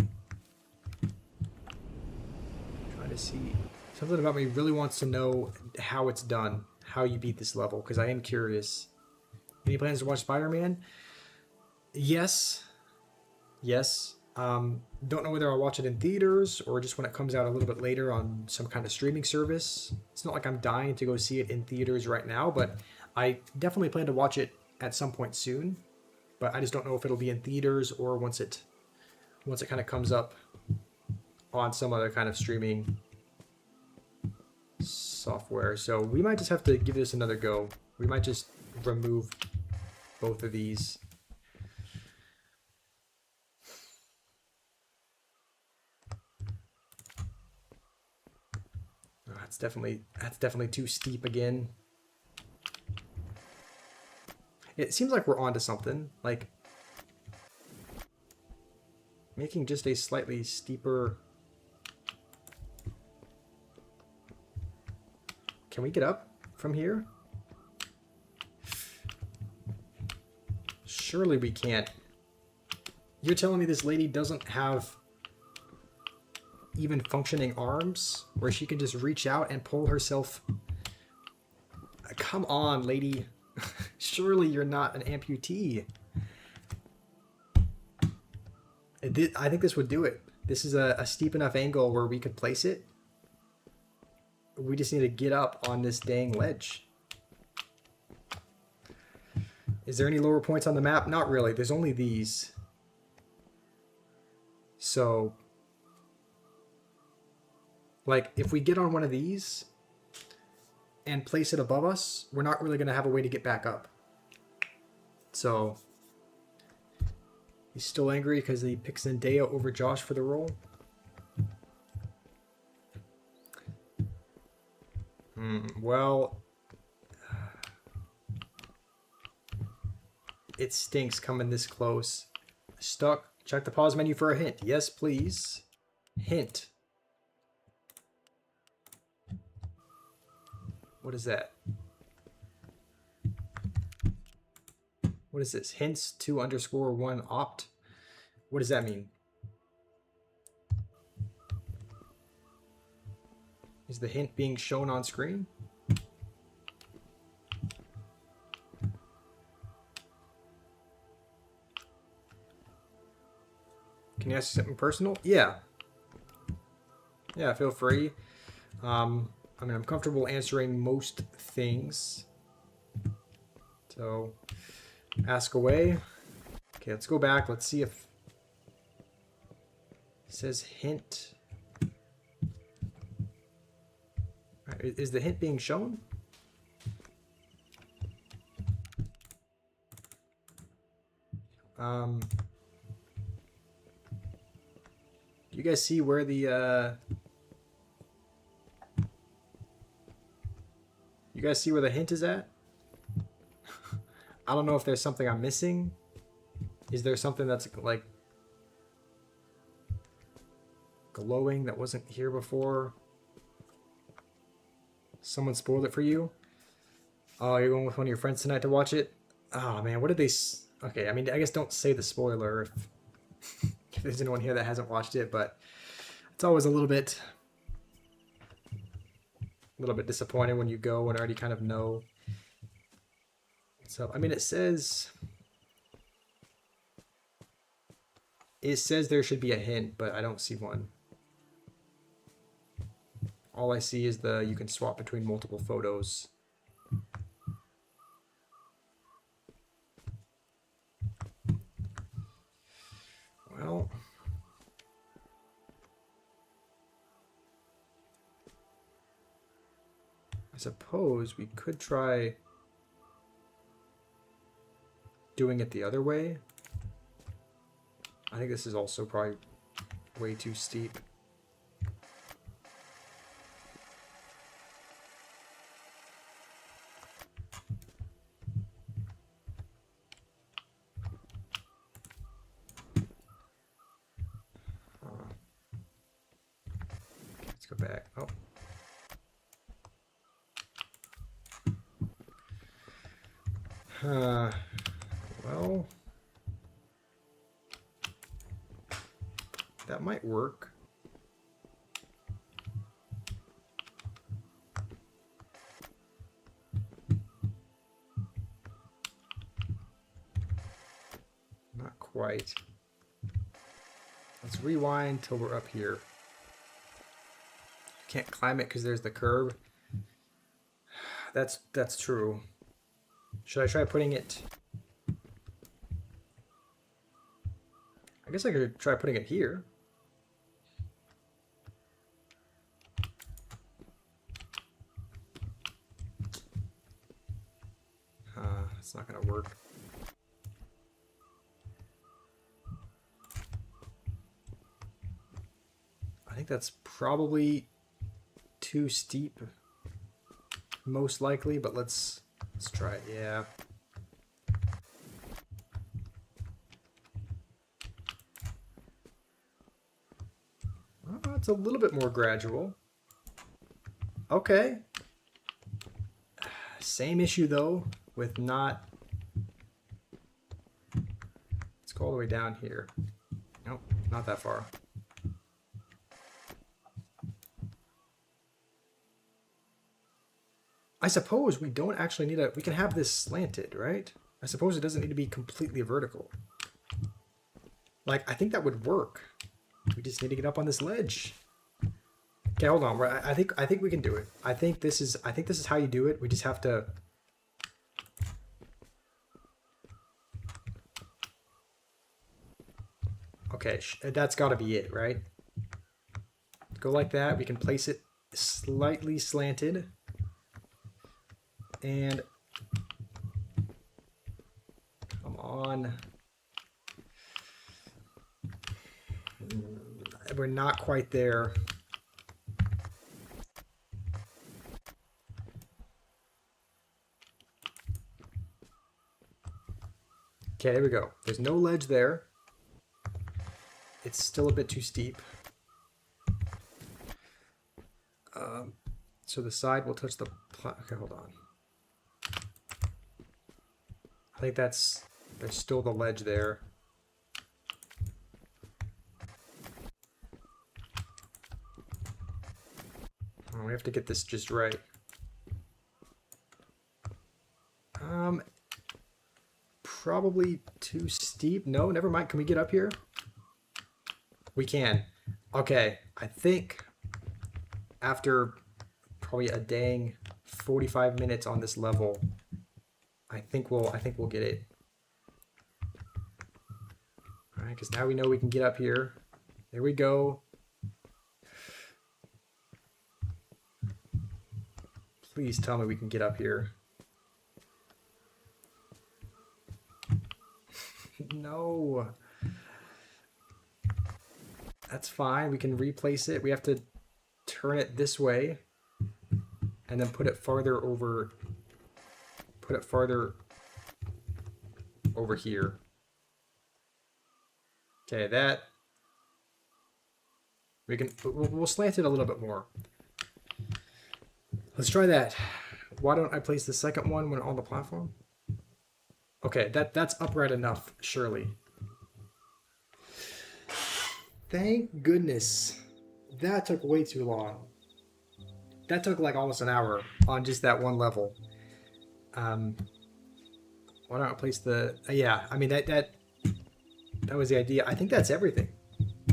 Trying to see... Something about me really wants to know how it's done. How you beat this level, because I am curious. Any plans to watch Spider-Man? Yes. Yes. Don't know whether I'll watch it in theaters or just when it comes out a little bit later on some kind of streaming service. It's not like I'm dying to go see it in theaters right now, but I definitely plan to watch it at some point soon. But I just don't know if it'll be in theaters or once it kind of comes up on some other kind of streaming software. So we might just have to give this another go. We might just remove both of these. Oh, that's definitely too steep again. It seems like we're onto something, like making just a slightly steeper. Can we get up from here? Surely we can't. You're telling me this lady doesn't have even functioning arms where she can just reach out and pull herself? Come on, lady. Surely you're not an amputee. I think this would do it. This is a steep enough angle where we could place it. We just need to get up on this dang ledge. Is there any lower points on the map? Not really. There's only these. So, like, if we get on one of these and place it above us, we're not really going to have a way to get back up. So, he's still angry because he picks Zendaya over Josh for the role. Well, it stinks coming this close. Stuck. Check the pause menu for a hint. Yes, please. Hint. What is that? What is this? Hints 2_1 opt. What does that mean? Is the hint being shown on screen? Can you ask something personal? Yeah. Yeah, feel free. I mean, I'm comfortable answering most things. So, ask away. Okay, let's go back. Let's see if it says hint. Is the hint being shown? Do you guys see where the you guys see where the hint is at? I don't know if there's something I'm missing. Is there something that's like glowing that wasn't here before? Someone spoiled it for you? Oh, you're going with one of your friends tonight to watch it? Oh, man, what did they... Okay, I mean, I guess don't say the spoiler if there's anyone here that hasn't watched it, but it's always a little bit disappointing when you go and already kind of know. So, I mean, it says there should be a hint, but I don't see one. All I see is you can swap between multiple photos. Well, I suppose we could try doing it the other way. I think this is also probably way too steep. Let's go back. Oh. Well, that might work. Not quite. Let's rewind till we're up here. Can't climb it because there's the curb. That's true. Should I try putting it? I guess I could try putting it here. It's not gonna work. I think that's probably too steep, most likely, but let's try it. Yeah. Oh, it's a little bit more gradual. Okay. Same issue though with not. Let's go all the way down here. Nope, not that far. I suppose we don't actually need we can have this slanted, right? I suppose it doesn't need to be completely vertical. Like, I think that would work. We just need to get up on this ledge. Okay, hold on. I think we can do it. I think this is how you do it. We just have to. Okay, that's got to be it, right? Go like that. We can place it slightly slanted. And come on. We're not quite there. Okay, there we go. There's no ledge there. It's still a bit too steep. So the side will touch the okay, hold on. I think there's still the ledge there. Oh, we have to get this just right. Probably too steep. No, never mind. Can we get up here? We can. Okay, I think after probably a dang 45 minutes on this level, I think we'll get it. All right, because now we know we can get up here. There we go. Please tell me we can get up here. No. That's fine. We can replace it. We have to turn it this way and then put it farther over. Put it farther over here. Okay, that we'll slant it a little bit more. Let's try that. Why don't I place the second one when on the platform? Okay, that's upright enough, surely. Thank goodness. That took way too long. That took like almost an hour on just that one level. Why don't I place the... yeah, I mean, that was the idea. I think that's everything.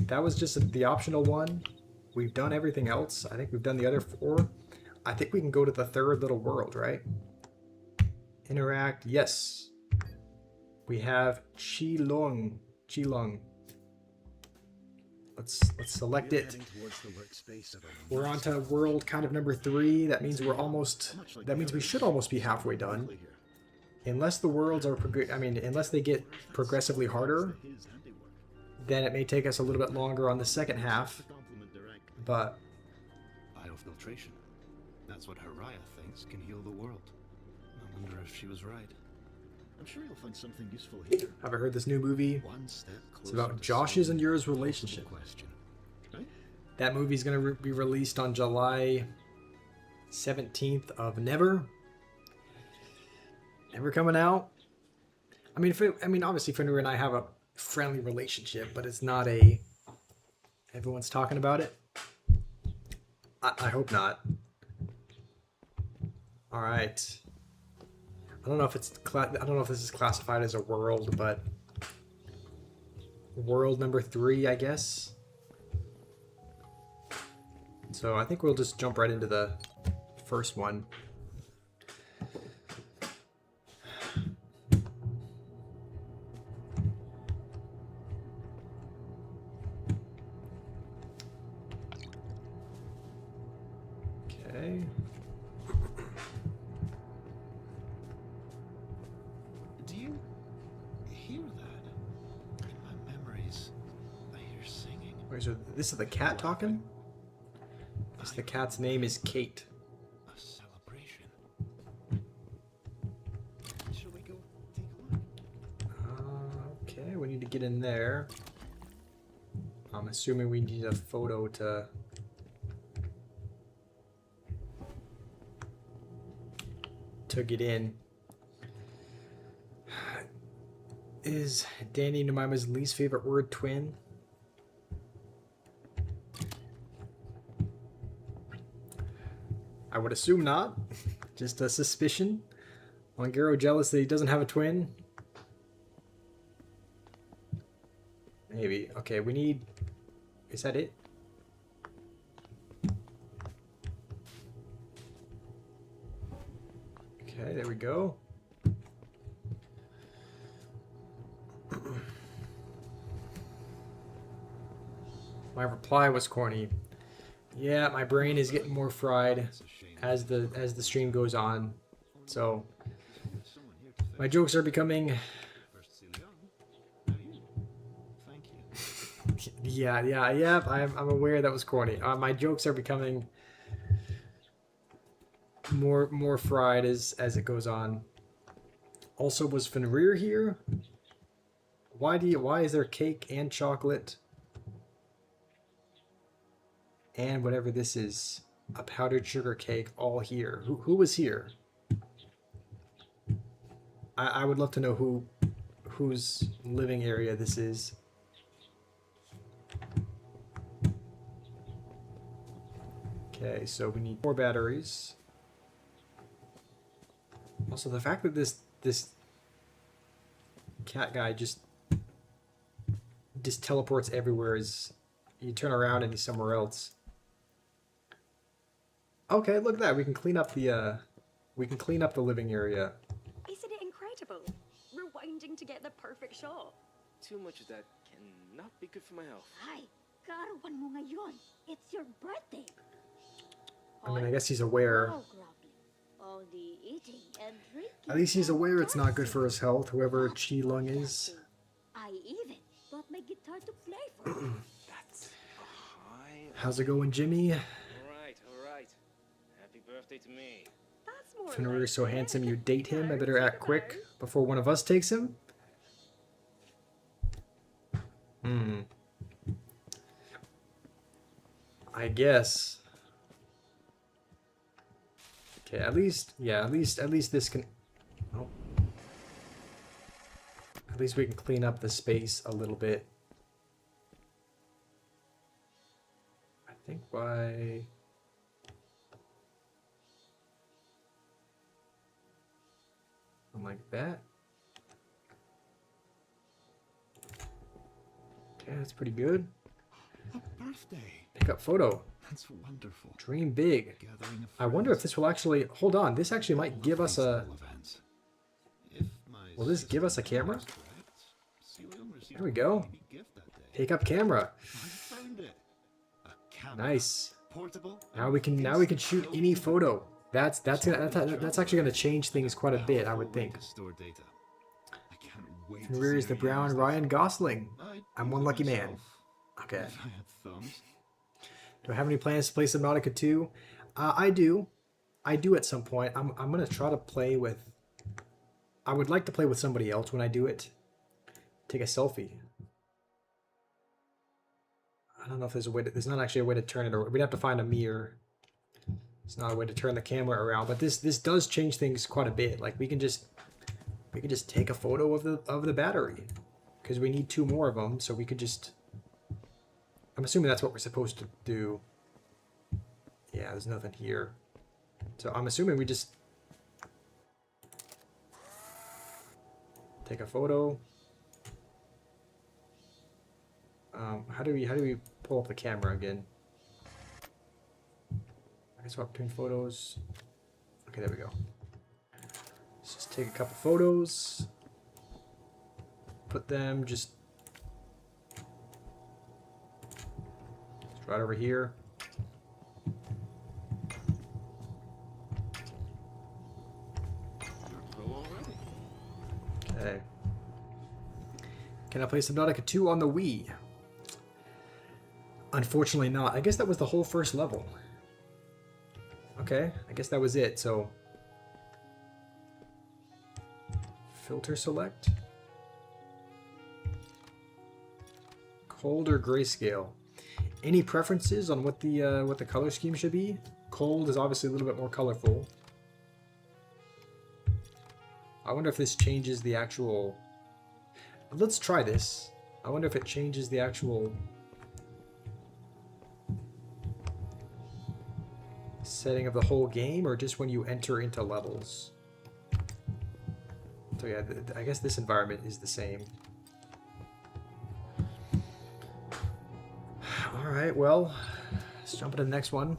That was just the optional one. We've done everything else. I think we've done the other 4. I think we can go to the third little world, right? Interact. Yes. We have Qilong. Let's select it. We're on to world kind of number 3. That means we're almost. That means we should almost be halfway done. Unless the worlds are unless they get progressively harder, then it may take us a little bit longer on the second half. The compliment direct. But Biofiltration. That's what Haraya thinks can heal the world. I wonder if she was right. I'm sure you'll find something useful here. have I heard this new movie? One step closer. It's about to Josh's solving and yours the relationship. question. Right? That movie's going to be released on July 17th of Never coming out. I mean, obviously Fenrir and I have a friendly relationship, but it's not a everyone's talking about it. I hope not. All right. I don't know if this is classified as a world, but world number 3, I guess. So I think we'll just jump right into the first one. Okay. Do you hear that? In my memories, I hear singing. Wait, so this is the cat talking? Yes, the cat's name is Kate. A celebration. Shall we go take a look? Okay, we need to get in there. I'm assuming we need a photo to get in. Is Danny and Jemima's least favorite word twin? I would assume not. Just a suspicion. Ongaro jealous that he doesn't have a twin? Maybe. Okay, we need... Is that it? Okay, there we go. My reply was corny. Yeah, my brain is getting more fried as the stream goes on. So Someone here to my jokes are becoming first Celia. How are you? Thank you. yeah, I'm aware that was corny. My jokes are becoming more fried as it goes on. Also, was Fenrir here? Why is there cake and chocolate and whatever this is, a powdered sugar cake, all here? Who was here? I would love to know whose living area this is. Okay, so we need 4 batteries. Also, the fact that this cat guy just teleports everywhere is... You turn around and he's somewhere else. Okay, look at that. We can clean up the living area. Isn't it incredible? Rewinding to get the perfect shot. Too much of that cannot be good for my health. Ay, karawan mo ngayon. It's your birthday. I mean, I guess he's aware. How lovely. All the eating and drinking. At least he's and aware it's not good dancing. for his health, whoever What Chi Lung would that is. do? I even brought my guitar to play for you. That's high. How's it going, Jimmy? All right. Happy birthday to me. That's more Fenrir like is so it. handsome you date him. I better Take act a quick bow. before one of us takes him. I guess. Okay, at least this can... Oh. At least we can clean up the space a little bit. I think by... Something like that. Okay, that's pretty good. A birthday. Pick up photo. That's wonderful. Dream big. Gathering of I wonder if friends. this will actually... Hold on, this actually might give us a... Lovely small events. If my Will this give us a sister camera? is correct, Celia received There we a go. baby gift that day. Take up camera. I found it. A camera. Nice. Portable. Now we can shoot any photo. That's actually gonna change things quite a bit, I would think. Store data. I can't wait to Where is see the how brown yours Ryan does. Gosling? I I'm one lucky man. Okay. If I had thumbs. Do I have any plans to play Subnautica 2? I do. I do at some point. I'm gonna try to play with. I would like to play with somebody else when I do it. Take a selfie. I don't know if there's a way to. There's not actually a way to turn it around. We'd have to find a mirror. It's not a way to turn the camera around, but this does change things quite a bit. Like we can just take a photo of the battery because we need 2 more of them. So we could just. I'm assuming that's what we're supposed to do. Yeah, there's nothing here. So I'm assuming we just take a photo. How do we pull up the camera again? I guess swap between photos. Okay, there we go. Let's just take a couple photos. Put them just right over here. You're a pro already. Okay. Can I play Subnautica 2 on the Wii? Unfortunately not. I guess that was the whole first level. Okay, I guess that was it, so... Filter select? Cold or grayscale? Any preferences on what the color scheme should be? Cold is obviously a little bit more colorful. I wonder if this changes the actual... Let's try this. I wonder if it changes the actual setting of the whole game or just when you enter into levels. So yeah, I guess this environment is the same. Alright, well, let's jump into the next one.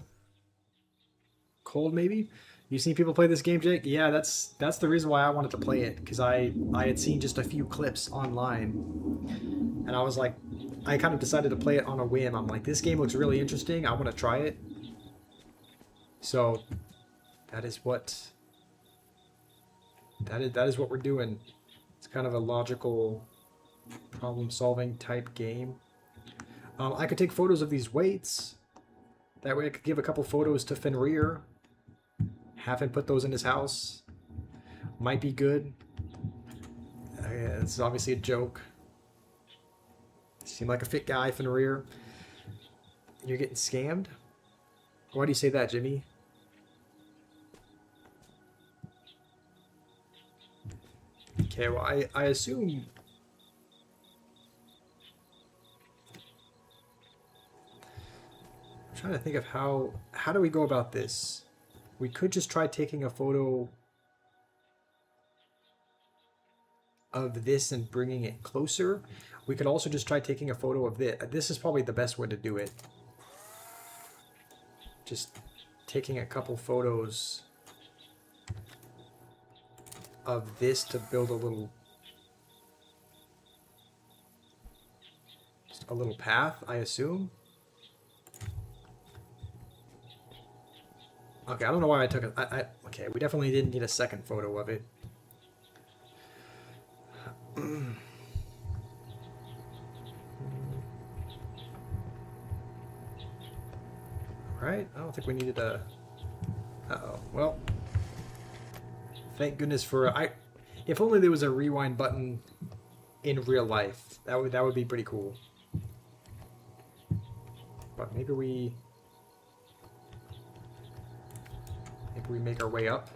Cold, maybe? You seen people play this game, Jake? Yeah, that's the reason why I wanted to play it, because I had seen just a few clips online, and I was like, I kind of decided to play it on a whim. I'm like, this game looks really interesting. I want to try it. So, that is what we're doing. It's kind of a logical problem-solving type game. I could take photos of these weights. That way I could give a couple photos to Fenrir. Have him put those in his house. Might be good. This is obviously a joke. Seem like a fit guy, Fenrir. You're getting scammed? Why do you say that, Jimmy? Okay, well, I assume... I'm trying to think of how do we go about this? We could just try taking a photo of this and bringing it closer. We could also just try taking a photo of this. This is probably the best way to do it. Just taking a couple photos of this to build a little path, I assume. Okay, I don't know why I took it. Okay, we definitely didn't need a second photo of it. Right? I don't think we needed a... Uh-oh. Well, thank goodness for... If only there was a rewind button in real life. That would be pretty cool. But maybe we make our way up.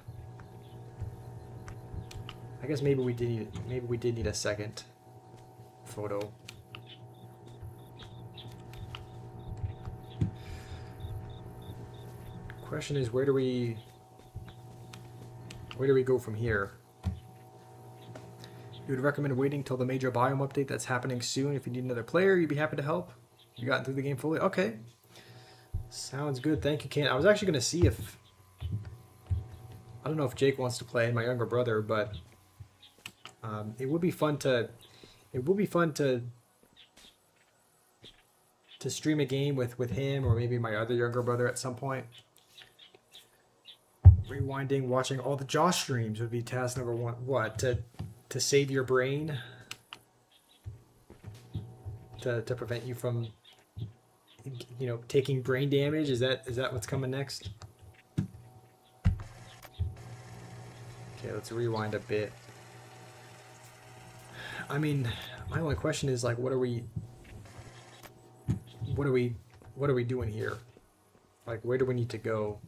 I guess maybe we did need a second photo. Question is, where do we go from here? You would recommend waiting till the major biome update that's happening soon. If you need another player, you'd be happy to help. You gotten through the game fully? Okay. Sounds good. Thank you, Ken. I was actually going to see if... I don't know if Jake wants to play, my younger brother, but it would be fun to stream a game with him or maybe my other younger brother at some point. Rewinding, watching all the Josh streams would be task number 1. What? To save your brain? to prevent you from, you know, taking brain damage. Is that what's coming next? Okay, let's rewind a bit. I mean, my only question is like, what are we doing here? Like, where do we need to go?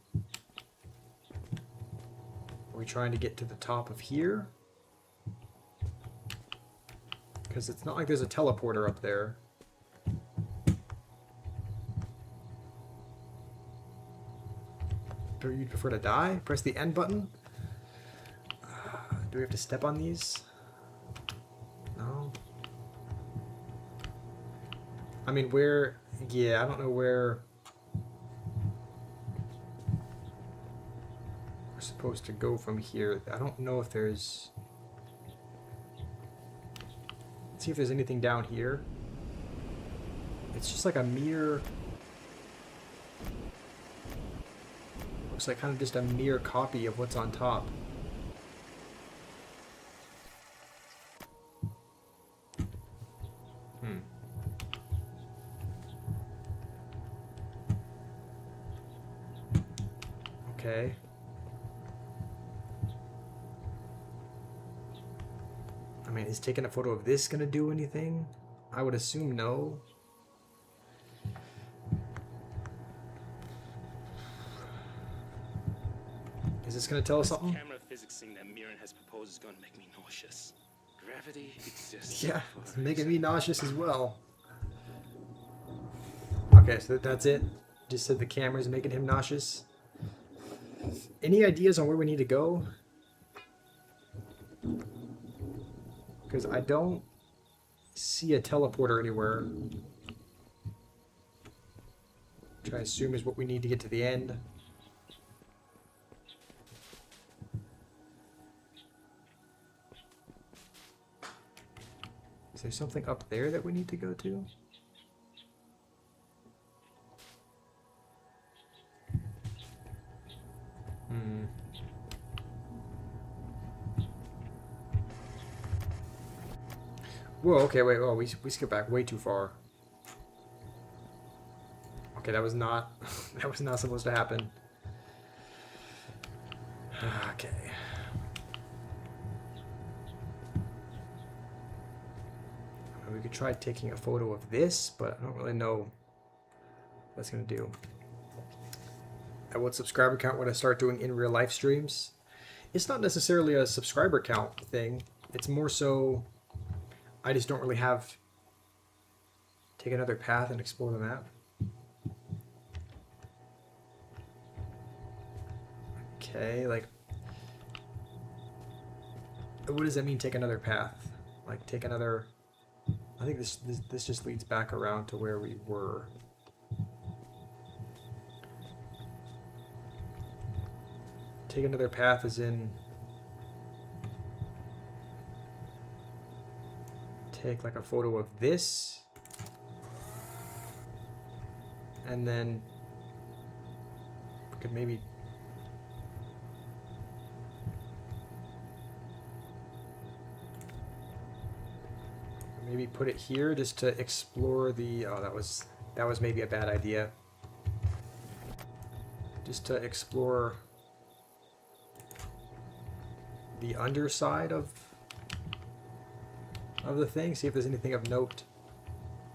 Are we trying to get to the top of here? Because it's not like there's a teleporter up there. Do you prefer to die? Press the N button? Do we have to step on these? No. I mean, where... Yeah, I don't know where... we're supposed to go from here. I don't know if there's... Let's see if there's anything down here. It's just like a mere... Looks like kind of just a mere copy of what's on top. Okay. I mean, is taking a photo of this gonna do anything? I would assume no. Is this gonna tell us something? Camera physics thing that Mirren has proposed is gonna make me nauseous. Gravity exists. Yeah, it's making me nauseous as well. Okay, so that's it. Just said the camera's making him nauseous. Any ideas on where we need to go? Because I don't see a teleporter anywhere. Which I assume is what we need to get to the end. Is there something up there that we need to go to? Whoa, okay, wait, oh, we skipped back way too far. Okay, that was not that was not supposed to happen. Okay. We could try taking a photo of this, but I don't really know what that's gonna do. At what subscriber count would I start doing in real life streams? It's not necessarily a subscriber count thing. It's more so I just don't really have take another path and explore the map. Okay, like what does that mean, take another path? Like take another... I think this just leads back around to where we were. Take another path as in take like a photo of this and then we could maybe put it here just to explore the... Oh, that was maybe a bad idea. Just to explore the underside of the thing, see if there's anything of note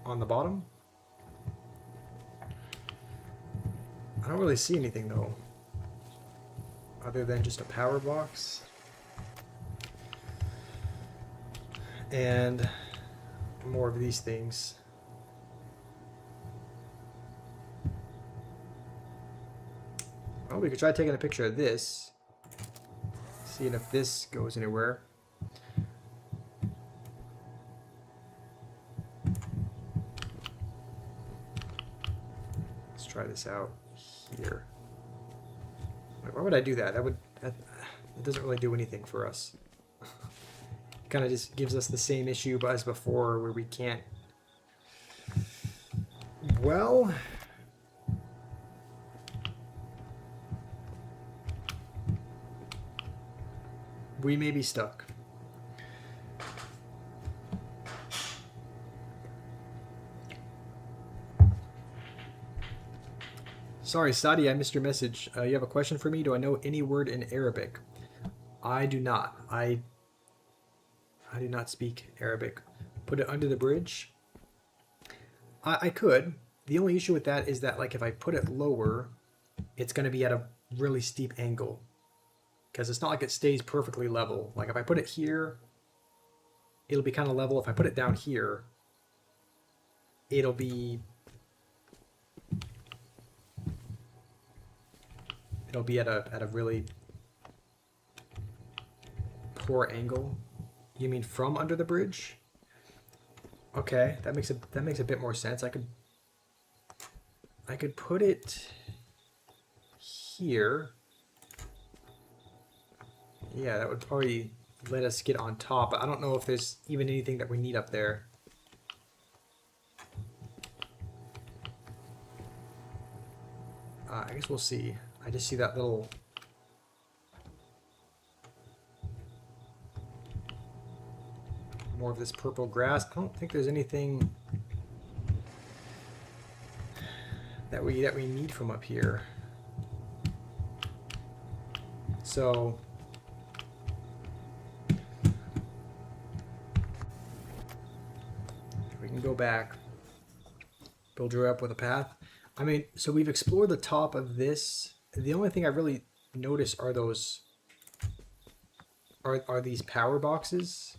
on the bottom. I don't really see anything though, other than just a power box and more of these things. Well, we could try taking a picture of this, seeing if this goes anywhere. Let's try this out here. Why would I do that? That doesn't really do anything for us. Kind of just gives us the same issue as before where we can't... Well... we may be stuck. Sorry, Sadi, I missed your message. You have a question for me? Do I know any word in Arabic? I do not. I do not speak Arabic. Put it under the bridge? I could. The only issue with that is that, like, if I put it lower, it's going to be at a really steep angle. Because it's not like it stays perfectly level. Like, if I put it here, it'll be kind of level. If I put it down here, it'll be at a really poor angle. You mean from under the bridge? Okay, that makes a bit more sense. I could put it here. Yeah, that would probably let us get on top. I don't know if there's even anything that we need up there. I guess we'll see. I just see that little... more of this purple grass. I don't think there's anything that we need from up here. So we can go back, build her up with a path. I mean, so we've explored the top of this. The only thing I really notice are those are these power boxes.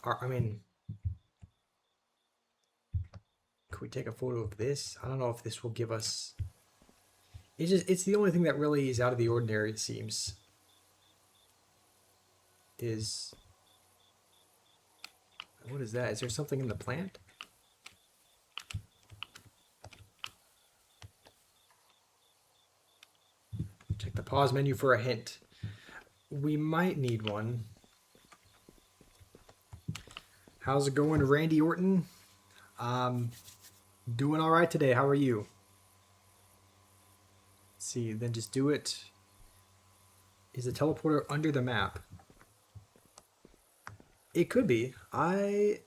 I mean, could we take a photo of this? I don't know if this will give us... It's the only thing that really is out of the ordinary, it seems. What is that? Is there something in the plant? Check the pause menu for a hint. We might need one. How's it going, Randy Orton? Doing all right today. How are you? Let's see, then just do it. Is the teleporter under the map? It could be. I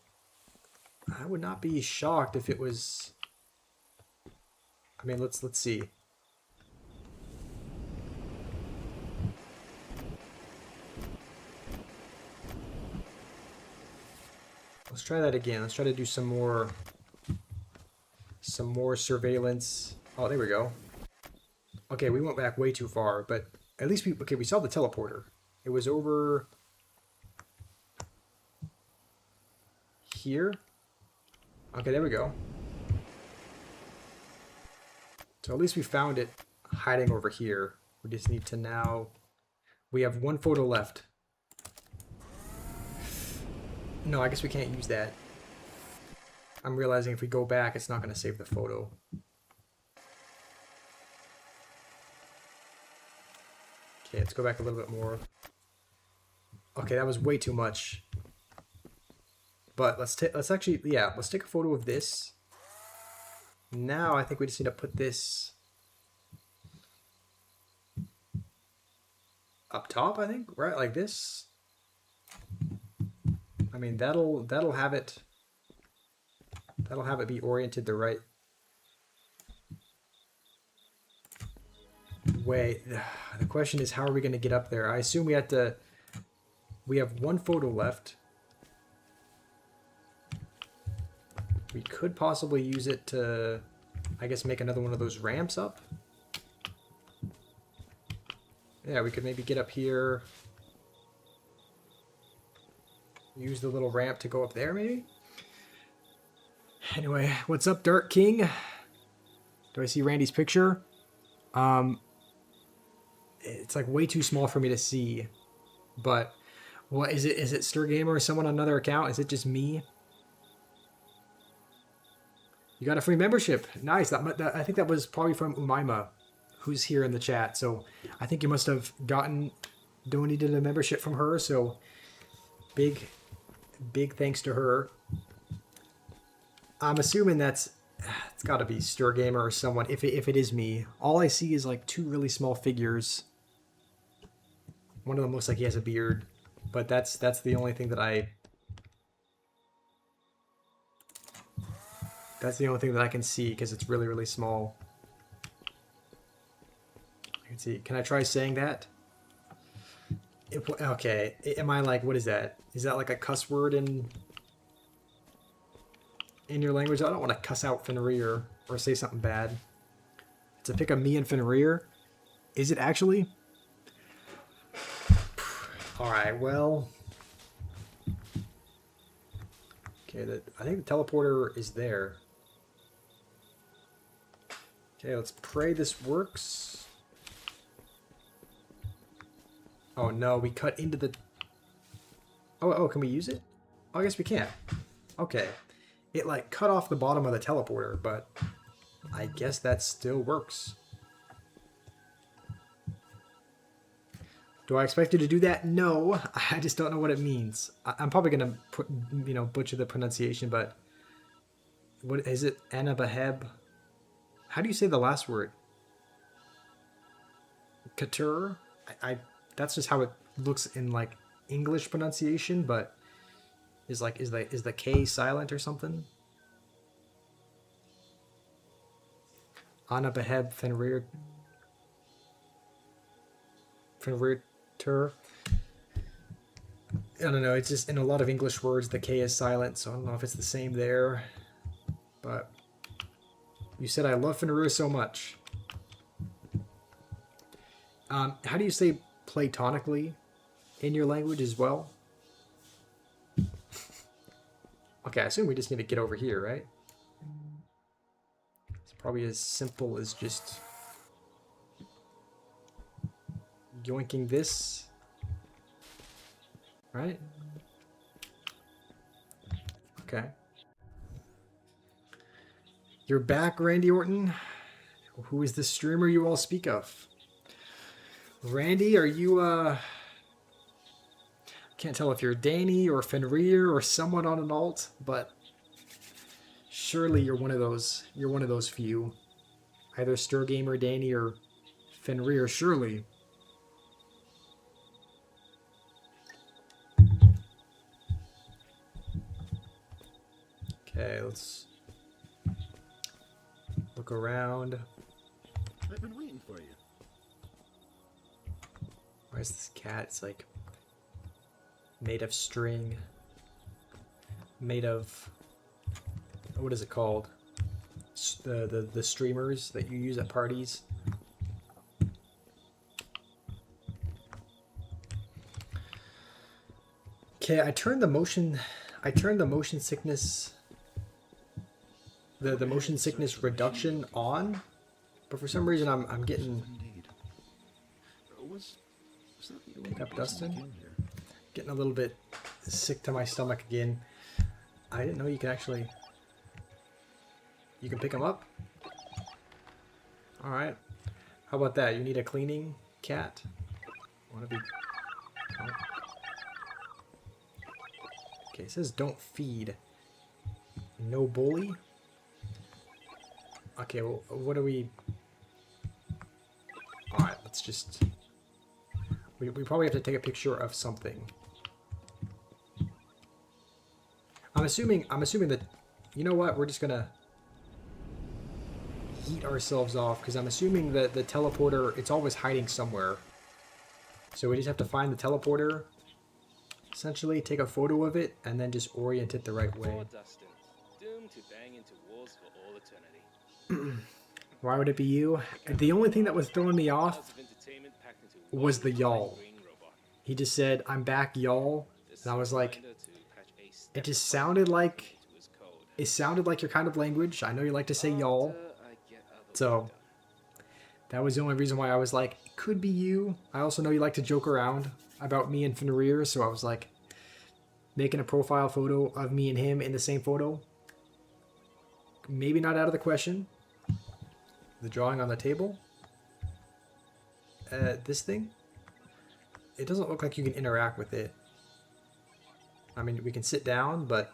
would not be shocked if it was. I mean, let's see. Let's try that again. Let's try to do some more surveillance. Oh, there we go. Okay, we went back way too far, but at least we saw the teleporter. It was over here. Okay, there we go. So at least we found it hiding over here. We just need to now... We have one photo left. No, I guess we can't use that. I'm realizing if we go back, it's not going to save the photo. Okay, let's go back a little bit more. Okay, that was way too much. But let's take a photo of this. Now I think we just need to put this up top, I think, right? Like this. I mean, that'll have it be oriented the right way. The question is, how are we going to get up there? I assume we have one photo left. We could possibly use it to, I guess, make another one of those ramps up. Yeah, we could maybe get up here. Use the little ramp to go up there, maybe? Anyway, what's up, Dark King? Do I see Randy's picture? It's like way too small for me to see. But what is it? Is it Stir Gamer or someone on another account? Is it just me? You got a free membership. Nice. I think that was probably from Umaima, who's here in the chat. So I think you must have donated a membership from her. So big thanks to her. I'm assuming it's got to be Stir Gamer or someone. If it is me, all I see is like two really small figures. One of them looks like he has a beard, but that's the only thing that I. That's the only thing that I can see because it's really, really small. Let's see. Can I try saying that? Okay. Am I like, what is that? Is that like a cuss word in your language? I don't want to cuss out Fenrir or say something bad. It's a pick of me and Fenrir. Is it actually? Alright, well. Okay, I think the teleporter is there. Okay, let's pray this works. Oh no, we cut into the... Oh, can we use it? Oh, I guess we can. Okay. It like cut off the bottom of the teleporter, but I guess that still works. Do I expect you to do that? No, I just don't know what it means. I'm probably gonna butcher the pronunciation, but what is it? Anabaheb? How do you say the last word? Katur? That's just how it looks in like English pronunciation, but is the K silent or something? Anabaheb Fenrir. I don't know, it's just in a lot of English words the K is silent, so I don't know if it's the same there. But you said I love Fenrir so much. How do you say platonically in your language as well? Okay, I assume we just need to get over here, right? It's probably as simple as just yoinking this, right? Okay. You're back, Randy Orton. Who is the streamer you all speak of? Randy, are you, can't tell if you're Danny or Fenrir or someone on an alt, but surely you're one of those. You're one of those few. Either Sturgamer, Danny, or Fenrir, surely. Okay, let's look around. I've been waiting for you. Where's this cat? It's like made of string. Made of, what is it called? The streamers that you use at parties. Okay, I turned the motion sickness, the motion sickness reduction on, but for some reason I'm getting pick up Dustin, getting a little bit sick to my stomach again. I didn't know you can pick him up. All right, how about that? You need a cleaning cat. Want to be? Oh. Okay, it says don't feed. No bully? Okay, well, what do we... Alright, let's just... We probably have to take a picture of something. I'm assuming that... You know what? We're just gonna... yeet ourselves off, because I'm assuming that the teleporter, it's always hiding somewhere. So we just have to find the teleporter... Essentially, take a photo of it and then just orient it the right way. Poor Dustin, doomed to bang into walls for all eternity. Why would it be you? The only thing that was throwing me off was the y'all. He just said, "I'm back, y'all," and I was like, it just sounded like your kind of language. I know you like to say y'all, so that was the only reason why I was like, it could be you. I also know you like to joke around about me and Fenrir, so I was like, making a profile photo of me and him in the same photo. Maybe not out of the question. The drawing on the table. This thing. It doesn't look like you can interact with it. I mean, we can sit down, but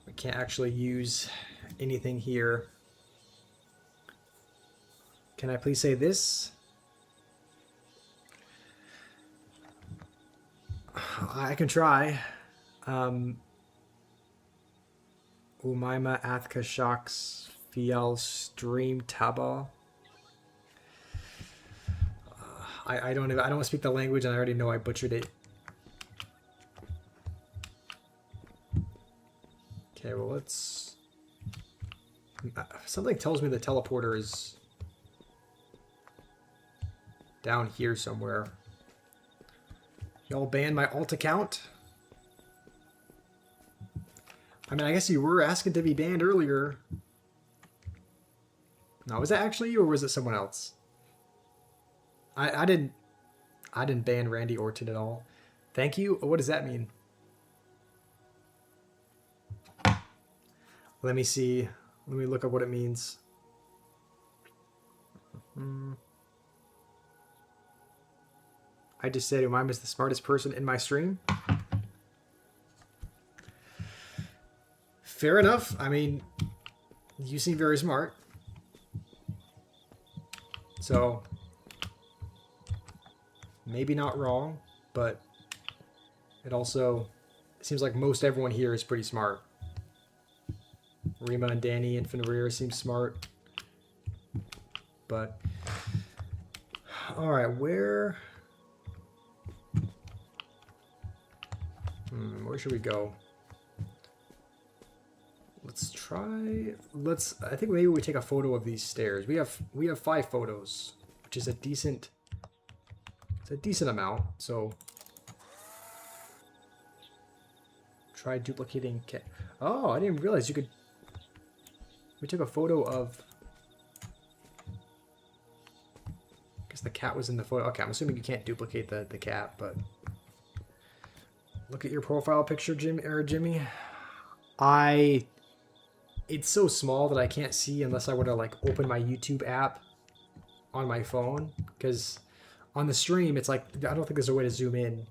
we can't actually use anything here. Can I please say this? I can try. Umaima Athka Shaks Fiel Stream Taba. I don't speak the language and I already know I butchered it. Okay, well let's... Something tells me the teleporter is down here somewhere. Y'all banned my alt account? I mean, I guess you were asking to be banned earlier. No, was that actually you or was it someone else? I didn't ban Randy Orton at all. Thank you? What does that mean? Let me see. Let me look up what it means. I just said Umaima's was the smartest person in my stream. Fair enough. I mean, you seem very smart. So, maybe not wrong, but it also seems like most everyone here is pretty smart. Rima and Danny and Fenrir seem smart. But, alright, where should we go? I think maybe we take a photo of these stairs. We have 5 photos, which is a decent amount. So try duplicating cat. Oh, I didn't realize you could. We took a photo of. I guess the cat was in the photo. Okay, I'm assuming you can't duplicate the cat, but look at your profile picture, Jimmy. It's so small that I can't see unless I were to like open my YouTube app on my phone, because on the stream it's like I don't think there's a way to zoom in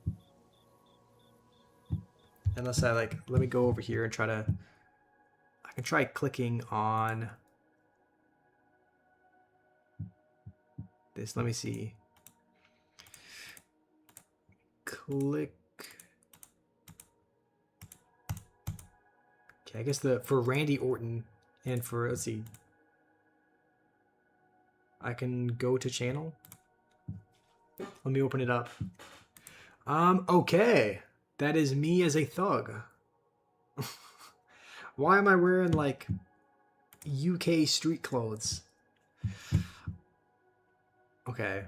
unless I like, let me go over here and try to, I can try clicking on this. Let me see. Click. I guess for Randy Orton and for, let's see, I can go to channel. Let me open it up. Okay, that is me as a thug. Why am I wearing like UK street clothes? Okay.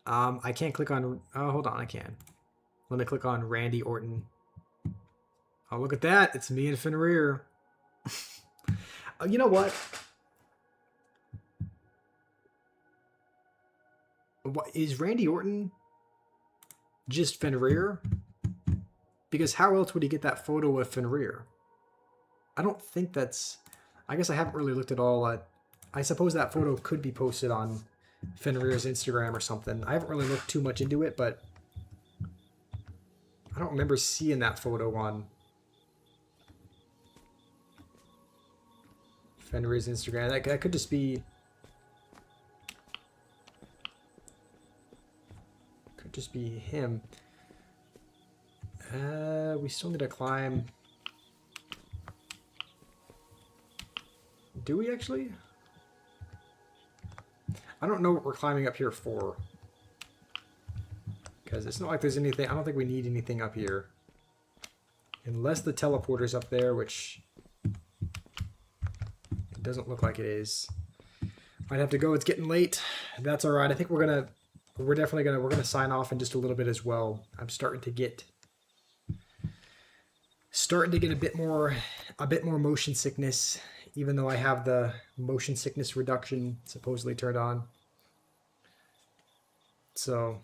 I can't click on. Oh, hold on, I can. Let me click on Randy Orton. Oh, look at that. It's me and Fenrir. You know what? Is Randy Orton just Fenrir? Because how else would he get that photo of Fenrir? I don't think that's... I guess I haven't really looked at all. I suppose that photo could be posted on Fenrir's Instagram or something. I haven't really looked too much into it, but I don't remember seeing that photo on Fenrir's Instagram. That could just be... Could just be him. We still need to climb. Do we actually? I don't know what we're climbing up here for. Because it's not like there's anything... I don't think we need anything up here. Unless the teleporter's up there, which... It doesn't look like it is. Might have to go. It's getting late. That's alright. I think we're gonna sign off in just a little bit as well. I'm starting to get a bit more motion sickness, even though I have the motion sickness reduction supposedly turned on. So,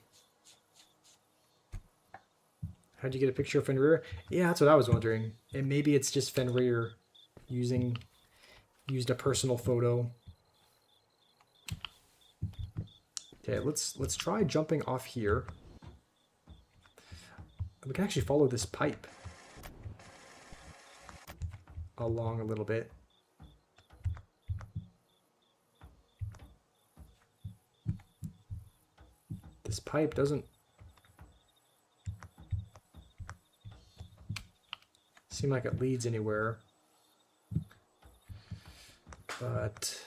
how'd you get a picture of Fenrir? Yeah, that's what I was wondering. And maybe it's just Fenrir used a personal photo. Okay, let's try jumping off here. We can actually follow this pipe along a little bit. This pipe doesn't seem like it leads anywhere. But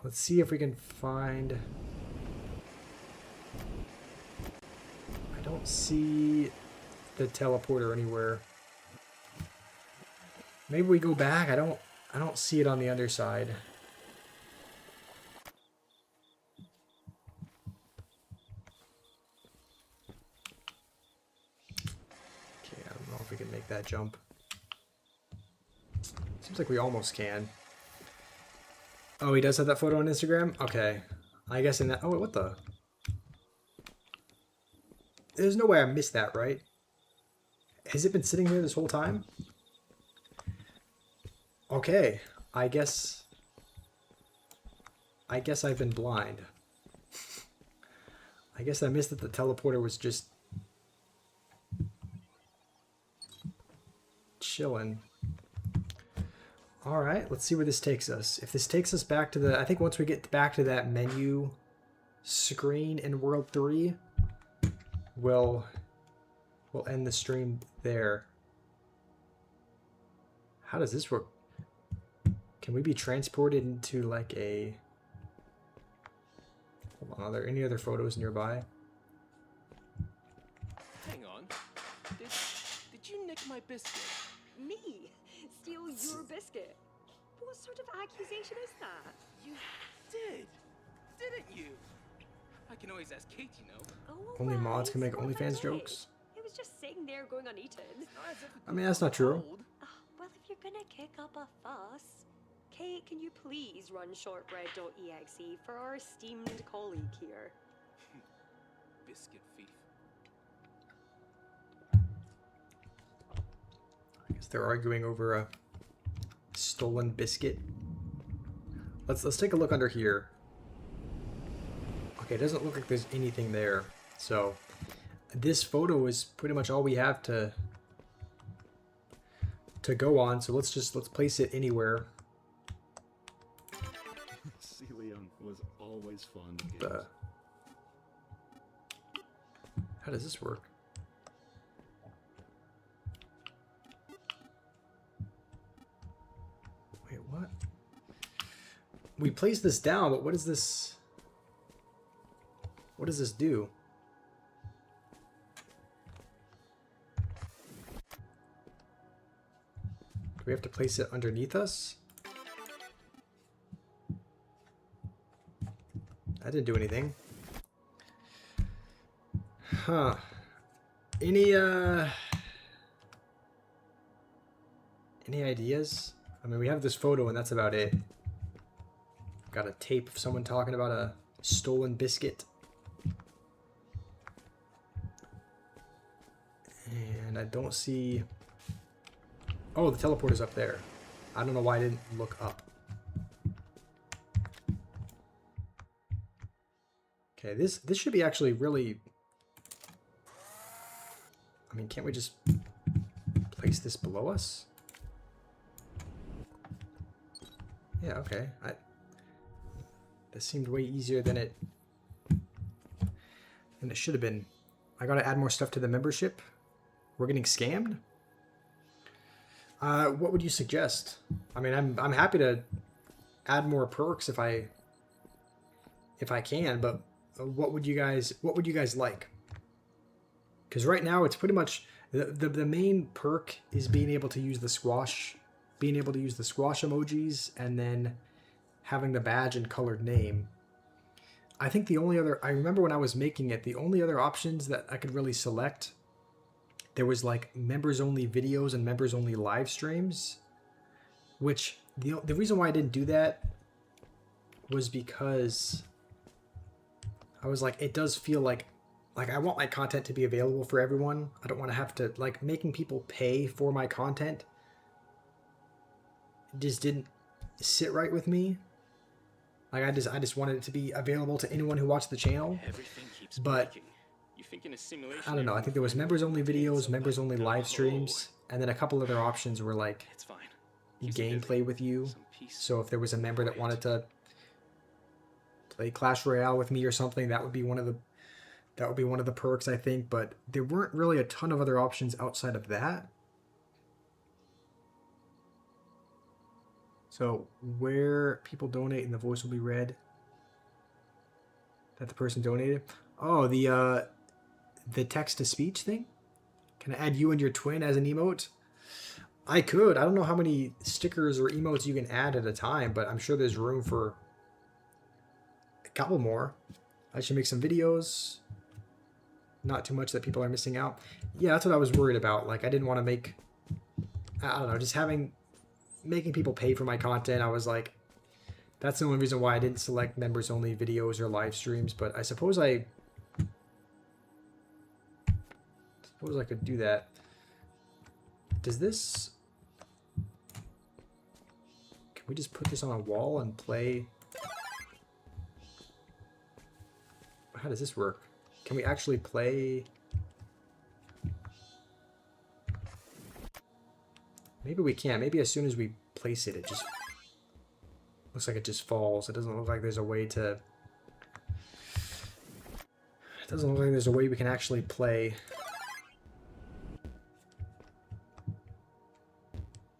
let's see if we can find... don't see the teleporter anywhere. Maybe we go back. I don't see it on the other side. Okay, I don't know if we can make that jump. Seems like we almost can. Oh, he does have that photo on Instagram? Okay. I guess in that... Oh, wait, what the... There's no way I missed that, right? Has it been sitting here this whole time? Okay. I guess I've been blind. I guess I missed that the teleporter was just chilling. Alright, let's see where this takes us. If this takes us back to the... I think once we get back to that menu screen in World 3... We'll end the stream there. How does this work? Can we be transported into like a... Hold on, are there any other photos nearby? Hang on. Did you nick my biscuit? Me? Steal your biscuit? What sort of accusation is that? You did, didn't you? I can always ask Kate, you know. Oh, Only well, mods can make it's not OnlyFans that jokes? It was just sitting there going uneaten. Not as if it I mean, was that's not true. cold. Well, if you're gonna kick up a fuss, Kate, can you please run shortbread.exe for our esteemed colleague here? Biscuit thief. I guess they're arguing over a stolen biscuit. Let's take a look under here. Okay, it doesn't look like there's anything there. So this photo is pretty much all we have to go on. So let's place it anywhere. Leon was always fond of The... games. How does this work? Wait, what? We place this down, but what is this? What does this do? Do we have to place it underneath us? That didn't do anything. Huh. Any ideas? I mean, we have this photo and that's about it. Got a tape of someone talking about a stolen biscuit. And I don't see... Oh, the teleporter's up there. I don't know why I didn't look up. Okay, this should be actually really... I mean, can't we just place this below us? Yeah, okay. This seemed way easier than it should have been. I gotta add more stuff to the membership. We're getting scammed? What would you suggest? I mean, I'm happy to add more perks if I can, but what would you guys like? Because right now it's pretty much the main perk is being able to use the squash emojis and then having the badge and colored name. I think the only other, I remember when I was making it, the only other options that I could really select, there was like members only videos and members only live streams, which the reason why I didn't do that was because I was like, it does feel like I want my content to be available for everyone. I don't want to have to, like, making people pay for my content just didn't sit right with me. Like, I just wanted it to be available to anyone who watched the channel. Everything keeps But breaking. You think in a simulation? I don't know. I think there was members only videos, members only live streams, and then a couple other options were like It's fine. Keeps me busy. gameplay with you. Some peace. So if there was a member that wanted to play Clash Royale with me or something, that would be one of the perks, I think. But there weren't really a ton of other options outside of that. So where people donate and the voice will be read that the person donated. Oh, the text-to-speech thing? Can I add you and your twin as an emote? I could. I don't know how many stickers or emotes you can add at a time, but I'm sure there's room for a couple more. I should make some videos. Not too much that people are missing out. Yeah, that's what I was worried about. Like, I didn't want to make... I don't know, just making people pay for my content. I was like, that's the only reason why I didn't select members-only videos or live streams, but I suppose I could do that. Does this... Can we just put this on a wall and play? How does this work? Can we actually play? Maybe we can. Maybe as soon as we place it, it just looks like it just falls. It doesn't look like there's a way to... It doesn't look like there's a way we can actually play.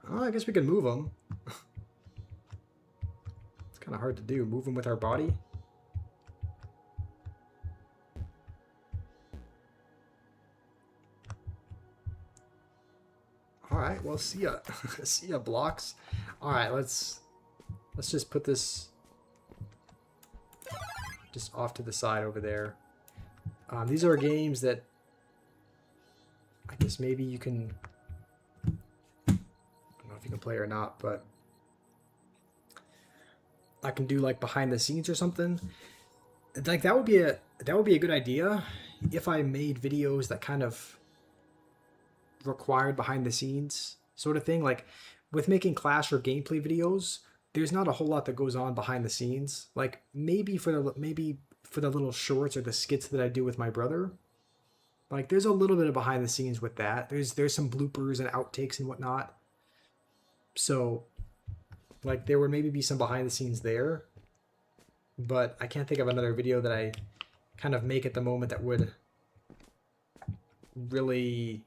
Oh, I guess we can move them. It's kind of hard to do. Move them with our body. Alright, well, see ya. See ya, blocks. Alright, let's just put this just off to the side over there. These are games that I guess maybe you can... I don't know if you can play or not, but I can do like behind the scenes or something. Like that would be a good idea if I made videos that kind of required behind the scenes sort of thing. Like with making Clash or gameplay videos, there's not a whole lot that goes on behind the scenes. Like maybe for the little shorts or the skits that I do with my brother, like there's a little bit of behind the scenes with that. There's some bloopers and outtakes and whatnot. So like there would maybe be some behind the scenes there, but I can't think of another video that I kind of make at the moment that would really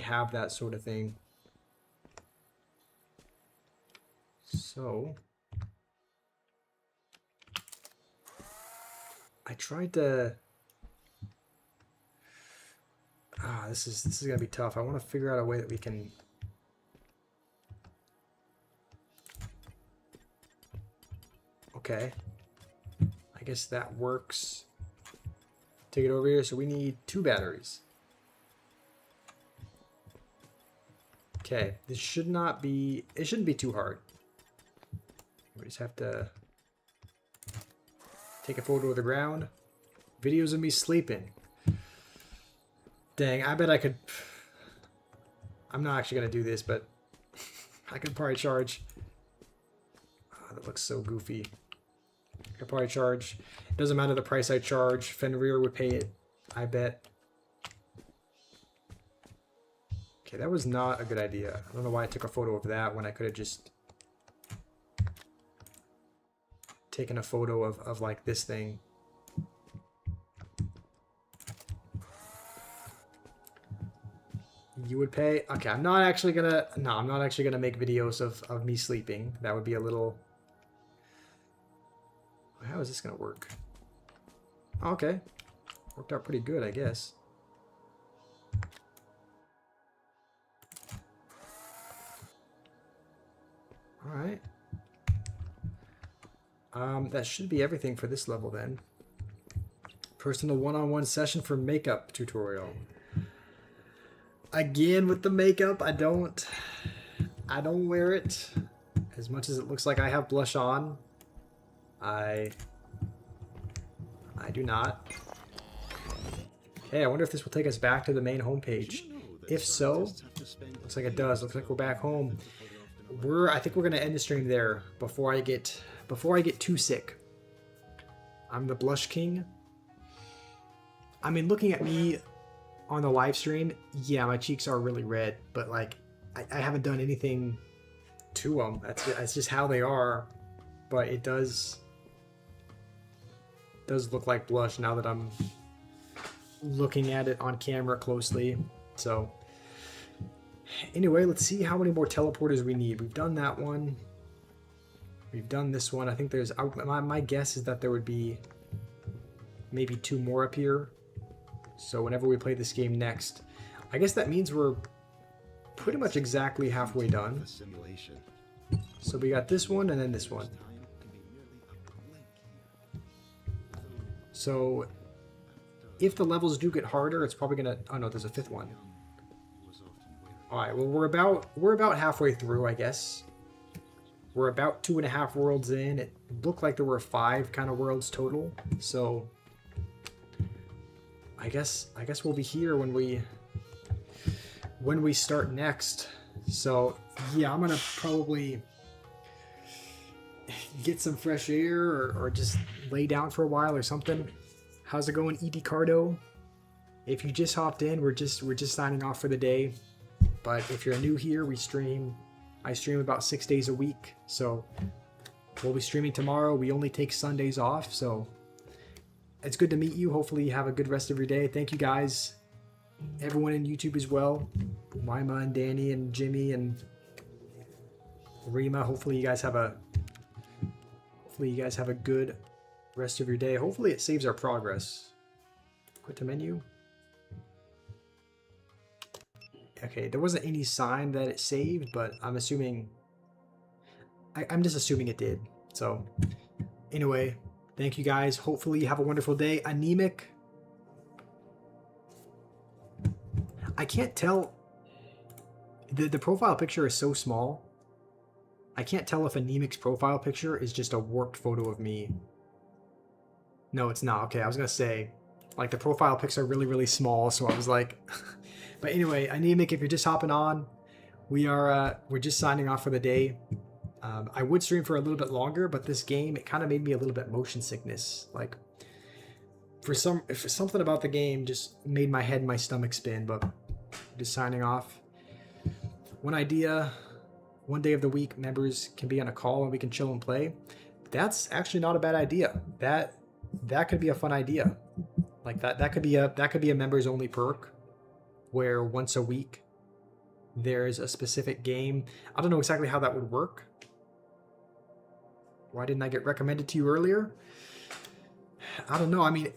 have that sort of thing. So I tried to... this is gonna be tough. I want to figure out a way that we can... Okay. I guess that works. Take it over here. So we need 2 batteries. Okay, this should not be... It shouldn't be too hard. We just have to take a photo of the ground. Videos of me sleeping. Dang, I bet I could... I'm not actually going to do this, but I could probably charge... Oh, that looks so goofy. I could probably charge... It doesn't matter the price I charge. Fenrir would pay it, I bet. Okay, that was not a good idea. I don't know why I took a photo of that when I could have just taken a photo of like this thing. You would pay? Okay, I'm not actually gonna... No, I'm not actually gonna make videos of me sleeping. That would be a little... How is this gonna work? Okay. Worked out pretty good, I guess. Alright. That should be everything for this level then. Personal one-on-one session for makeup tutorial. Again with the makeup, I don't wear it. As much as it looks like I have blush on, I do not. Hey, I wonder if this will take us back to the main homepage. If so, looks like it does. Looks like we're back home. I think we're gonna end the stream there before I get too sick. I'm the blush king. I mean, looking at me on the live stream, yeah, my cheeks are really red, but like I haven't done anything to them. That's just how they are. But it does look like blush now that I'm looking at it on camera closely. So anyway, let's see how many more teleporters we need. We've done that one. We've done this one. I think there's... My guess is that there would be maybe 2 more up here. So whenever we play this game next, I guess that means we're pretty much exactly halfway done. The simulation. So we got this one and then this one. Time can be merely a blink here. So if the levels do get harder, it's probably gonna. Oh no, there's a 5th one. All right. Well, we're about halfway through, I guess. We're about 2.5 worlds in. It looked like there were 5 kind of worlds total. So I guess we'll be here when we start next. So yeah, I'm gonna probably get some fresh air or just lay down for a while or something. How's it going, Edie Cardo? If you just hopped in, we're just signing off for the day. But if you're new here, I stream about 6 days a week. So we'll be streaming tomorrow. We only take Sundays off, so it's good to meet you. Hopefully you have a good rest of your day. Thank you guys. Everyone in YouTube as well. Wyma and Danny and Jimmy and Rima. Hopefully you guys have a good rest of your day. Hopefully it saves our progress. Quit to menu. Okay, there wasn't any sign that it saved, but I'm assuming... I'm just assuming it did. So, anyway, thank you guys. Hopefully you have a wonderful day. Anemic. I can't tell... The profile picture is so small. I can't tell if Anemic's profile picture is just a warped photo of me. No, it's not. Okay, I was going to say, like, the profile pics are really, really small, so I was like... But anyway, Anemic, if you're just hopping on, we're just signing off for the day. I would stream for a little bit longer, but this game, it kind of made me a little bit motion sickness. Like, for something about the game just made my head and my stomach spin, but just signing off. One idea, one day of the week, members can be on a call and we can chill and play. That's actually not a bad idea. That could be a fun idea. Like that could be a members only perk, where once a week there's a specific game. I don't know exactly how that would work. Why didn't I get recommended to you earlier? I don't know. I mean,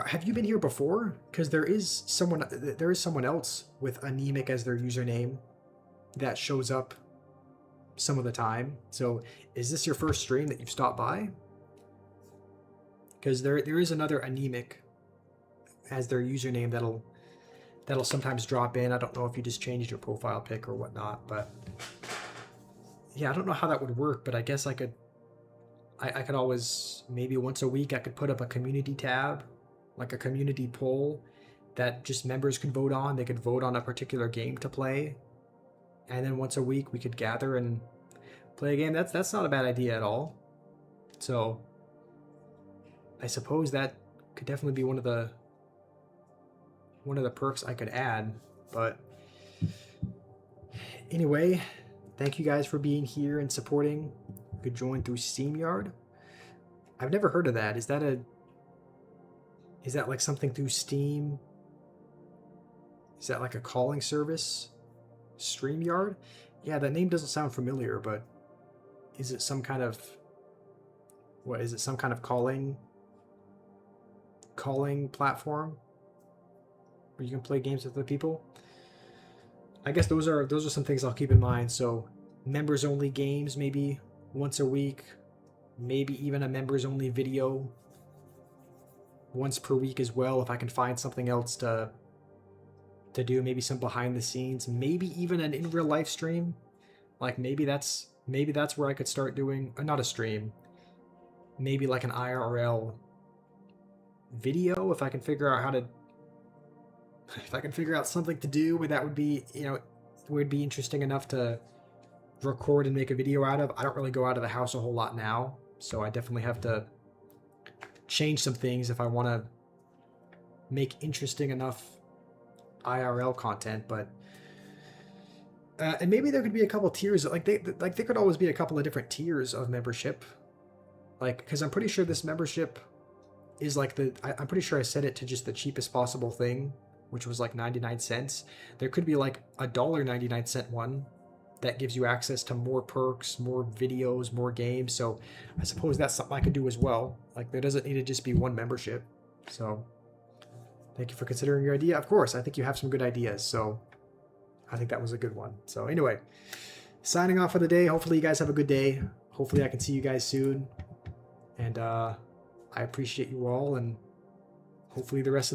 have you been here before? Because there is someone else with Anemic as their username that shows up some of the time. So is this your first stream that you've stopped by? Because there is another Anemic as their username that'll sometimes drop in. I don't know if you just changed your profile pic or whatnot, but yeah, I don't know how that would work, but I guess I could always, maybe once a week, I could put up a community tab, like a community poll that just members could vote on. They could vote on a particular game to play. And then once a week we could gather and play a game. That's not a bad idea at all. So I suppose that could definitely be one of the perks I could add. But anyway, thank you guys for being here and supporting. You could join through SteamYard. I've never heard of that. Is that like something through Steam? Is that like a calling service? StreamYard? Yeah, that name doesn't sound familiar, but is it some kind of calling platform where you can play games with other people? I guess those are some things I'll keep in mind. So members only games, maybe once a week, maybe even a members only video once per week as well, if I can find something else to do, maybe some behind the scenes, maybe even an in real life stream. Like maybe that's where I could start doing, not a stream, maybe like an IRL video, if I can figure out something to do where that would be, would be interesting enough to record and make a video out of. I don't really go out of the house a whole lot now, so I definitely have to change some things if I want to make interesting enough IRL content. But and maybe there could be a couple tiers, there could always be a couple of different tiers of membership, like, because I'm pretty sure this membership is like I'm pretty sure I set it to just the cheapest possible thing, which was like 99 cents. There could be like a $1.99 one that gives you access to more perks, more videos, more games. So I suppose that's something I could do as well. Like, there doesn't need to just be one membership. So thank you for considering your idea. Of course, I think you have some good ideas. So I think that was a good one. So anyway, signing off for the day. Hopefully you guys have a good day. Hopefully I can see you guys soon. And I appreciate you all, and hopefully the rest of the